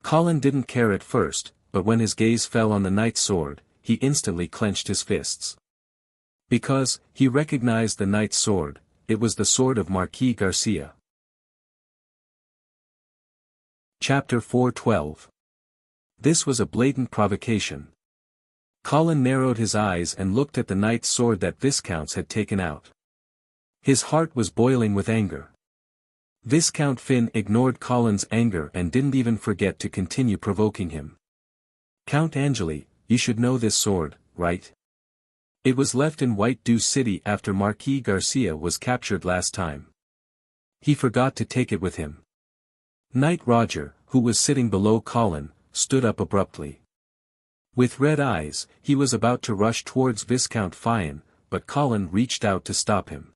Speaker 1: Colin didn't care at first, but when his gaze fell on the knight's sword, he instantly clenched his fists. Because, he recognized the knight's sword, it was the sword of Marquis Garcia. Chapter 4:12. This was a blatant provocation. Colin narrowed his eyes and looked at the knight's sword that Viscounts had taken out. His heart was boiling with anger. Viscount Finn ignored Colin's anger and didn't even forget to continue provoking him. "Count Angeli, you should know this sword, right? It was left in White Dew City after Marquis Garcia was captured last time. He forgot to take it with him." Knight Roger, who was sitting below Colin, stood up abruptly. With red eyes, he was about to rush towards Viscount Finn, but Colin reached out to stop him.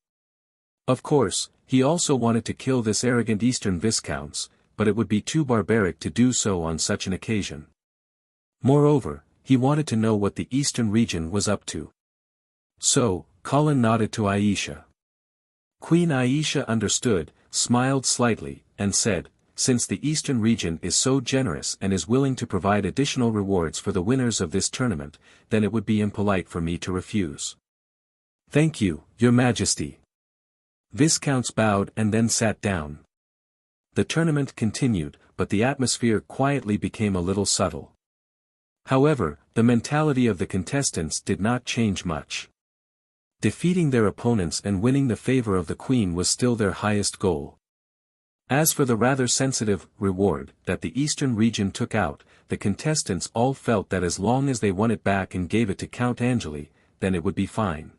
Speaker 1: Of course, he also wanted to kill this arrogant eastern viscounts, but it would be too barbaric to do so on such an occasion. Moreover, he wanted to know what the eastern region was up to. So, Colin nodded to Aisha. Queen Aisha understood, smiled slightly, and said, "Since the eastern region is so generous and is willing to provide additional rewards for the winners of this tournament, then it would be impolite for me to refuse." "Thank you, Your Majesty." Viscounts bowed and then sat down. The tournament continued, but the atmosphere quietly became a little subtle. However, the mentality of the contestants did not change much. Defeating their opponents and winning the favor of the Queen was still their highest goal. As for the rather sensitive reward that the eastern region took out, the contestants all felt that as long as they won it back and gave it to Count Angeli, then it would be fine.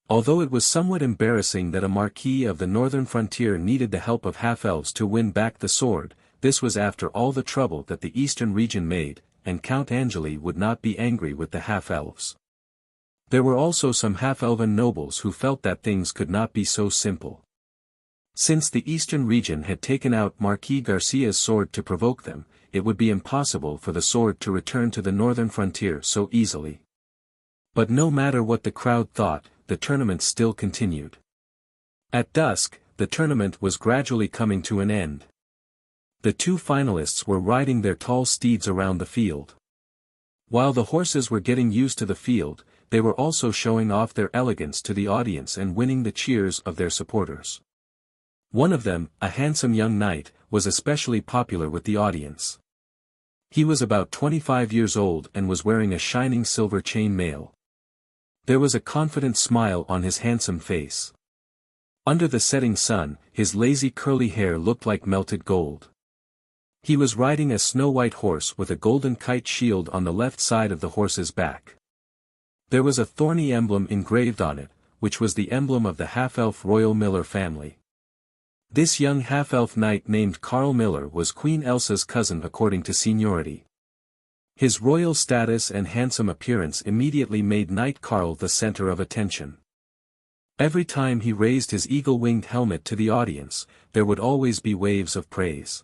Speaker 1: Although it was somewhat embarrassing that a Marquis of the northern frontier needed the help of half-elves to win back the sword, this was after all the trouble that the eastern region made, and Count Angeli would not be angry with the half-elves. There were also some half-elven nobles who felt that things could not be so simple. Since the eastern region had taken out Marquis Garcia's sword to provoke them, it would be impossible for the sword to return to the northern frontier so easily. But no matter what the crowd thought, the tournament still continued. At dusk, the tournament was gradually coming to an end. The two finalists were riding their tall steeds around the field. While the horses were getting used to the field, they were also showing off their elegance to the audience and winning the cheers of their supporters. One of them, a handsome young knight, was especially popular with the audience. He was about 25 years old and was wearing a shining silver chain mail. There was a confident smile on his handsome face. Under the setting sun, his lazy curly hair looked like melted gold. He was riding a snow-white horse with a golden kite shield on the left side of the horse's back. There was a thorny emblem engraved on it, which was the emblem of the half-elf royal Miller family. This young half-elf knight named Carl Miller was Queen Elsa's cousin according to seniority. His royal status and handsome appearance immediately made Knight Carl the center of attention. Every time he raised his eagle-winged helmet to the audience, there would always be waves of praise.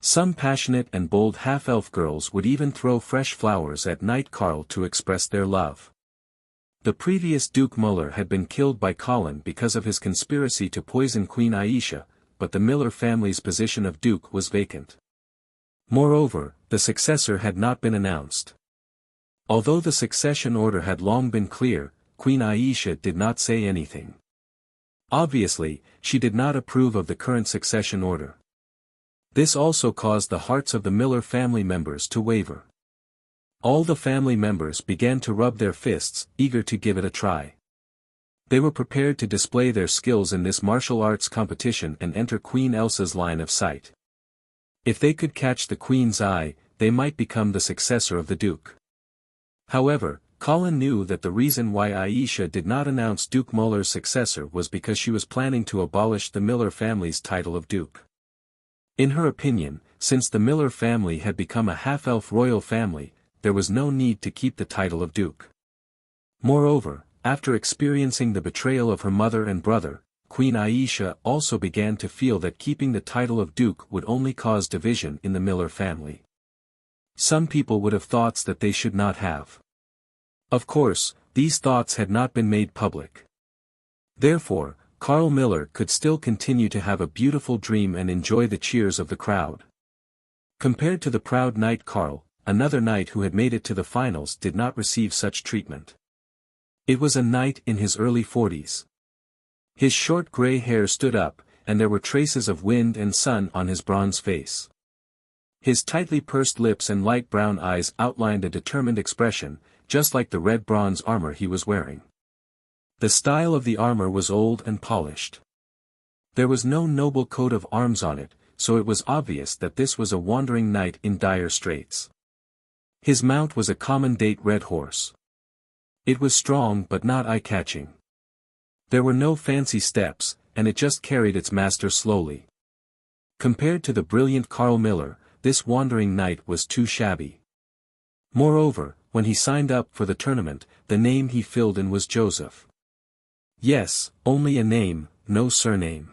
Speaker 1: Some passionate and bold half-elf girls would even throw fresh flowers at Knight Carl to express their love. The previous Duke Muller had been killed by Colin because of his conspiracy to poison Queen Aisha, but the Miller family's position of Duke was vacant. Moreover, the successor had not been announced. Although the succession order had long been clear, Queen Aisha did not say anything. Obviously, she did not approve of the current succession order. This also caused the hearts of the Miller family members to waver. All the family members began to rub their fists, eager to give it a try. They were prepared to display their skills in this martial arts competition and enter Queen Elsa's line of sight. If they could catch the Queen's eye, they might become the successor of the Duke. However, Colin knew that the reason why Aisha did not announce Duke Muller's successor was because she was planning to abolish the Miller family's title of Duke. In her opinion, since the Miller family had become a half-elf royal family, there was no need to keep the title of Duke. Moreover, after experiencing the betrayal of her mother and brother, Queen Aisha also began to feel that keeping the title of Duke would only cause division in the Miller family. Some people would have thoughts that they should not have. Of course, these thoughts had not been made public. Therefore, Carl Miller could still continue to have a beautiful dream and enjoy the cheers of the crowd. Compared to the proud knight Carl, another knight who had made it to the finals did not receive such treatment. It was a knight in his early 40s. His short gray hair stood up, and there were traces of wind and sun on his bronze face. His tightly pursed lips and light brown eyes outlined a determined expression, just like the red bronze armor he was wearing. The style of the armor was old and polished. There was no noble coat of arms on it, so it was obvious that this was a wandering knight in dire straits. His mount was a common date red horse. It was strong but not eye-catching. There were no fancy steps, and it just carried its master slowly. Compared to the brilliant Carl Miller, this wandering knight was too shabby. Moreover, when he signed up for the tournament, the name he filled in was Joseph. Yes, only a name, no surname.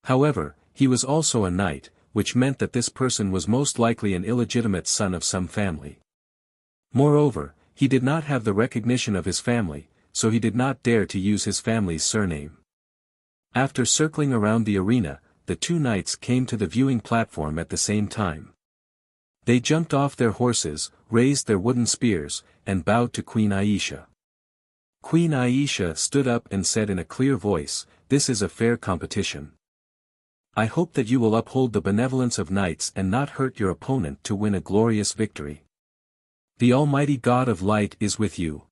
Speaker 1: However, he was also a knight, which meant that this person was most likely an illegitimate son of some family. Moreover, he did not have the recognition of his family, so he did not dare to use his family's surname. After circling around the arena, the two knights came to the viewing platform at the same time. They jumped off their horses, raised their wooden spears, and bowed to Queen Aisha. Queen Aisha stood up and said in a clear voice, "This is a fair competition. I hope that you will uphold the benevolence of knights and not hurt your opponent to win a glorious victory. The Almighty God of Light is with you."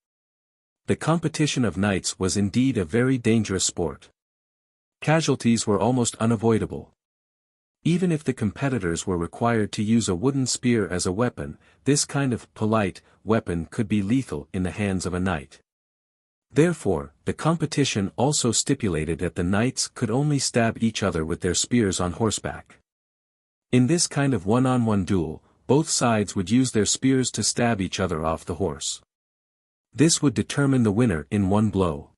Speaker 1: The competition of knights was indeed a very dangerous sport. Casualties were almost unavoidable. Even if the competitors were required to use a wooden spear as a weapon, this kind of polite weapon could be lethal in the hands of a knight. Therefore, the competition also stipulated that the knights could only stab each other with their spears on horseback. In this kind of one-on-one duel, both sides would use their spears to stab each other off the horse. This would determine the winner in one blow.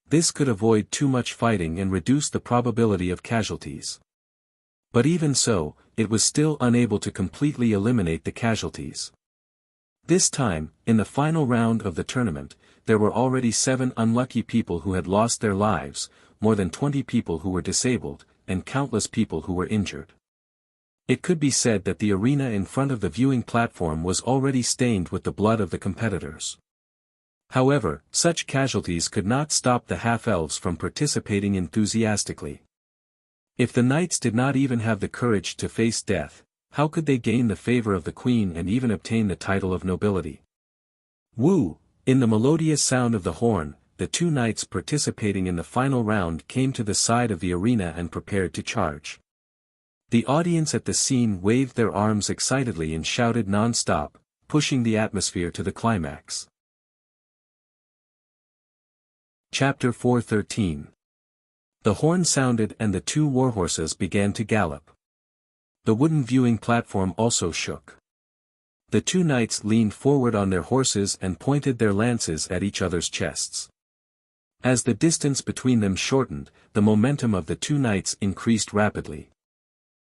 Speaker 1: This could avoid too much fighting and reduce the probability of casualties. But even so, it was still unable to completely eliminate the casualties. This time, in the final round of the tournament, there were already 7 unlucky people who had lost their lives, more than 20 people who were disabled, and countless people who were injured. It could be said that the arena in front of the viewing platform was already stained with the blood of the competitors. However, such casualties could not stop the half-elves from participating enthusiastically. If the knights did not even have the courage to face death, how could they gain the favor of the queen and even obtain the title of nobility? Woo! In the melodious sound of the horn, the two knights participating in the final round came to the side of the arena and prepared to charge. The audience at the scene waved their arms excitedly and shouted non-stop, pushing the atmosphere to the climax. Chapter 4:13. The horn sounded and the 2 warhorses began to gallop. The wooden viewing platform also shook. The 2 knights leaned forward on their horses and pointed their lances at each other's chests. As the distance between them shortened, the momentum of the 2 knights increased rapidly.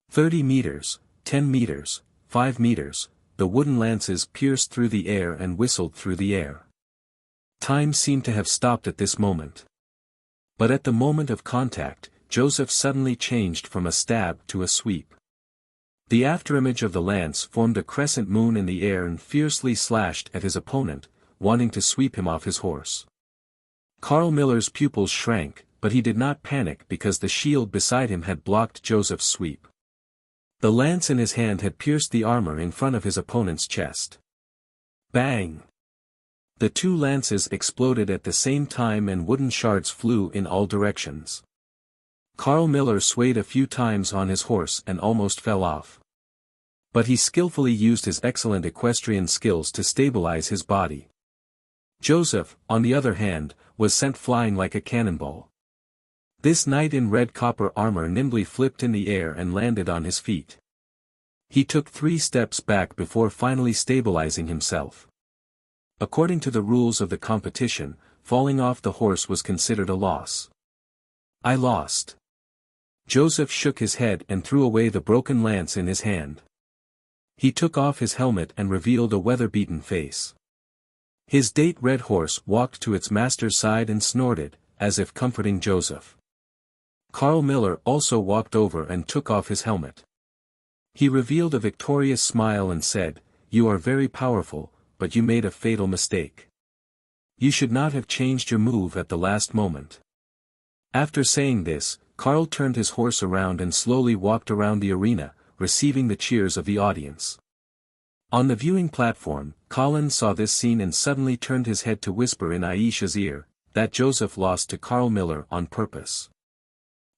Speaker 1: 30 meters, 10 meters, 5 meters, the wooden lances pierced through the air and whistled through the air. Time seemed to have stopped at this moment. But at the moment of contact, Joseph suddenly changed from a stab to a sweep. The afterimage of the lance formed a crescent moon in the air and fiercely slashed at his opponent, wanting to sweep him off his horse. Carl Miller's pupils shrank, but he did not panic because the shield beside him had blocked Joseph's sweep. The lance in his hand had pierced the armor in front of his opponent's chest. Bang! The two lances exploded at the same time and wooden shards flew in all directions. Carl Miller swayed a few times on his horse and almost fell off. But he skillfully used his excellent equestrian skills to stabilize his body. Joseph, on the other hand, was sent flying like a cannonball. This knight in red copper armor nimbly flipped in the air and landed on his feet. He took 3 steps back before finally stabilizing himself. According to the rules of the competition, falling off the horse was considered a loss. I lost. Joseph shook his head and threw away the broken lance in his hand. He took off his helmet and revealed a weather-beaten face. His date red horse walked to its master's side and snorted, as if comforting Joseph. Carl Miller also walked over and took off his helmet. He revealed a victorious smile and said, "You are very powerful, but you made a fatal mistake. You should not have changed your move at the last moment." After saying this, Carl turned his horse around and slowly walked around the arena, receiving the cheers of the audience. On the viewing platform, Colin saw this scene and suddenly turned his head to whisper in Aisha's ear, that Joseph lost to Carl Miller on purpose.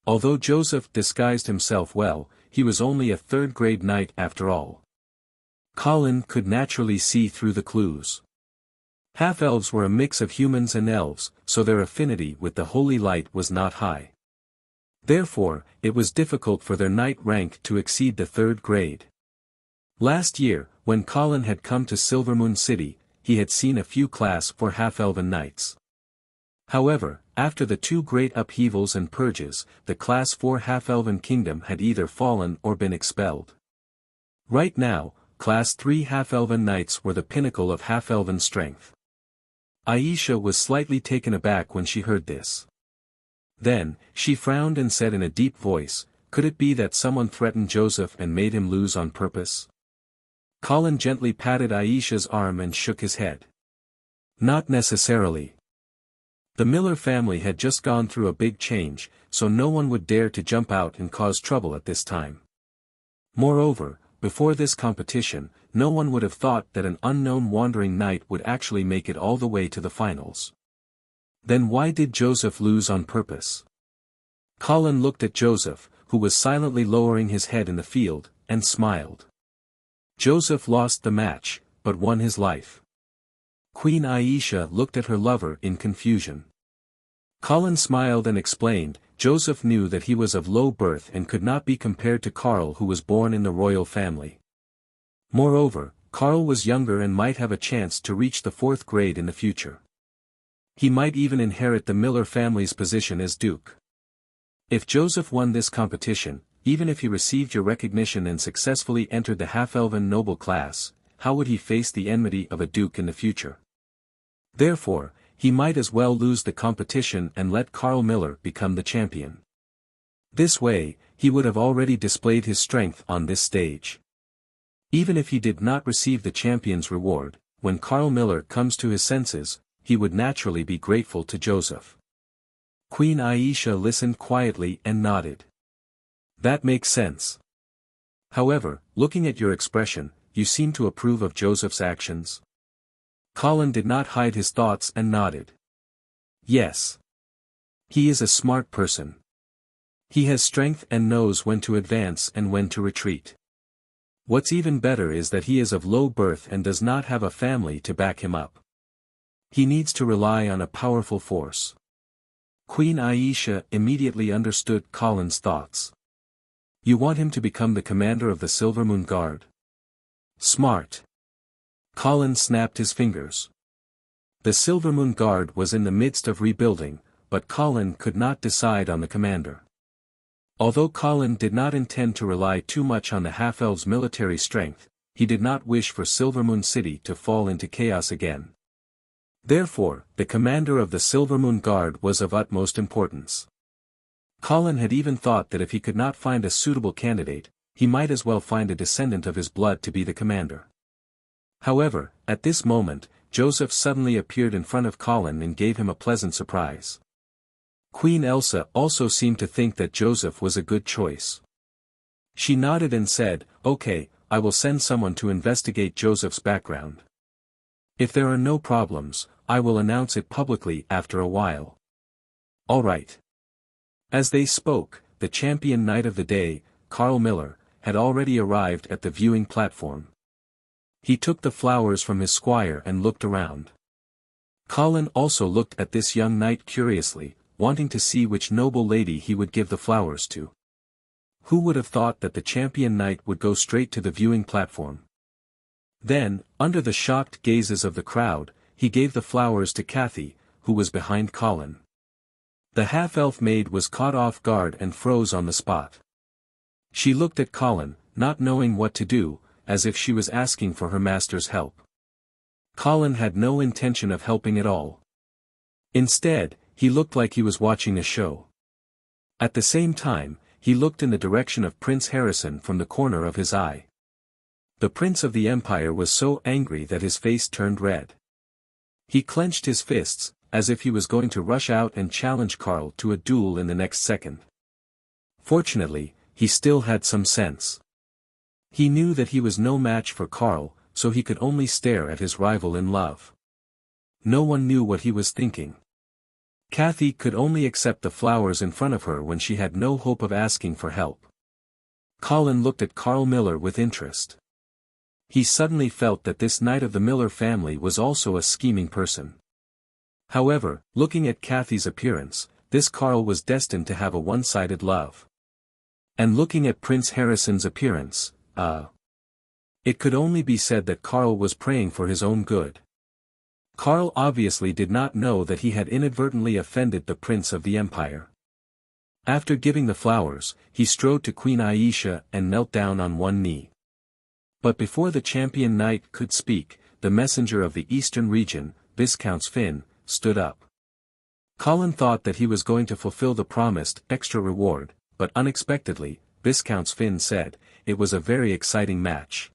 Speaker 1: Although Joseph disguised himself well, he was only a third-grade knight after all. Colin could naturally see through the clues. Half-elves were a mix of humans and elves, so their affinity with the holy light was not high. Therefore, it was difficult for their knight rank to exceed the 3rd grade. Last year, when Colin had come to Silvermoon City, he had seen a few Class 4 half-elven knights. However, after the 2 great upheavals and purges, the Class 4 half-elven kingdom had either fallen or been expelled. Right now, Class 3 half-elven knights were the pinnacle of half-elven strength. Aisha was slightly taken aback when she heard this. Then, she frowned and said in a deep voice, "Could it be that someone threatened Joseph and made him lose on purpose?" Colin gently patted Aisha's arm and shook his head. Not necessarily. The Miller family had just gone through a big change, so no one would dare to jump out and cause trouble at this time. Moreover, before this competition, no one would have thought that an unknown wandering knight would actually make it all the way to the finals. Then why did Joseph lose on purpose? Colin looked at Joseph, who was silently lowering his head in the field, and smiled. Joseph lost the match, but won his life. Queen Aisha looked at her lover in confusion. Colin smiled and explained, Joseph knew that he was of low birth and could not be compared to Carl, who was born in the royal family. Moreover, Carl was younger and might have a chance to reach the 4th grade in the future. He might even inherit the Miller family's position as duke. If Joseph won this competition, even if he received your recognition and successfully entered the half-elven noble class, how would he face the enmity of a duke in the future? Therefore, he might as well lose the competition and let Carl Miller become the champion. This way, he would have already displayed his strength on this stage. Even if he did not receive the champion's reward, when Carl Miller comes to his senses, he would naturally be grateful to Joseph. Queen Aisha listened quietly and nodded. That makes sense. However, looking at your expression, you seem to approve of Joseph's actions. Colin did not hide his thoughts and nodded. Yes. He is a smart person. He has strength and knows when to advance and when to retreat. What's even better is that he is of low birth and does not have a family to back him up. He needs to rely on a powerful force. Queen Aisha immediately understood Colin's thoughts. You want him to become the commander of the Silvermoon Guard? Smart. Colin snapped his fingers. The Silvermoon Guard was in the midst of rebuilding, but Colin could not decide on the commander. Although Colin did not intend to rely too much on the half-elves' military strength, he did not wish for Silvermoon City to fall into chaos again. Therefore, the commander of the Silvermoon Guard was of utmost importance. Colin had even thought that if he could not find a suitable candidate, he might as well find a descendant of his blood to be the commander. However, at this moment, Joseph suddenly appeared in front of Colin and gave him a pleasant surprise. Queen Elsa also seemed to think that Joseph was a good choice. She nodded and said, "Okay, I will send someone to investigate Joseph's background. If there are no problems, I will announce it publicly after a while." "All right." As they spoke, the champion knight of the day, Carl Miller, had already arrived at the viewing platform. He took the flowers from his squire and looked around. Colin also looked at this young knight curiously, wanting to see which noble lady he would give the flowers to. Who would have thought that the champion knight would go straight to the viewing platform? Then, under the shocked gazes of the crowd, he gave the flowers to Kathy, who was behind Colin. The half-elf maid was caught off guard and froze on the spot. She looked at Colin, not knowing what to do, as if she was asking for her master's help. Colin had no intention of helping at all. Instead, he looked like he was watching a show. At the same time, he looked in the direction of Prince Harrison from the corner of his eye. The Prince of the Empire was so angry that his face turned red. He clenched his fists, as if he was going to rush out and challenge Carl to a duel in the next second. Fortunately, he still had some sense. He knew that he was no match for Carl, so he could only stare at his rival in love. No one knew what he was thinking. Kathy could only accept the flowers in front of her when she had no hope of asking for help. Colin looked at Carl Miller with interest. He suddenly felt that this knight of the Miller family was also a scheming person. However, looking at Kathy's appearance, this Carl was destined to have a one-sided love. And looking at Prince Harrison's appearance, it could only be said that Carl was praying for his own good. Carl obviously did not know that he had inadvertently offended the Prince of the Empire. After giving the flowers, he strode to Queen Aisha and knelt down on one knee. But before the champion knight could speak, the messenger of the eastern region, Viscount Finn, stood up. Colin thought that he was going to fulfill the promised extra reward, but unexpectedly, Viscount Finn said, "It was a very exciting match.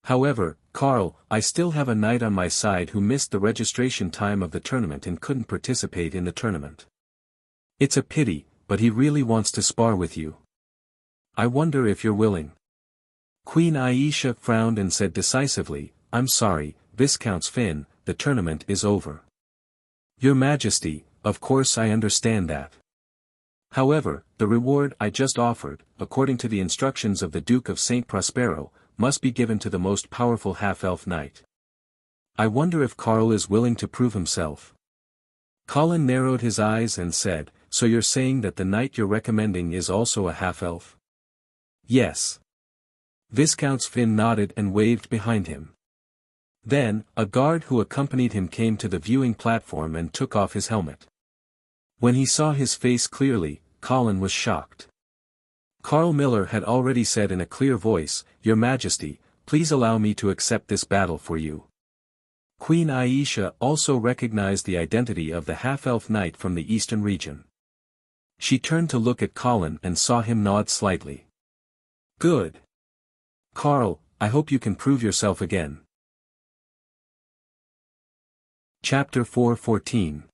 Speaker 1: However, Carl, I still have a knight on my side who missed the registration time of the tournament and couldn't participate in the tournament. It's a pity, but he really wants to spar with you. I wonder if you're willing." Queen Aisha frowned and said decisively, "I'm sorry, Viscount Finn, the tournament is over." "Your Majesty, of course I understand that. However, the reward I just offered, according to the instructions of the Duke of St. Prospero, must be given to the most powerful half-elf knight. I wonder if Carl is willing to prove himself." Colin narrowed his eyes and said, "So you're saying that the knight you're recommending is also a half-elf?" "Yes." Viscount Finn nodded and waved behind him. Then, a guard who accompanied him came to the viewing platform and took off his helmet. When he saw his face clearly, Colin was shocked. Carl Miller had already said in a clear voice, "Your Majesty, please allow me to accept this battle for you." Queen Aisha also recognized the identity of the half-elf knight from the eastern region. She turned to look at Colin and saw him nod slightly. "Good. Carl, I hope you can prove yourself again." Chapter 4:14.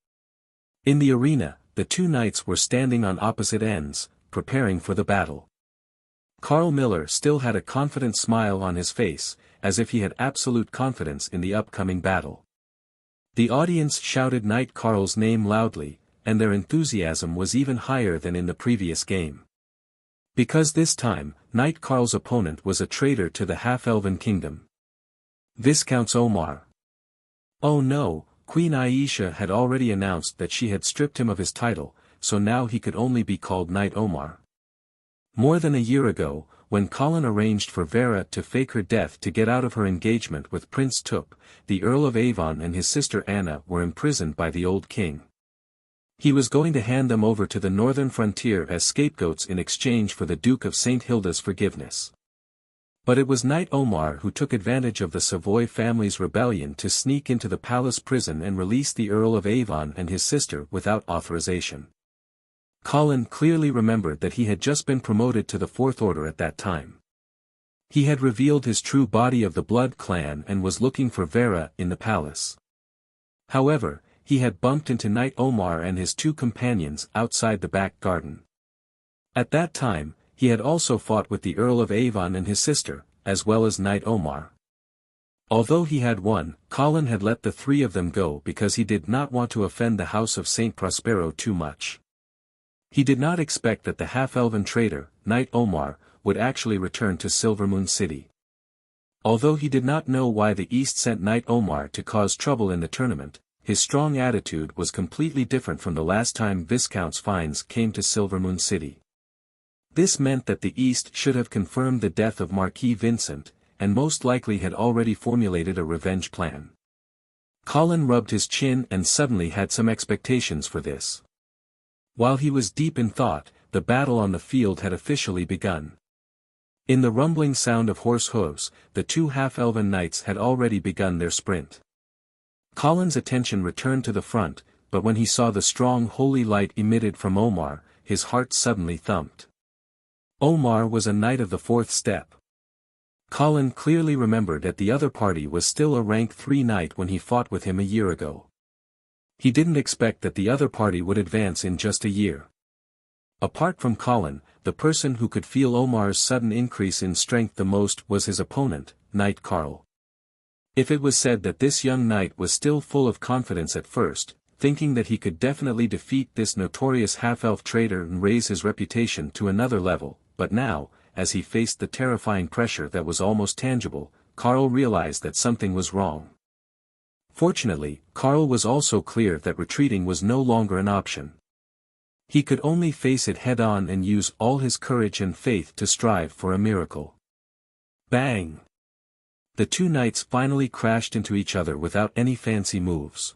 Speaker 1: In the arena, the two knights were standing on opposite ends, preparing for the battle. Carl Miller still had a confident smile on his face, as if he had absolute confidence in the upcoming battle. The audience shouted Knight Carl's name loudly, and their enthusiasm was even higher than in the previous game. Because this time, Knight Carl's opponent was a traitor to the half-elven kingdom. Viscount Omar. Oh no, Queen Aisha had already announced that she had stripped him of his title, so now he could only be called Knight Omar. More than a year ago, when Colin arranged for Vera to fake her death to get out of her engagement with Prince Tup, the Earl of Avon and his sister Anna were imprisoned by the old king. He was going to hand them over to the northern frontier as scapegoats in exchange for the Duke of St. Hilda's forgiveness. But it was Knight Omar who took advantage of the Savoy family's rebellion to sneak into the palace prison and release the Earl of Avon and his sister without authorization. Colin clearly remembered that he had just been promoted to the Fourth Order at that time. He had revealed his true body of the Blood clan and was looking for Vera in the palace. However, he had bumped into Knight Omar and his two companions outside the back garden. At that time, he had also fought with the Earl of Avon and his sister, as well as Knight Omar. Although he had won, Colin had let the three of them go because he did not want to offend the House of Saint Prospero too much. He did not expect that the half-elven traitor, Knight Omar, would actually return to Silvermoon City. Although he did not know why the East sent Knight Omar to cause trouble in the tournament, his strong attitude was completely different from the last time Viscount Fines came to Silvermoon City. This meant that the East should have confirmed the death of Marquis Vincent, and most likely had already formulated a revenge plan. Colin rubbed his chin and suddenly had some expectations for this. While he was deep in thought, the battle on the field had officially begun. In the rumbling sound of horse hooves, the two half-elven knights had already begun their sprint. Colin's attention returned to the front, but when he saw the strong holy light emitted from Omar, his heart suddenly thumped. Omar was a knight of the fourth step. Colin clearly remembered that the other party was still a rank 3 knight when he fought with him a year ago. He didn't expect that the other party would advance in just a year. Apart from Colin, the person who could feel Omar's sudden increase in strength the most was his opponent, Knight Carl. If it was said that this young knight was still full of confidence at first, thinking that he could definitely defeat this notorious half-elf traitor and raise his reputation to another level, but now, as he faced the terrifying pressure that was almost tangible, Carl realized that something was wrong. Fortunately, Carl was also clear that retreating was no longer an option. He could only face it head-on and use all his courage and faith to strive for a miracle. Bang! The two knights finally crashed into each other without any fancy moves.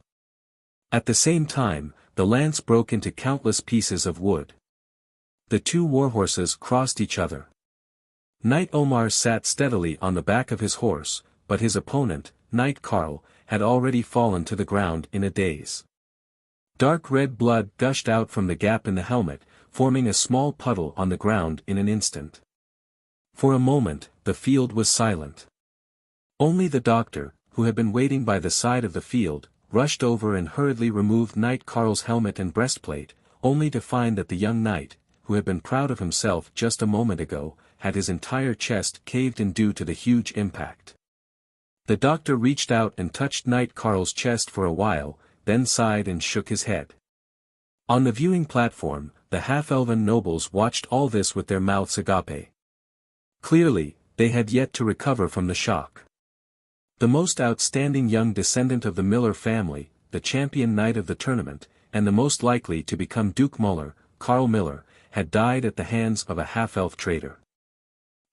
Speaker 1: At the same time, the lance broke into countless pieces of wood. The two warhorses crossed each other. Knight Omar sat steadily on the back of his horse, but his opponent, Knight Carl, had already fallen to the ground in a daze. Dark red blood gushed out from the gap in the helmet, forming a small puddle on the ground in an instant. For a moment, the field was silent. Only the doctor, who had been waiting by the side of the field, rushed over and hurriedly removed Knight Carl's helmet and breastplate, only to find that the young knight, who had been proud of himself just a moment ago, had his entire chest caved in due to the huge impact. The doctor reached out and touched Knight Carl's chest for a while, then sighed and shook his head. On the viewing platform, the half-elven nobles watched all this with their mouths agape. Clearly, they had yet to recover from the shock. The most outstanding young descendant of the Miller family, the champion knight of the tournament, and the most likely to become Duke Muller, Carl Miller, had died at the hands of a half-elf traitor.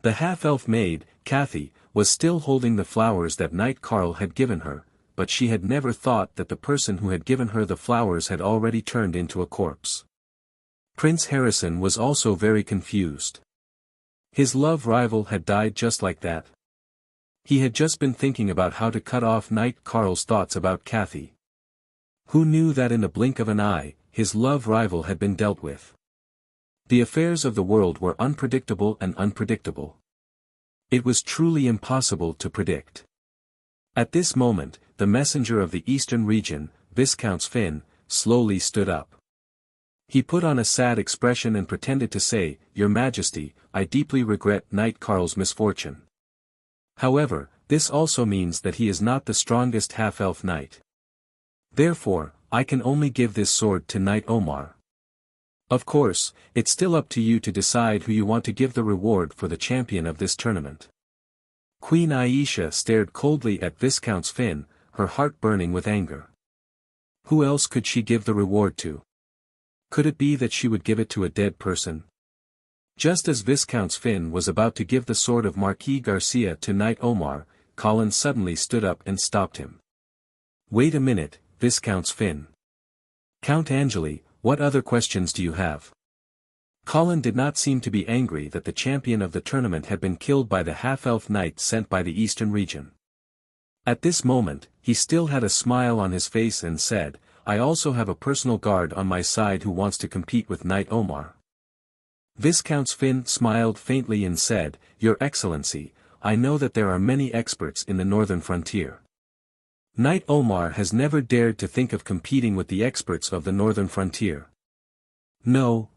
Speaker 1: The half-elf maid, Kathy, was still holding the flowers that Knight Carl had given her, but she had never thought that the person who had given her the flowers had already turned into a corpse. Prince Harrison was also very confused. His love rival had died just like that. He had just been thinking about how to cut off Knight Carl's thoughts about Kathy. Who knew that in the blink of an eye, his love rival had been dealt with? The affairs of the world were unpredictable and unpredictable. It was truly impossible to predict. At this moment, the messenger of the eastern region, Viscount Finn, slowly stood up. He put on a sad expression and pretended to say, "Your Majesty, I deeply regret Knight Carl's misfortune. However, this also means that he is not the strongest half-elf knight. Therefore, I can only give this sword to Knight Omar. Of course, it's still up to you to decide who you want to give the reward for the champion of this tournament." Queen Aisha stared coldly at Viscount Finn, her heart burning with anger. Who else could she give the reward to? Could it be that she would give it to a dead person? Just as Viscount Finn was about to give the sword of Marquis Garcia to Knight Omar, Colin suddenly stood up and stopped him. "Wait a minute, Viscount Finn. Count Angeli, what other questions do you have?" Colin did not seem to be angry that the champion of the tournament had been killed by the half-elf knight sent by the eastern region. At this moment, he still had a smile on his face and said, "I also have a personal guard on my side who wants to compete with Knight Omar." Viscount Finn smiled faintly and said, "Your Excellency, I know that there are many experts in the northern frontier. Knight Omar has never dared to think of competing with the experts of the northern frontier." No.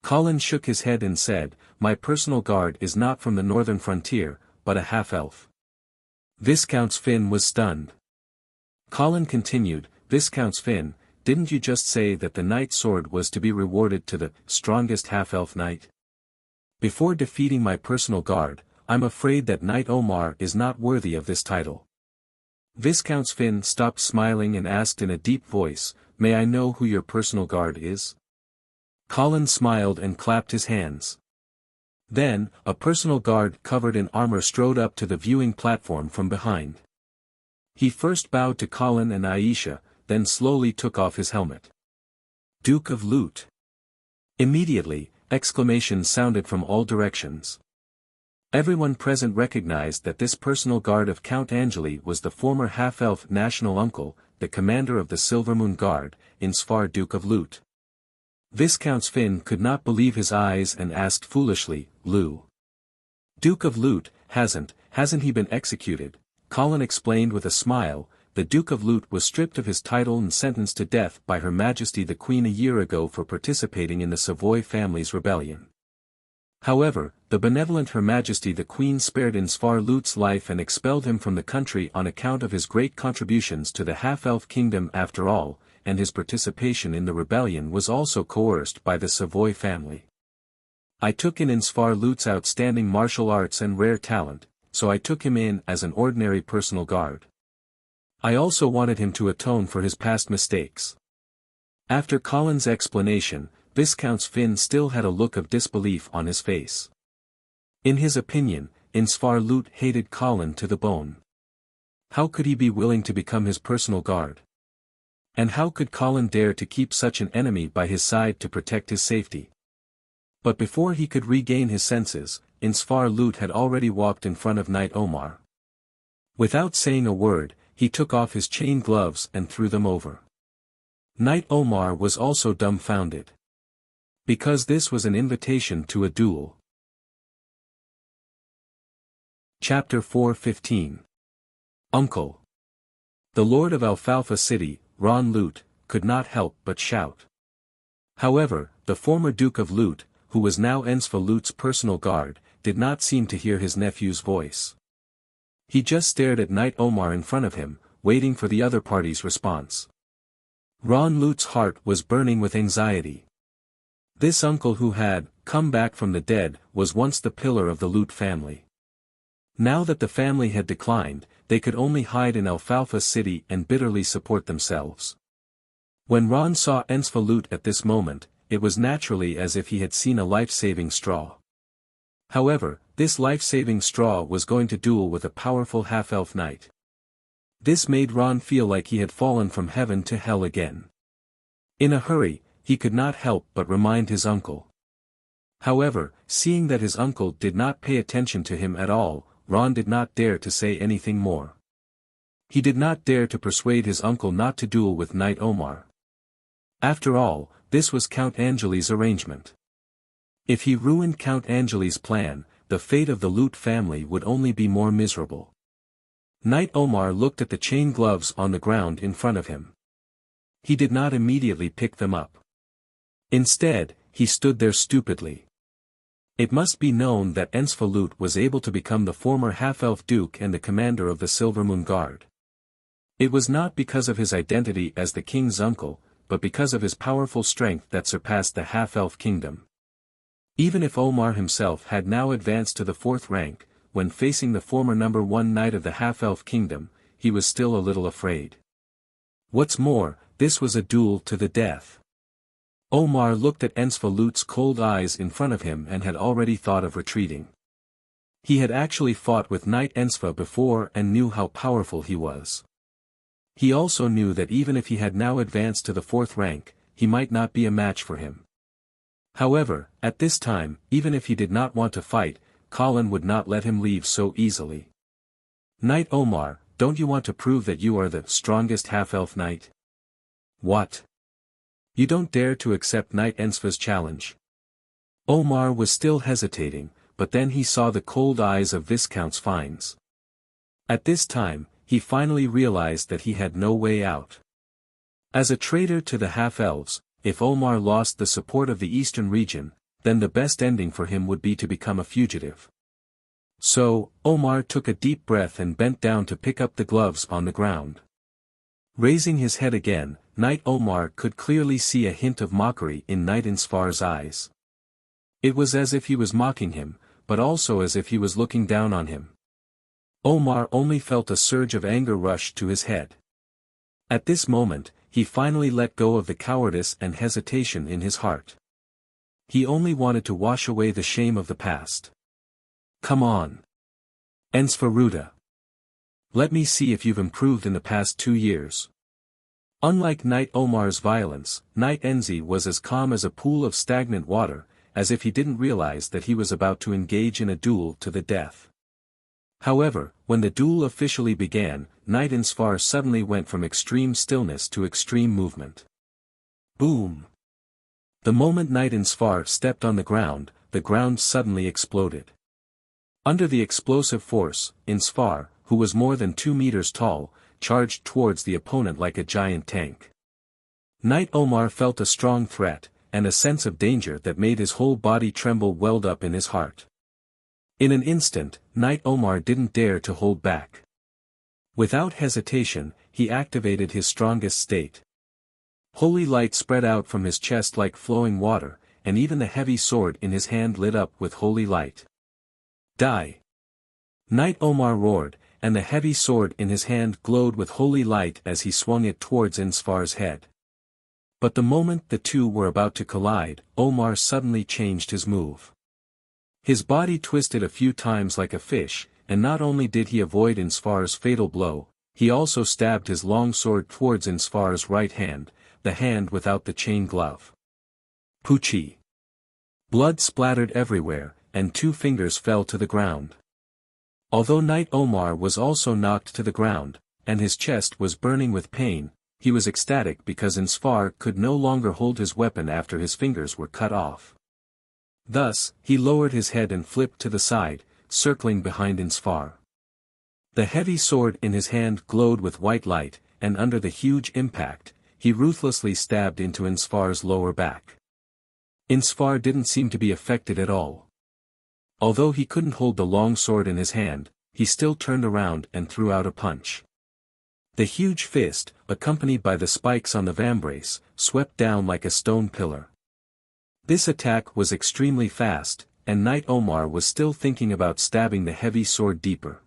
Speaker 1: Colin shook his head and said, "My personal guard is not from the northern frontier, but a half-elf." Viscount Finn was stunned. Colin continued, "Viscount Finn, didn't you just say that the knight's sword was to be rewarded to the strongest half-elf knight? Before defeating my personal guard, I'm afraid that Knight Omar is not worthy of this title." Viscount Finn stopped smiling and asked in a deep voice, "May I know who your personal guard is?" Colin smiled and clapped his hands. Then, a personal guard covered in armor strode up to the viewing platform from behind. He first bowed to Colin and Aisha, then slowly took off his helmet. "Duke of Loot." Immediately, exclamations sounded from all directions. Everyone present recognized that this personal guard of Count Angeli was the former half-elf national uncle, the commander of the Silvermoon Guard, Insfar Duke of Loot. Viscount Finn could not believe his eyes and asked foolishly, "Lou, Duke of Loot, hasn't he been executed?" Colin explained with a smile, "The Duke of Loot was stripped of his title and sentenced to death by Her Majesty the Queen a year ago for participating in the Savoy family's rebellion. However, the benevolent Her Majesty the Queen spared Insfar Loot's life and expelled him from the country on account of his great contributions to the half-elf kingdom after all, and his participation in the rebellion was also coerced by the Savoy family. I took in Insfar Loot's outstanding martial arts and rare talent, so I took him in as an ordinary personal guard. I also wanted him to atone for his past mistakes." After Colin's explanation, Viscount Finn still had a look of disbelief on his face. In his opinion, Insfar Loot hated Colin to the bone. How could he be willing to become his personal guard? And how could Colin dare to keep such an enemy by his side to protect his safety? But before he could regain his senses, Insfar Loot had already walked in front of Knight Omar. Without saying a word, he took off his chain gloves and threw them over. Knight Omar was also dumbfounded. Because this was an invitation to a duel. Chapter 4:15. Uncle. The Lord of Alfalfa City, Ron Loot, could not help but shout. However, the former Duke of Loot, who was now Ensfa Loot's personal guard, did not seem to hear his nephew's voice. He just stared at Knight Omar in front of him, waiting for the other party's response. Ron Loot's heart was burning with anxiety. This uncle who had come back from the dead was once the pillar of the Loot family. Now that the family had declined, they could only hide in Alfalfa City and bitterly support themselves. When Ron saw Ensfa Loot at this moment, it was naturally as if he had seen a life-saving straw. However, this life-saving straw was going to duel with a powerful half-elf knight. This made Ron feel like he had fallen from heaven to hell again. In a hurry, he could not help but remind his uncle. However, seeing that his uncle did not pay attention to him at all, Ron did not dare to say anything more. He did not dare to persuade his uncle not to duel with Knight Omar. After all, this was Count Angeli's arrangement. If he ruined Count Angeli's plan, the fate of the Loot family would only be more miserable. Knight Omar looked at the chain gloves on the ground in front of him. He did not immediately pick them up. Instead, he stood there stupidly. It must be known that Ensfa Loot was able to become the former half-elf duke and the commander of the Silvermoon Guard. It was not because of his identity as the king's uncle, but because of his powerful strength that surpassed the half-elf kingdom. Even if Omar himself had now advanced to the 4th rank, when facing the former number 1 knight of the half-elf kingdom, he was still a little afraid. What's more, this was a duel to the death. Omar looked at Ensfa Loot's cold eyes in front of him and had already thought of retreating. He had actually fought with Knight Ensfa before and knew how powerful he was. He also knew that even if he had now advanced to the 4th rank, he might not be a match for him. However, at this time, even if he did not want to fight, Colin would not let him leave so easily. "Knight Omar, don't you want to prove that you are the strongest half-elf knight? What? You don't dare to accept Knight Ensfa's challenge?" Omar was still hesitating, but then he saw the cold eyes of Viscount Fines. At this time, he finally realized that he had no way out. As a traitor to the half-elves, if Omar lost the support of the eastern region, then the best ending for him would be to become a fugitive. So, Omar took a deep breath and bent down to pick up the gloves on the ground. Raising his head again, Knight Omar could clearly see a hint of mockery in Knight Insfar's eyes. It was as if he was mocking him, but also as if he was looking down on him. Omar only felt a surge of anger rush to his head. At this moment, he finally let go of the cowardice and hesitation in his heart. He only wanted to wash away the shame of the past. Come on. Ensfaruda. Let me see if you've improved in the past 2 years. Unlike Knight Omar's violence, Knight Enzi was as calm as a pool of stagnant water, as if he didn't realize that he was about to engage in a duel to the death. However, when the duel officially began, Knight Insfar suddenly went from extreme stillness to extreme movement. Boom! The moment Knight Insfar stepped on the ground suddenly exploded. Under the explosive force, Insfar, who was more than 2 meters tall, charged towards the opponent like a giant tank. Knight Omar felt a strong threat, and a sense of danger that made his whole body tremble welled up in his heart. In an instant, Knight Omar didn't dare to hold back. Without hesitation, he activated his strongest state. Holy light spread out from his chest like flowing water, and even the heavy sword in his hand lit up with holy light. Die! Knight Omar roared, and the heavy sword in his hand glowed with holy light as he swung it towards Insfar's head. But the moment the two were about to collide, Omar suddenly changed his move. His body twisted a few times like a fish, and not only did he avoid Insfar's fatal blow, he also stabbed his long sword towards Insfar's right hand, the hand without the chain glove. Poochie! Blood splattered everywhere, and 2 fingers fell to the ground. Although Knight Omar was also knocked to the ground, and his chest was burning with pain, he was ecstatic because Insfar could no longer hold his weapon after his fingers were cut off. Thus, he lowered his head and flipped to the side, circling behind Insfar. The heavy sword in his hand glowed with white light, and under the huge impact, he ruthlessly stabbed into Insfar's lower back. Insfar didn't seem to be affected at all. Although he couldn't hold the long sword in his hand, he still turned around and threw out a punch. The huge fist, accompanied by the spikes on the vambrace, swept down like a stone pillar. This attack was extremely fast, and Knight Omar was still thinking about stabbing the heavy sword deeper.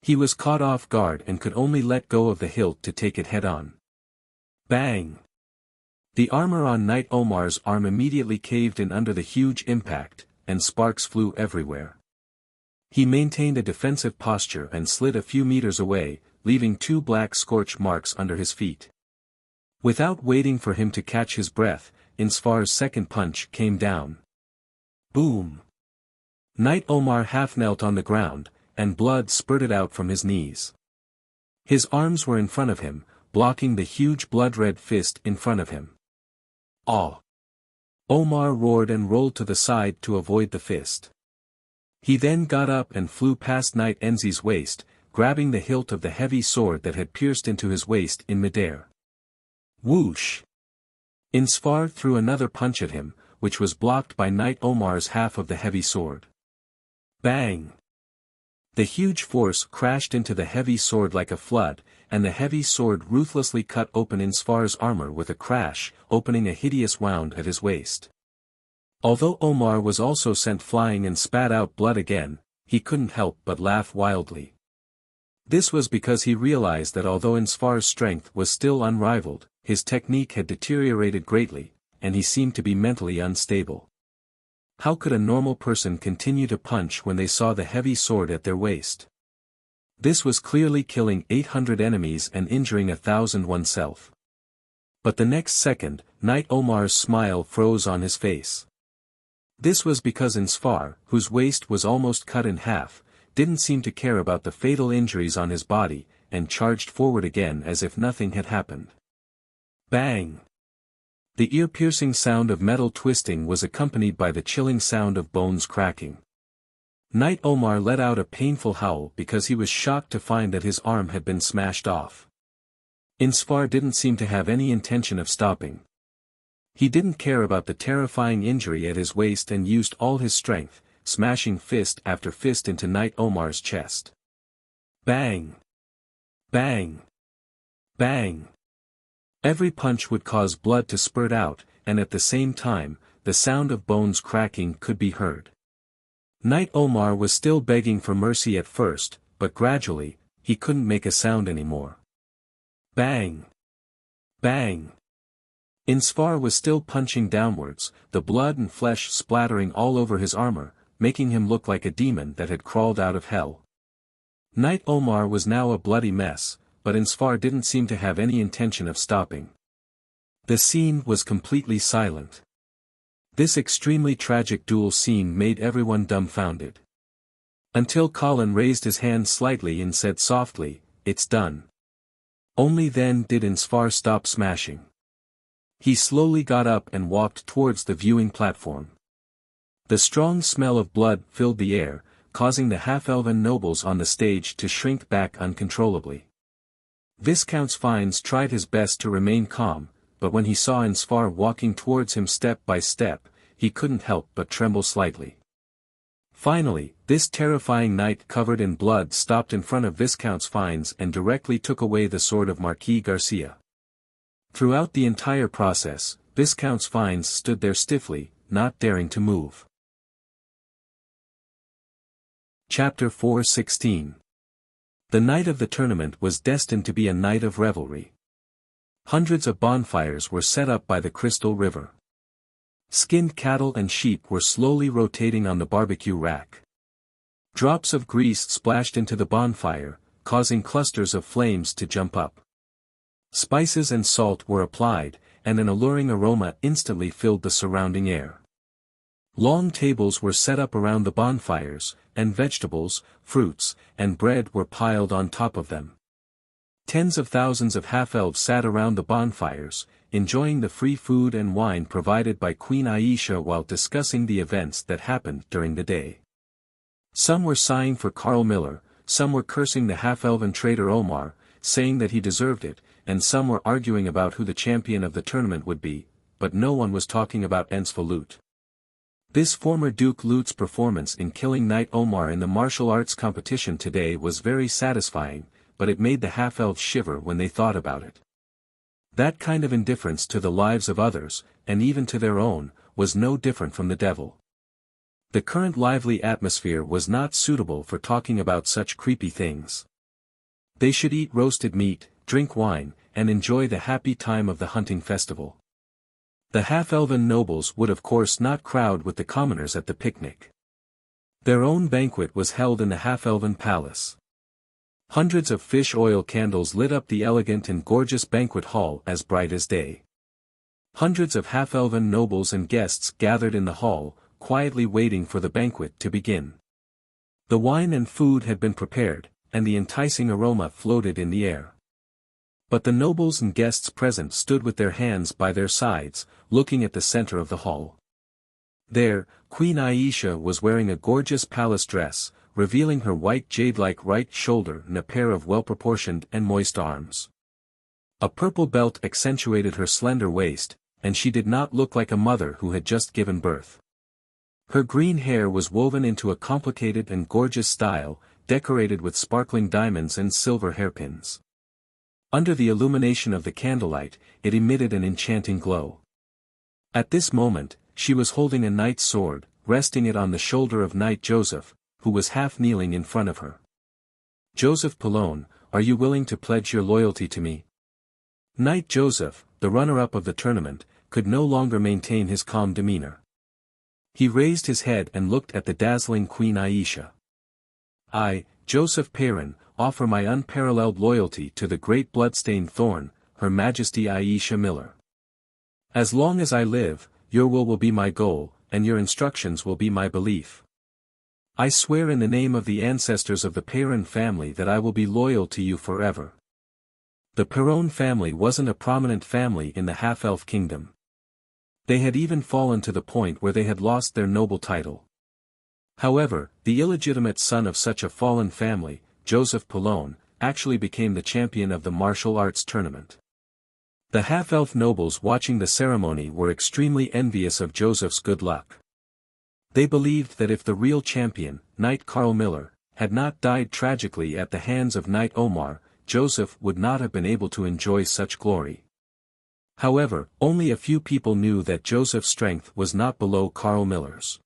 Speaker 1: He was caught off guard and could only let go of the hilt to take it head-on. Bang! The armor on Knight Omar's arm immediately caved in under the huge impact, and sparks flew everywhere. He maintained a defensive posture and slid a few meters away, leaving 2 black scorch marks under his feet. Without waiting for him to catch his breath, Insfar's second punch came down. Boom! Knight Omar half knelt on the ground, and blood spurted out from his knees. His arms were in front of him, blocking the huge blood-red fist in front of him. Aw! Omar roared and rolled to the side to avoid the fist. He then got up and flew past Knight Enzi's waist, grabbing the hilt of the heavy sword that had pierced into his waist in midair. Whoosh! Insfar threw another punch at him, which was blocked by Knight Omar's half of the heavy sword. Bang! The huge force crashed into the heavy sword like a flood, and the heavy sword ruthlessly cut open Insfar's armor with a crash, opening a hideous wound at his waist. Although Omar was also sent flying and spat out blood again, he couldn't help but laugh wildly. This was because he realized that although Insfar's strength was still unrivaled, his technique had deteriorated greatly, and he seemed to be mentally unstable. How could a normal person continue to punch when they saw the heavy sword at their waist? This was clearly killing 800 enemies and injuring 1,000 oneself. But the next second, Knight Omar's smile froze on his face. This was because Insfar, whose waist was almost cut in half, didn't seem to care about the fatal injuries on his body, and charged forward again as if nothing had happened. Bang! The ear-piercing sound of metal twisting was accompanied by the chilling sound of bones cracking. Knight Omar let out a painful howl because he was shocked to find that his arm had been smashed off. Insfar didn't seem to have any intention of stopping. He didn't care about the terrifying injury at his waist and used all his strength, smashing fist after fist into Knight Omar's chest. Bang! Bang! Bang! Every punch would cause blood to spurt out, and at the same time, the sound of bones cracking could be heard. Knight Omar was still begging for mercy at first, but gradually, he couldn't make a sound anymore. Bang! Bang! Insfar was still punching downwards, the blood and flesh splattering all over his armor, making him look like a demon that had crawled out of hell. Knight Omar was now a bloody mess, but Insfar didn't seem to have any intention of stopping. The scene was completely silent. This extremely tragic duel scene made everyone dumbfounded. Until Colin raised his hand slightly and said softly, "It's done." Only then did Insfar stop smashing. He slowly got up and walked towards the viewing platform. The strong smell of blood filled the air, causing the half-elven nobles on the stage to shrink back uncontrollably. Viscount Fines tried his best to remain calm, but when he saw Insfar walking towards him step by step, he couldn't help but tremble slightly. Finally, this terrifying knight covered in blood stopped in front of Viscount Fines and directly took away the sword of Marquis Garcia. Throughout the entire process, Viscount Fines stood there stiffly, not daring to move. Chapter 4:16. The night of the tournament was destined to be a night of revelry. Hundreds of bonfires were set up by the Crystal River. Skinned cattle and sheep were slowly rotating on the barbecue rack. Drops of grease splashed into the bonfire, causing clusters of flames to jump up. Spices and salt were applied, and an alluring aroma instantly filled the surrounding air. Long tables were set up around the bonfires, and vegetables, fruits, and bread were piled on top of them. Tens of thousands of half-elves sat around the bonfires, enjoying the free food and wine provided by Queen Aisha while discussing the events that happened during the day. Some were sighing for Carl Miller, some were cursing the half-elven traitor Omar, saying that he deserved it, and some were arguing about who the champion of the tournament would be, but no one was talking about Ensfa Lut. This former Duke Lut's performance in killing Knight Omar in the martial arts competition today was very satisfying, but it made the half-elves shiver when they thought about it. That kind of indifference to the lives of others, and even to their own, was no different from the devil. The current lively atmosphere was not suitable for talking about such creepy things. They should eat roasted meat, drink wine, and enjoy the happy time of the hunting festival. The half-elven nobles would of course not crowd with the commoners at the picnic. Their own banquet was held in the half-elven palace. Hundreds of fish oil candles lit up the elegant and gorgeous banquet hall as bright as day. Hundreds of half-elven nobles and guests gathered in the hall, quietly waiting for the banquet to begin. The wine and food had been prepared, and the enticing aroma floated in the air. But the nobles and guests present stood with their hands by their sides, looking at the center of the hall. There, Queen Aisha was wearing a gorgeous palace dress, revealing her white jade-like right shoulder and a pair of well-proportioned and moist arms. A purple belt accentuated her slender waist, and she did not look like a mother who had just given birth. Her green hair was woven into a complicated and gorgeous style, decorated with sparkling diamonds and silver hairpins. Under the illumination of the candlelight, it emitted an enchanting glow. At this moment, she was holding a knight's sword, resting it on the shoulder of Knight Joseph, who was half kneeling in front of her. "Joseph Pallone, are you willing to pledge your loyalty to me?" Knight Joseph, the runner-up of the tournament, could no longer maintain his calm demeanor. He raised his head and looked at the dazzling Queen Aisha. "I, Joseph Perrin, offer my unparalleled loyalty to the great bloodstained thorn, Her Majesty Aisha Miller. As long as I live, your will be my goal, and your instructions will be my belief. I swear in the name of the ancestors of the Perrin family that I will be loyal to you forever." The Perron family wasn't a prominent family in the half-elf kingdom. They had even fallen to the point where they had lost their noble title. However, the illegitimate son of such a fallen family, Joseph Pallone, actually became the champion of the martial arts tournament. The half-elf nobles watching the ceremony were extremely envious of Joseph's good luck. They believed that if the real champion, Knight Carl Miller, had not died tragically at the hands of Knight Omar, Joseph would not have been able to enjoy such glory. However, only a few people knew that Joseph's strength was not below Carl Miller's.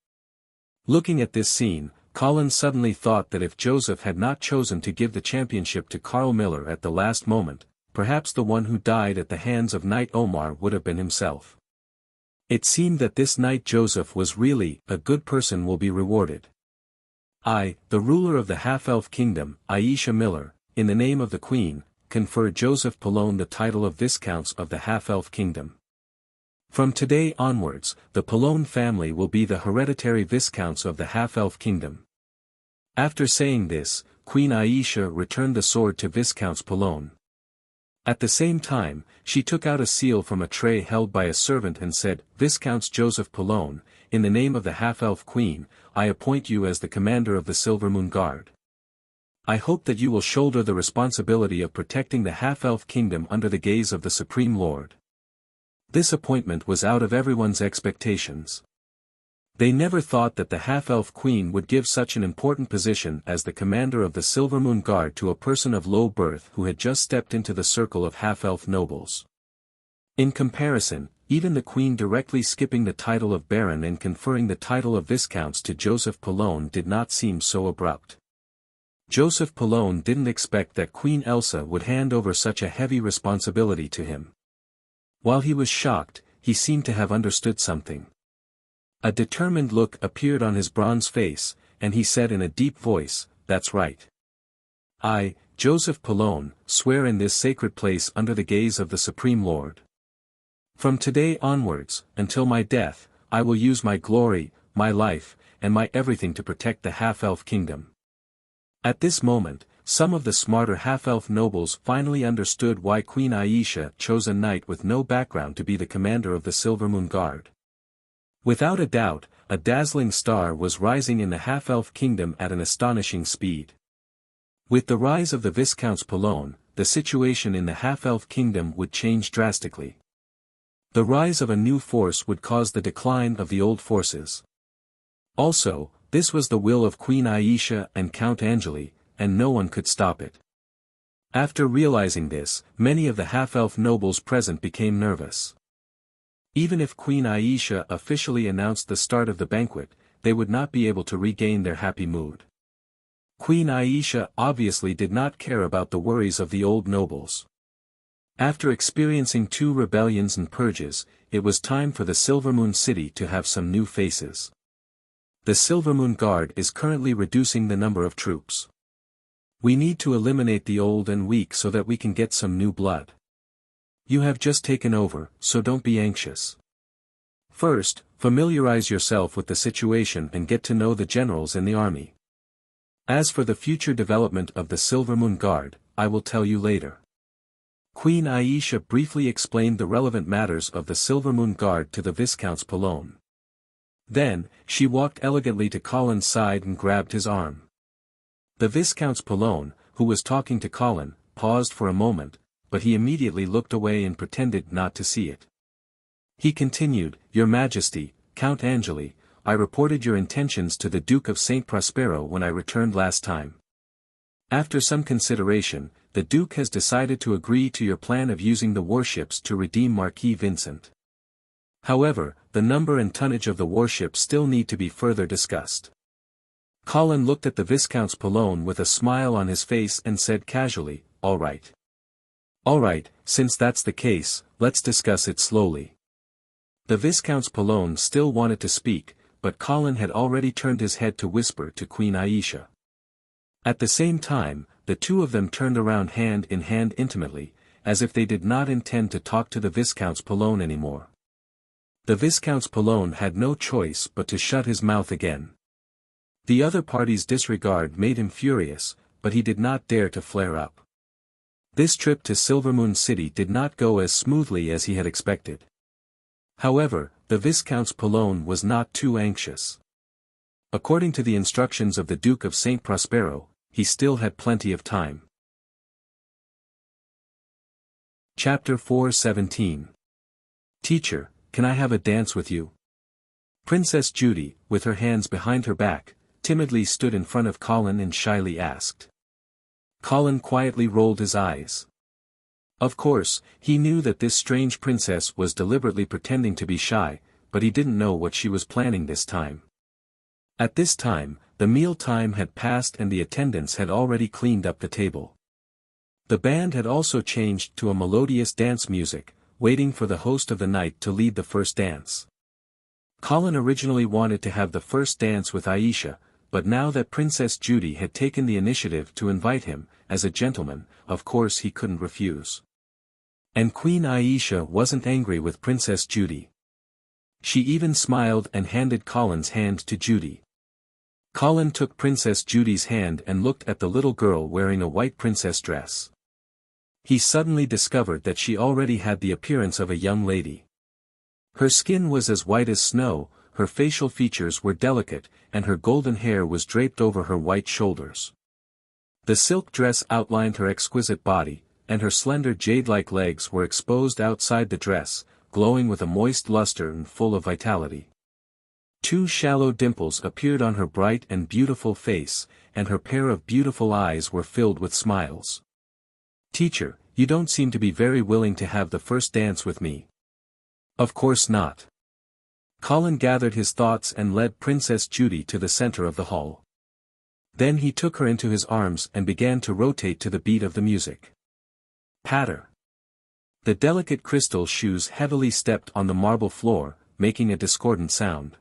Speaker 1: Looking at this scene, Colin suddenly thought that if Joseph had not chosen to give the championship to Carl Miller at the last moment, perhaps the one who died at the hands of Knight Omar would have been himself. It seemed that this Knight Joseph was really, a good person will be rewarded. I, the ruler of the half-elf kingdom, Aisha Miller, in the name of the Queen, confer Joseph Pallone the title of Viscounts of the half-elf kingdom. From today onwards, the Pallone family will be the hereditary Viscounts of the half-elf kingdom. After saying this, Queen Aisha returned the sword to Viscounts Pallone. At the same time, she took out a seal from a tray held by a servant and said, Viscounts Joseph Pallone, in the name of the half-elf queen, I appoint you as the commander of the Silver Moon Guard. I hope that you will shoulder the responsibility of protecting the half-elf kingdom under the gaze of the Supreme Lord. This appointment was out of everyone's expectations. They never thought that the half-elf queen would give such an important position as the commander of the Silver Moon Guard to a person of low birth who had just stepped into the circle of half-elf nobles. In comparison, even the queen directly skipping the title of baron and conferring the title of viscounts to Joseph Pallone did not seem so abrupt. Joseph Pallone didn't expect that Queen Elsa would hand over such a heavy responsibility to him. While he was shocked, he seemed to have understood something. A determined look appeared on his bronze face, and he said in a deep voice, That's right. I, Joseph Pallone, swear in this sacred place under the gaze of the Supreme Lord. From today onwards, until my death, I will use my glory, my life, and my everything to protect the half-elf kingdom. At this moment, some of the smarter half-elf nobles finally understood why Queen Aisha chose a knight with no background to be the commander of the Silver Moon Guard. Without a doubt, a dazzling star was rising in the half-elf kingdom at an astonishing speed. With the rise of the Viscounts Pallone, the situation in the half-elf kingdom would change drastically. The rise of a new force would cause the decline of the old forces. Also, this was the will of Queen Aisha and Count Angeli, and no one could stop it. After realizing this, many of the half-elf nobles present became nervous. Even if Queen Aisha officially announced the start of the banquet, they would not be able to regain their happy mood. Queen Aisha obviously did not care about the worries of the old nobles. After experiencing 2 rebellions and purges, it was time for the Silver Moon City to have some new faces. The Silver Moon Guard is currently reducing the number of troops. We need to eliminate the old and weak so that we can get some new blood. You have just taken over, so don't be anxious. First, familiarize yourself with the situation and get to know the generals in the army. As for the future development of the Silver Moon Guard, I will tell you later. Queen Aisha briefly explained the relevant matters of the Silver Moon Guard to the Viscounts Pallone. Then, she walked elegantly to Colin's side and grabbed his arm. The Viscounts Pallone, who was talking to Colin, paused for a moment, but he immediately looked away and pretended not to see it. He continued, Your Majesty, Count Angeli, I reported your intentions to the Duke of St. Prospero when I returned last time. After some consideration, the Duke has decided to agree to your plan of using the warships to redeem Marquis Vincent. However, the number and tonnage of the warships still need to be further discussed. Colin looked at the Viscounts Pallone with a smile on his face and said casually, All right. All right, since that's the case, let's discuss it slowly. The Viscounts Pallone still wanted to speak, but Colin had already turned his head to whisper to Queen Aisha. At the same time, the two of them turned around hand in hand intimately, as if they did not intend to talk to the Viscounts Pallone anymore. The Viscounts Pallone had no choice but to shut his mouth again. The other party's disregard made him furious, but he did not dare to flare up. This trip to Silver Moon City did not go as smoothly as he had expected. However, the Viscounts Pallone was not too anxious. According to the instructions of the Duke of St. Prospero, he still had plenty of time. Chapter 4:17. Teacher, can I have a dance with you? Princess Judy, with her hands behind her back, timidly stood in front of Colin and shyly asked. Colin quietly rolled his eyes. Of course, he knew that this strange princess was deliberately pretending to be shy, but he didn't know what she was planning this time. At this time, the meal time had passed and the attendants had already cleaned up the table. The band had also changed to a melodious dance music, waiting for the host of the night to lead the first dance. Colin originally wanted to have the first dance with Aisha, but now that Princess Judy had taken the initiative to invite him, as a gentleman, of course he couldn't refuse. And Queen Aisha wasn't angry with Princess Judy. She even smiled and handed Colin's hand to Judy. Colin took Princess Judy's hand and looked at the little girl wearing a white princess dress. He suddenly discovered that she already had the appearance of a young lady. Her skin was as white as snow, her facial features were delicate, and her golden hair was draped over her white shoulders. The silk dress outlined her exquisite body, and her slender jade-like legs were exposed outside the dress, glowing with a moist luster and full of vitality. Two shallow dimples appeared on her bright and beautiful face, and her pair of beautiful eyes were filled with smiles. Teacher, you don't seem to be very willing to have the first dance with me. Of course not. Colin gathered his thoughts and led Princess Judy to the center of the hall. Then he took her into his arms and began to rotate to the beat of the music. Patter. The delicate crystal shoes heavily stepped on the marble floor, making a discordant sound.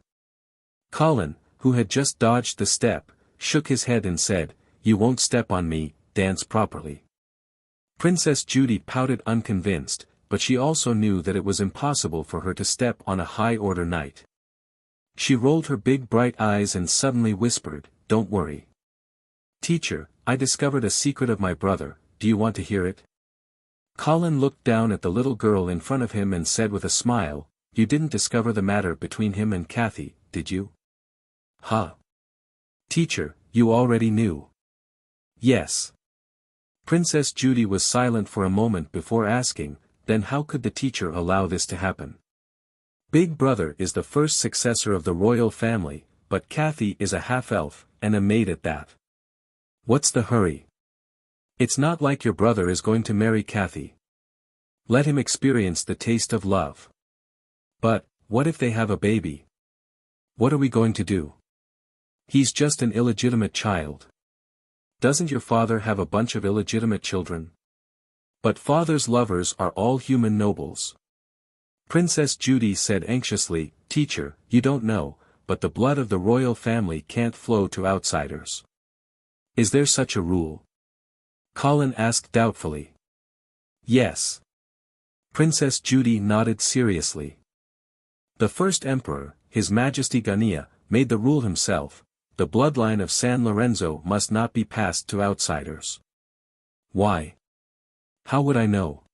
Speaker 1: Colin, who had just dodged the step, shook his head and said, "You won't step on me, dance properly." Princess Judy pouted unconvinced, but she also knew that it was impossible for her to step on a high-order knight. She rolled her big bright eyes and suddenly whispered, "Don't worry. Teacher, I discovered a secret of my brother, do you want to hear it?" Colin looked down at the little girl in front of him and said with a smile, "You didn't discover the matter between him and Kathy, did you?" "Huh? Teacher, you already knew." "Yes." Princess Judy was silent for a moment before asking, then how could the teacher allow this to happen? Big Brother is the first successor of the royal family, but Kathy is a half-elf, and a maid at that. What's the hurry? It's not like your brother is going to marry Kathy. Let him experience the taste of love. But, what if they have a baby? What are we going to do? He's just an illegitimate child. Doesn't your father have a bunch of illegitimate children? But father's lovers are all human nobles. Princess Judy said anxiously, "Teacher, you don't know, but the blood of the royal family can't flow to outsiders." "Is there such a rule?" Colin asked doubtfully. "Yes." Princess Judy nodded seriously. "The first emperor, His Majesty Ganiya, made the rule himself. The bloodline of San Lorenzo must not be passed to outsiders." "Why? How would I know?"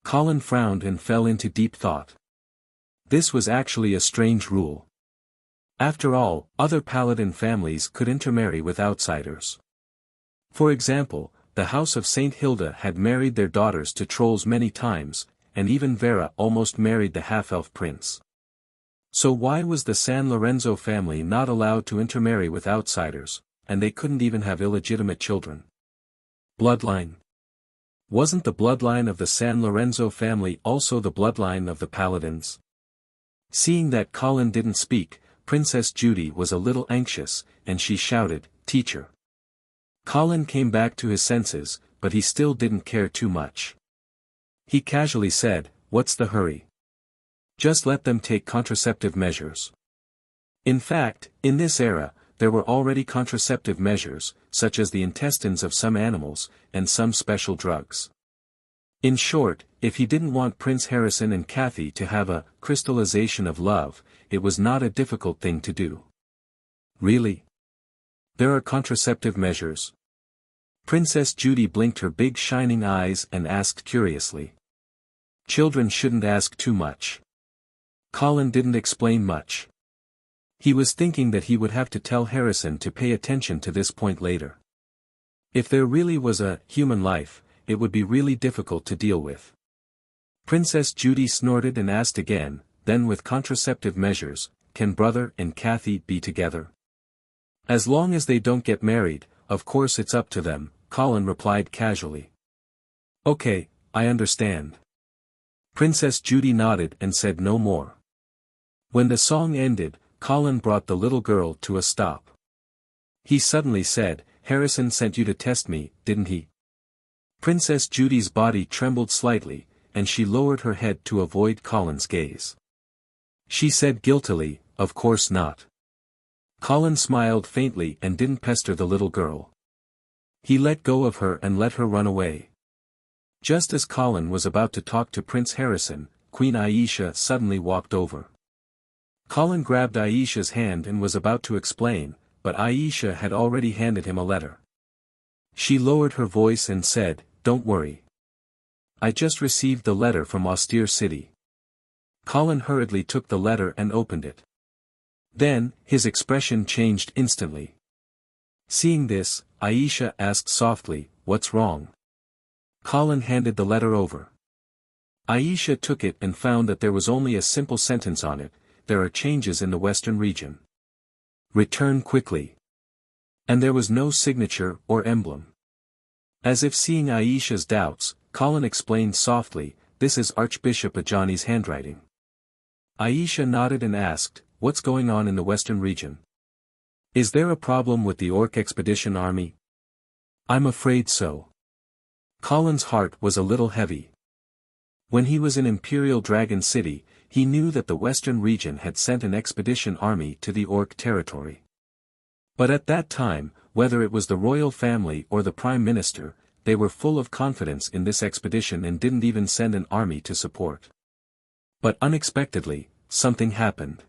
Speaker 1: Colin frowned and fell into deep thought. This was actually a strange rule. After all, other paladin families could intermarry with outsiders. For example, the House of St. Hilda had married their daughters to trolls many times, and even Vera almost married the half-elf prince. So why was the San Lorenzo family not allowed to intermarry with outsiders, and they couldn't even have illegitimate children? Bloodline. Wasn't the bloodline of the San Lorenzo family also the bloodline of the paladins? Seeing that Colin didn't speak, Princess Judy was a little anxious, and she shouted, "Teacher." Colin came back to his senses, but he still didn't care too much. He casually said, "What's the hurry? Just let them take contraceptive measures." In fact, in this era, there were already contraceptive measures, such as the intestines of some animals, and some special drugs. In short, if he didn't want Prince Harrison and Kathy to have a crystallization of love, it was not a difficult thing to do. Really? There are contraceptive measures? Princess Judy blinked her big shining eyes and asked curiously. Children shouldn't ask too much. Colin didn't explain much. He was thinking that he would have to tell Harrison to pay attention to this point later. If there really was a human life, it would be really difficult to deal with. Princess Judy snorted and asked again, then with contraceptive measures, can brother and Kathy be together? As long as they don't get married, of course it's up to them, Colin replied casually. Okay, I understand. Princess Judy nodded and said no more. When the song ended, Colin brought the little girl to a stop. He suddenly said, Harrison sent you to test me, didn't he? Princess Judy's body trembled slightly, and she lowered her head to avoid Colin's gaze. She said guiltily, of course not. Colin smiled faintly and didn't pester the little girl. He let go of her and let her run away. Just as Colin was about to talk to Prince Harrison, Queen Aisha suddenly walked over. Colin grabbed Aisha's hand and was about to explain, but Aisha had already handed him a letter. She lowered her voice and said, Don't worry. I just received the letter from Austere City. Colin hurriedly took the letter and opened it. Then, his expression changed instantly. Seeing this, Aisha asked softly, What's wrong? Colin handed the letter over. Aisha took it and found that there was only a simple sentence on it, There are changes in the western region. Return quickly. And there was no signature or emblem. As if seeing Aisha's doubts, Colin explained softly, This is Archbishop Ajani's handwriting. Aisha nodded and asked, What's going on in the western region? Is there a problem with the Orc expedition army? I'm afraid so. Colin's heart was a little heavy. When he was in Imperial Dragon City, he knew that the western region had sent an expedition army to the Orc territory. But at that time, whether it was the royal family or the Prime Minister, they were full of confidence in this expedition and didn't even send an army to support. But unexpectedly, something happened.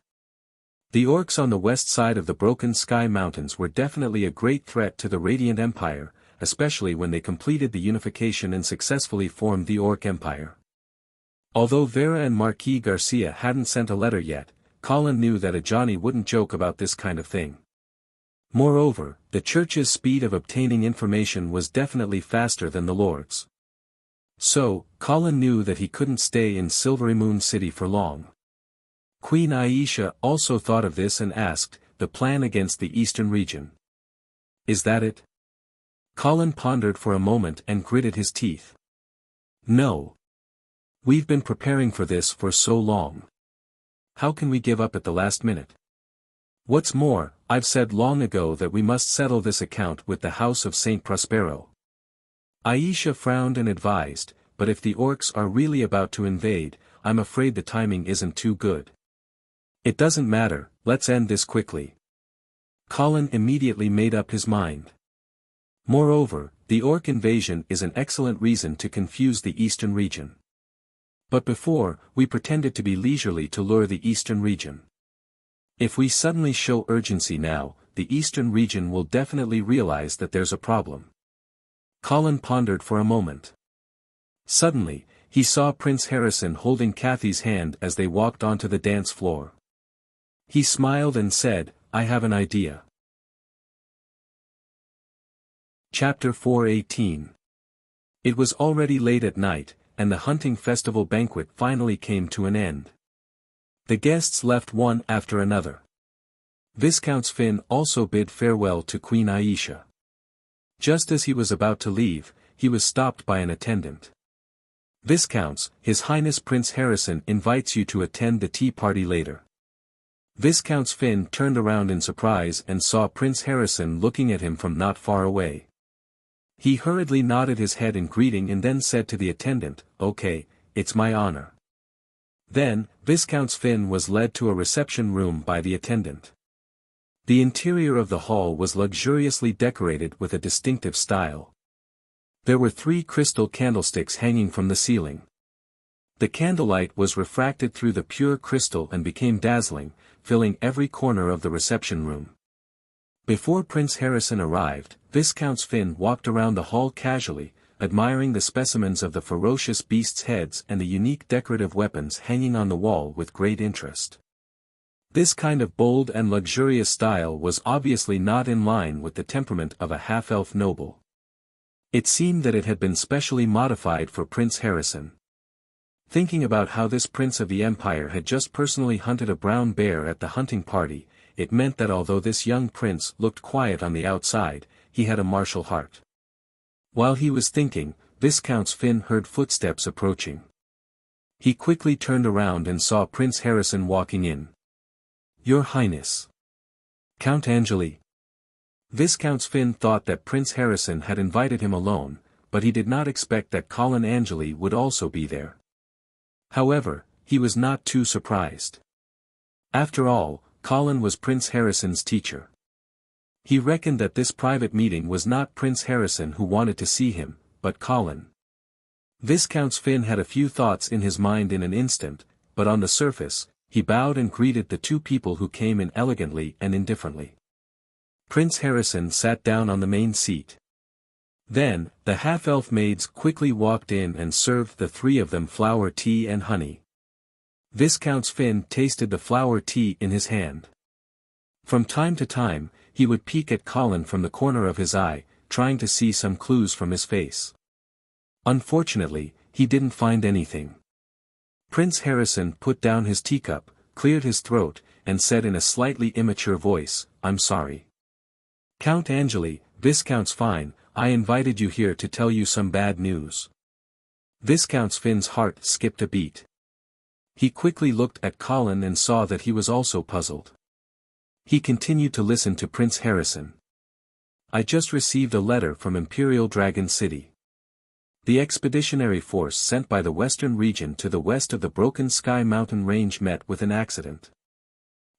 Speaker 1: The Orcs on the west side of the Broken Sky Mountains were definitely a great threat to the Radiant Empire, especially when they completed the unification and successfully formed the Orc Empire. Although Vera and Marquis Garcia hadn't sent a letter yet, Colin knew that Ajani wouldn't joke about this kind of thing. Moreover, the Church's speed of obtaining information was definitely faster than the Lord's. So, Colin knew that he couldn't stay in Silvery Moon City for long. Queen Aisha also thought of this and asked, the plan against the eastern region. Is that it? Colin pondered for a moment and gritted his teeth. No. We've been preparing for this for so long. How can we give up at the last minute? What's more, I've said long ago that we must settle this account with the House of Saint Prospero. Aisha frowned and advised, but if the Orcs are really about to invade, I'm afraid the timing isn't too good. It doesn't matter, let's end this quickly. Colin immediately made up his mind. Moreover, the Orc invasion is an excellent reason to confuse the eastern region. But before, we pretended to be leisurely to lure the eastern region. If we suddenly show urgency now, the eastern region will definitely realize that there's a problem. Colin pondered for a moment. Suddenly, he saw Prince Harrison holding Kathy's hand as they walked onto the dance floor. He smiled and said, I have an idea. Chapter 4:18. It was already late at night, and the hunting festival banquet finally came to an end. The guests left one after another. Viscount Finn also bid farewell to Queen Aisha. Just as he was about to leave, he was stopped by an attendant. Viscounts, His Highness Prince Harrison invites you to attend the tea party later. Viscount Finn turned around in surprise and saw Prince Harrison looking at him from not far away. He hurriedly nodded his head in greeting and then said to the attendant, Okay, it's my honor. Then, Viscount Finn was led to a reception room by the attendant. The interior of the hall was luxuriously decorated with a distinctive style. There were 3 crystal candlesticks hanging from the ceiling. The candlelight was refracted through the pure crystal and became dazzling, filling every corner of the reception room. Before Prince Harrison arrived, Viscount Finn walked around the hall casually, admiring the specimens of the ferocious beasts' heads and the unique decorative weapons hanging on the wall with great interest. This kind of bold and luxurious style was obviously not in line with the temperament of a half-elf noble. It seemed that it had been specially modified for Prince Harrison. Thinking about how this prince of the empire had just personally hunted a brown bear at the hunting party, it meant that although this young prince looked quiet on the outside, he had a martial heart. While he was thinking, Viscount Finn heard footsteps approaching. He quickly turned around and saw Prince Harrison walking in. "Your Highness. Count Angeli." Viscount Finn thought that Prince Harrison had invited him alone, but he did not expect that Colin Angeli would also be there. However, he was not too surprised. After all, Colin was Prince Harrison's teacher. He reckoned that this private meeting was not Prince Harrison who wanted to see him, but Colin. Viscount Finn had a few thoughts in his mind in an instant, but on the surface, he bowed and greeted the two people who came in elegantly and indifferently. Prince Harrison sat down on the main seat. Then, the half-elf maids quickly walked in and served the three of them flower tea and honey. Viscount Finn tasted the flower tea in his hand. From time to time, he would peek at Colin from the corner of his eye, trying to see some clues from his face. Unfortunately, he didn't find anything. Prince Harrison put down his teacup, cleared his throat, and said in a slightly immature voice, "I'm sorry. Count Angeli, Viscount Finn, I invited you here to tell you some bad news." Viscount Finn's heart skipped a beat. He quickly looked at Colin and saw that he was also puzzled. He continued to listen to Prince Harrison. "I just received a letter from Imperial Dragon City. The expeditionary force sent by the western region to the west of the Broken Sky mountain range met with an accident.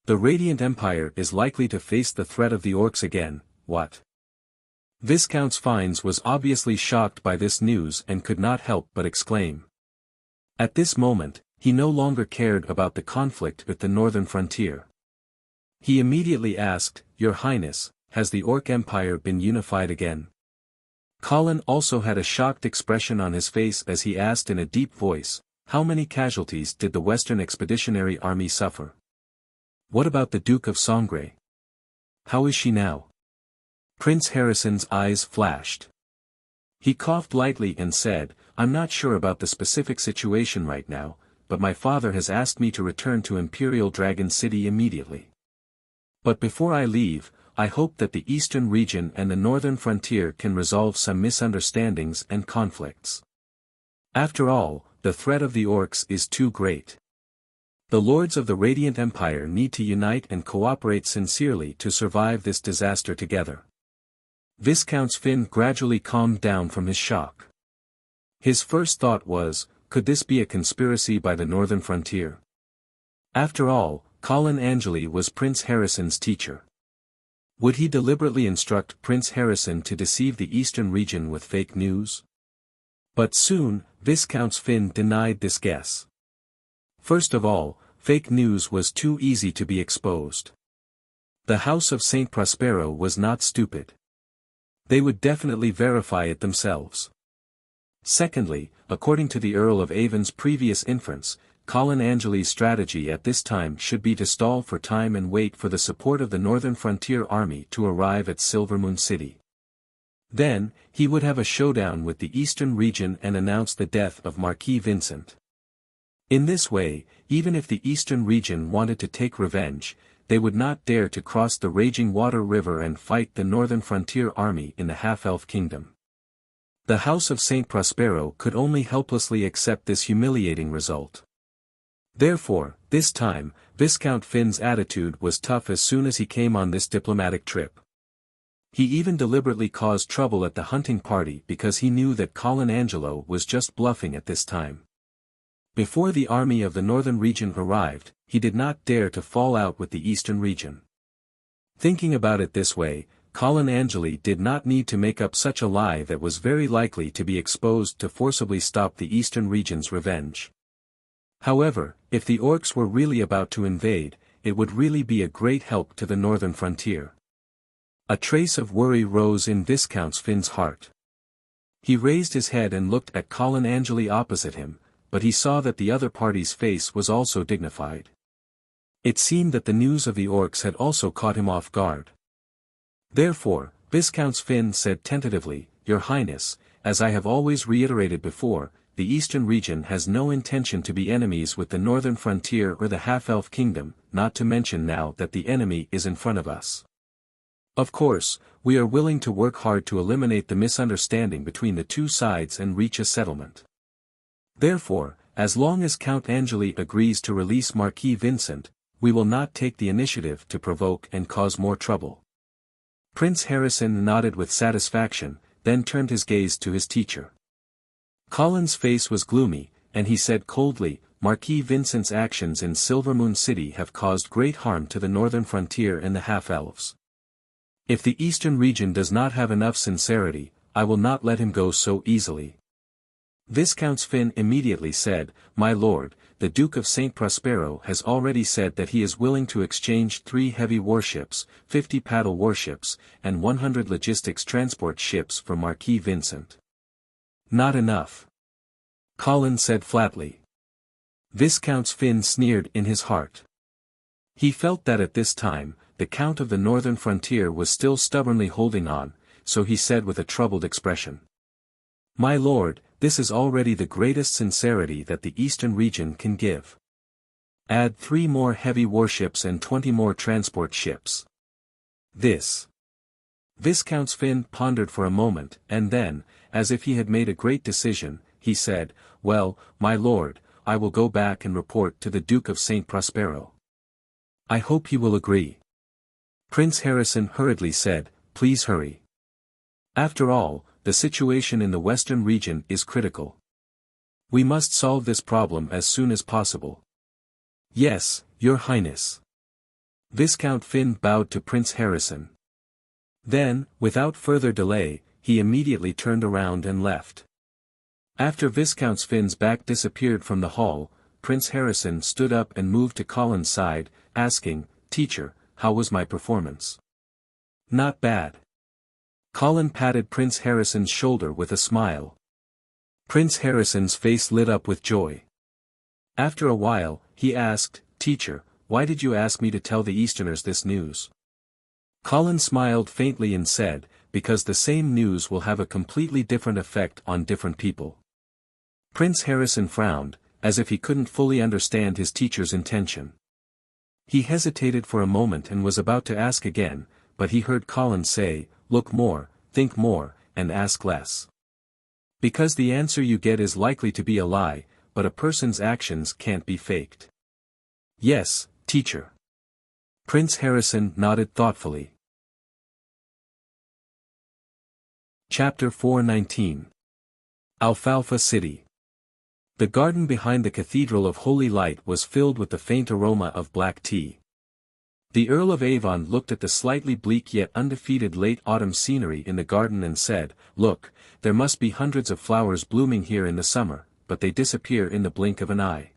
Speaker 1: The Radiant Empire is likely to face the threat of the orcs again." "What?" Viscount Fines was obviously shocked by this news and could not help but exclaim. At this moment, he no longer cared about the conflict with the northern frontier. He immediately asked, "Your Highness, has the Orc Empire been unified again?" Colin also had a shocked expression on his face as he asked in a deep voice, "How many casualties did the Western Expeditionary Army suffer? What about the Duke of Sangre? How is she now?" Prince Harrison's eyes flashed. He coughed lightly and said, "I'm not sure about the specific situation right now, but my father has asked me to return to Imperial Dragon City immediately. But before I leave, I hope that the eastern region and the northern frontier can resolve some misunderstandings and conflicts. After all, the threat of the orcs is too great. The lords of the Radiant Empire need to unite and cooperate sincerely to survive this disaster together." Viscount Finn gradually calmed down from his shock. His first thought was, could this be a conspiracy by the northern frontier? After all, Colin Angeli was Prince Harrison's teacher. Would he deliberately instruct Prince Harrison to deceive the eastern region with fake news? But soon, Viscount Finn denied this guess. First of all, fake news was too easy to be exposed. The House of Saint Prospero was not stupid. They would definitely verify it themselves. Secondly, according to the Earl of Avon's previous inference, Colin Angeli's strategy at this time should be to stall for time and wait for the support of the Northern Frontier Army to arrive at Silvermoon City. Then, he would have a showdown with the Eastern region and announce the death of Marquis Vincent. In this way, even if the Eastern region wanted to take revenge, they would not dare to cross the Raging Water River and fight the Northern Frontier Army in the Half-Elf Kingdom. The House of Saint Prospero could only helplessly accept this humiliating result. Therefore, this time, Viscount Finn's attitude was tough as soon as he came on this diplomatic trip. He even deliberately caused trouble at the hunting party because he knew that Colin Angelo was just bluffing at this time. Before the army of the northern region arrived, he did not dare to fall out with the eastern region. Thinking about it this way, Colin Angeli did not need to make up such a lie that was very likely to be exposed to forcibly stop the eastern region's revenge. However, if the orcs were really about to invade, it would really be a great help to the northern frontier. A trace of worry rose in Viscount Finn's heart. He raised his head and looked at Colin Angeli opposite him, but he saw that the other party's face was also dignified. It seemed that the news of the orcs had also caught him off guard. Therefore, Viscount Finn said tentatively, "Your Highness, as I have always reiterated before, the eastern region has no intention to be enemies with the northern frontier or the half-elf kingdom, not to mention now that the enemy is in front of us. Of course, we are willing to work hard to eliminate the misunderstanding between the two sides and reach a settlement. Therefore, as long as Count Angeli agrees to release Marquis Vincent, we will not take the initiative to provoke and cause more trouble. Prince Harrison nodded with satisfaction, then turned his gaze to his teacher. Colin's face was gloomy, and he said coldly, Marquis Vincent's actions in Silvermoon City have caused great harm to the northern frontier and the half-elves. If the eastern region does not have enough sincerity, I will not let him go so easily. Viscount Finn immediately said, My lord, the Duke of St. Prospero has already said that he is willing to exchange 3 heavy warships, 50 paddle warships, and 100 logistics transport ships for Marquis Vincent. Not enough. Colin said flatly. Viscount Finn sneered in his heart. He felt that at this time, the Count of the northern frontier was still stubbornly holding on, so he said with a troubled expression. My lord, this is already the greatest sincerity that the eastern region can give. Add 3 more heavy warships and 20 more transport ships. This. Viscount Finn pondered for a moment, and then, as if he had made a great decision, he said, Well, my lord, I will go back and report to the Duke of St. Prospero. I hope he will agree. Prince Harrison hurriedly said, Please hurry. After all, the situation in the western region is critical. We must solve this problem as soon as possible. Yes, Your Highness. Viscount Finn bowed to Prince Harrison. Then, without further delay, he immediately turned around and left. After Viscount Finn's back disappeared from the hall, Prince Harrison stood up and moved to Colin's side, asking, Teacher, how was my performance? Not bad. Colin patted Prince Harrison's shoulder with a smile. Prince Harrison's face lit up with joy. After a while, he asked, Teacher, why did you ask me to tell the Easterners this news? Colin smiled faintly and said, Because the same news will have a completely different effect on different people. Prince Harrison frowned, as if he couldn't fully understand his teacher's intention. He hesitated for a moment and was about to ask again, but he heard Colin say, Look more, think more, and ask less. Because the answer you get is likely to be a lie, but a person's actions can't be faked. Yes, teacher. Prince Harrison nodded thoughtfully. Chapter 419. Alfalfa City. The garden behind the Cathedral of Holy Light was filled with the faint aroma of black tea. The Earl of Avon looked at the slightly bleak yet undefeated late autumn scenery in the garden and said, Look, there must be hundreds of flowers blooming here in the summer, but they disappear in the blink of an eye.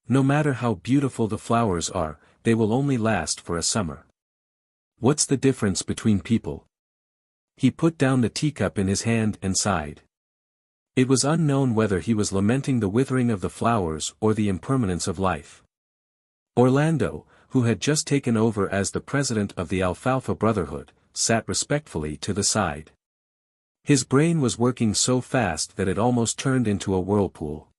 Speaker 1: No matter how beautiful the flowers are, they will only last for a summer. What's the difference between people? He put down the teacup in his hand and sighed. It was unknown whether he was lamenting the withering of the flowers or the impermanence of life. Orlando, who had just taken over as the president of the Alfalfa Brotherhood, sat respectfully to the side. His brain was working so fast that it almost turned into a whirlpool.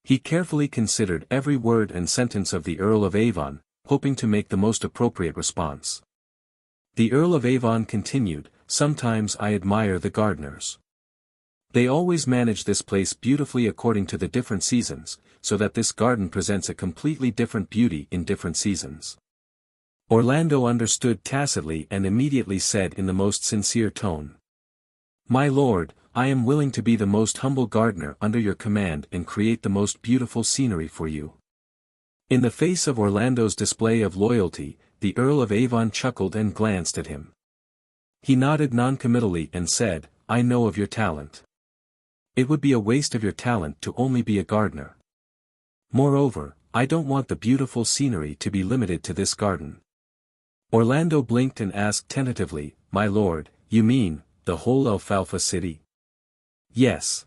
Speaker 1: He carefully considered every word and sentence of the Earl of Avon, hoping to make the most appropriate response. The Earl of Avon continued, Sometimes I admire the gardeners. They always manage this place beautifully according to the different seasons, so that this garden presents a completely different beauty in different seasons. Orlando understood tacitly and immediately said in the most sincere tone. My lord, I am willing to be the most humble gardener under your command and create the most beautiful scenery for you. In the face of Orlando's display of loyalty, the Earl of Avon chuckled and glanced at him. He nodded noncommittally and said, I know of your talent. It would be a waste of your talent to only be a gardener. Moreover, I don't want the beautiful scenery to be limited to this garden. Orlando blinked and asked tentatively, My lord, you mean, the whole Alfalfa City? Yes.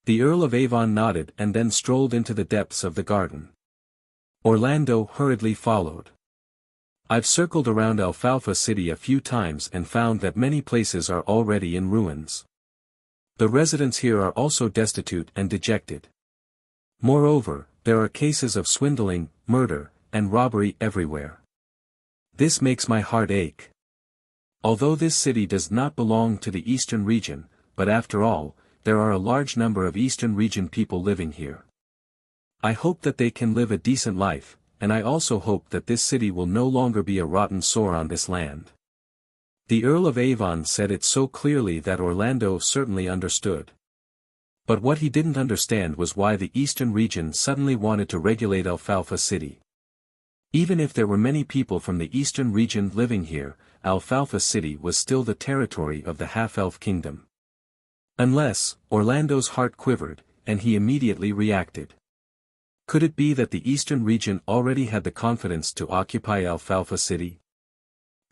Speaker 1: The Earl of Avon nodded and then strolled into the depths of the garden. Orlando hurriedly followed. I've circled around Alfalfa City a few times and found that many places are already in ruins. The residents here are also destitute and dejected. Moreover, there are cases of swindling, murder, and robbery everywhere. This makes my heart ache. Although this city does not belong to the eastern region, but after all, there are a large number of eastern region people living here. I hope that they can live a decent life, and I also hope that this city will no longer be a rotten sore on this land. The Earl of Avon said it so clearly that Orlando certainly understood. But what he didn't understand was why the eastern region suddenly wanted to regulate Alfalfa City. Even if there were many people from the eastern region living here, Alfalfa City was still the territory of the half-elf kingdom. Unless, Orlando's heart quivered, and he immediately reacted. Could it be that the eastern region already had the confidence to occupy Alfalfa City?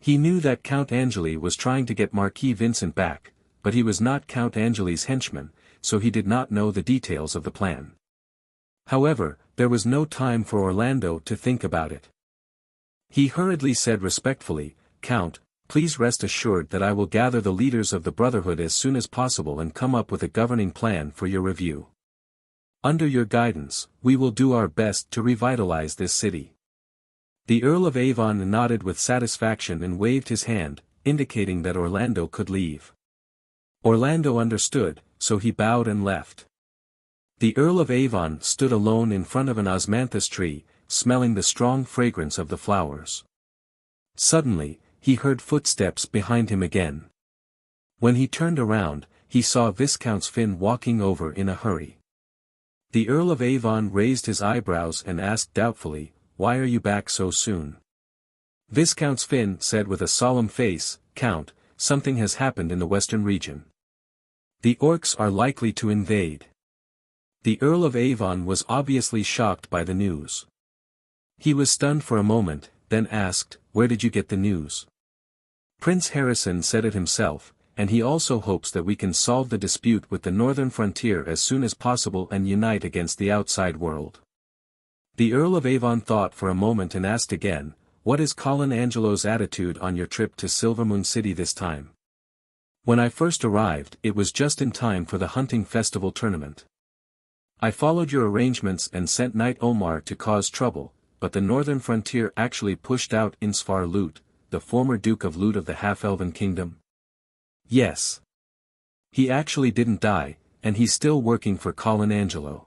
Speaker 1: He knew that Count Angeli was trying to get Marquis Vincent back, but he was not Count Angeli's henchman, so he did not know the details of the plan. However, there was no time for Orlando to think about it. He hurriedly said respectfully, "Count, please rest assured that I will gather the leaders of the Brotherhood as soon as possible and come up with a governing plan for your review. Under your guidance, we will do our best to revitalize this city." The Earl of Avon nodded with satisfaction and waved his hand, indicating that Orlando could leave. Orlando understood, so he bowed and left. The Earl of Avon stood alone in front of an osmanthus tree, smelling the strong fragrance of the flowers. Suddenly, he heard footsteps behind him again. When he turned around, he saw Viscount Finn walking over in a hurry. The Earl of Avon raised his eyebrows and asked doubtfully, "Why are you back so soon?" Viscount Finn said with a solemn face, "Count, something has happened in the western region. The orcs are likely to invade." The Earl of Avon was obviously shocked by the news. He was stunned for a moment, then asked, "Where did you get the news?" Prince Harrison said it himself, and he also hopes that we can solve the dispute with the northern frontier as soon as possible and unite against the outside world. The Earl of Avon thought for a moment and asked again, "What is Colin Angelo's attitude on your trip to Silvermoon City this time?" "When I first arrived, it was just in time for the hunting festival tournament. I followed your arrangements and sent Knight Omar to cause trouble, but the northern frontier actually pushed out Insfar Lut, the former Duke of Lut of the half-elven kingdom." "Yes. He actually didn't die, and he's still working for Colin Angelo.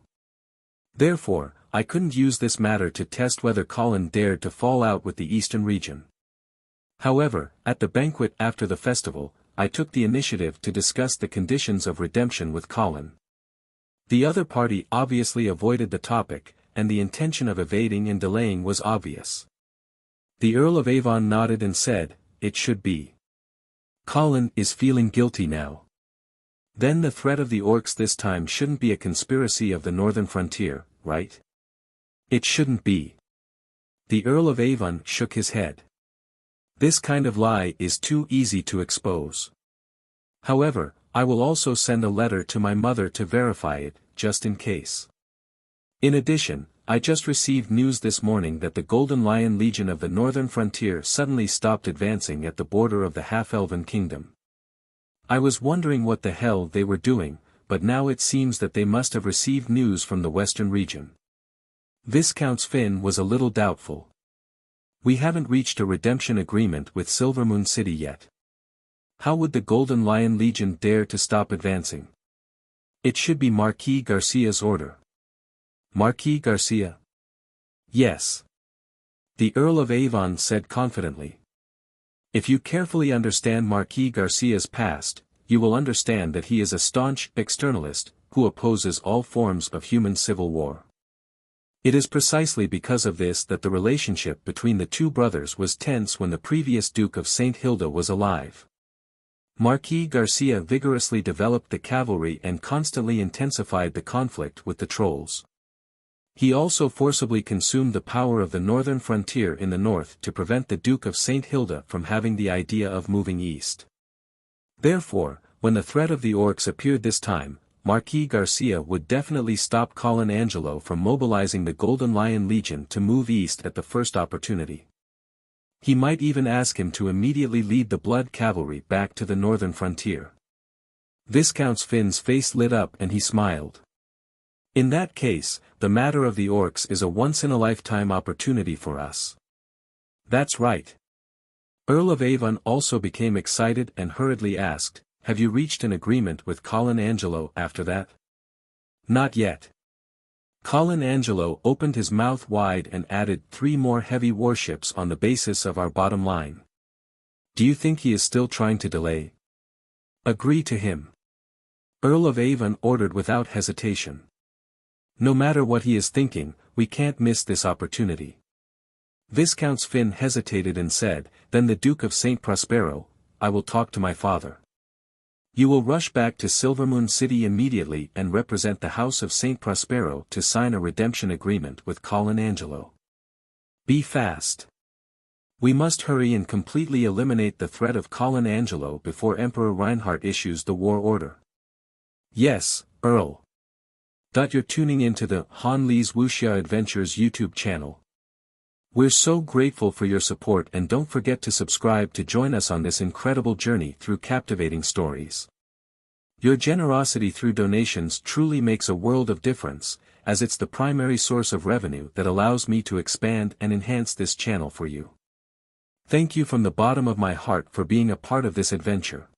Speaker 1: Therefore, I couldn't use this matter to test whether Colin dared to fall out with the eastern region. However, at the banquet after the festival, I took the initiative to discuss the conditions of redemption with Colin. The other party obviously avoided the topic, and the intention of evading and delaying was obvious." The Earl of Avon nodded and said, "It should be. Colin is feeling guilty now. Then the threat of the orcs this time shouldn't be a conspiracy of the northern frontier, right? It shouldn't be." The Earl of Avon shook his head. "This kind of lie is too easy to expose. However, I will also send a letter to my mother to verify it, just in case. In addition, I just received news this morning that the Golden Lion Legion of the northern frontier suddenly stopped advancing at the border of the half-elven kingdom. I was wondering what the hell they were doing, but now it seems that they must have received news from the western region." Viscount Finn was a little doubtful. "We haven't reached a redemption agreement with Silvermoon City yet. How would the Golden Lion Legion dare to stop advancing? It should be Marquis Garcia's order." "Marquis Garcia?" "Yes." The Earl of Avon said confidently. "If you carefully understand Marquis Garcia's past, you will understand that he is a staunch externalist, who opposes all forms of human civil war. It is precisely because of this that the relationship between the two brothers was tense when the previous Duke of St. Hilda was alive. Marquis Garcia vigorously developed the cavalry and constantly intensified the conflict with the trolls. He also forcibly consumed the power of the northern frontier in the north to prevent the Duke of St. Hilda from having the idea of moving east. Therefore, when the threat of the orcs appeared this time, Marquis Garcia would definitely stop Colin Angelo from mobilizing the Golden Lion Legion to move east at the first opportunity. He might even ask him to immediately lead the Blood Cavalry back to the northern frontier. Viscount Finn's face lit up and he smiled. In that case, the matter of the orcs is a once-in-a-lifetime opportunity for us. That's right. Earl of Avon also became excited and hurriedly asked, have you reached an agreement with Colin Angelo after that? Not yet. Colin Angelo opened his mouth wide and added 3 more heavy warships on the basis of our bottom line. Do you think he is still trying to delay? Agree to him. Earl of Avon ordered without hesitation. No matter what he is thinking, we can't miss this opportunity. Viscount Finn hesitated and said, then the Duke of St. Prospero, I will talk to my father. You will rush back to Silvermoon City immediately and represent the House of St. Prospero to sign a redemption agreement with Colin Angelo. Be fast. We must hurry and completely eliminate the threat of Colin Angelo before Emperor Reinhardt issues the war order. Yes, Earl. You're tuning into the Han Lee's Wuxia Adventures YouTube channel. We're so grateful for your support and don't forget to subscribe to join us on this incredible journey through captivating stories. Your generosity through donations truly makes a world of difference, as it's the primary source of revenue that allows me to expand and enhance this channel for you. Thank you from the bottom of my heart for being a part of this adventure.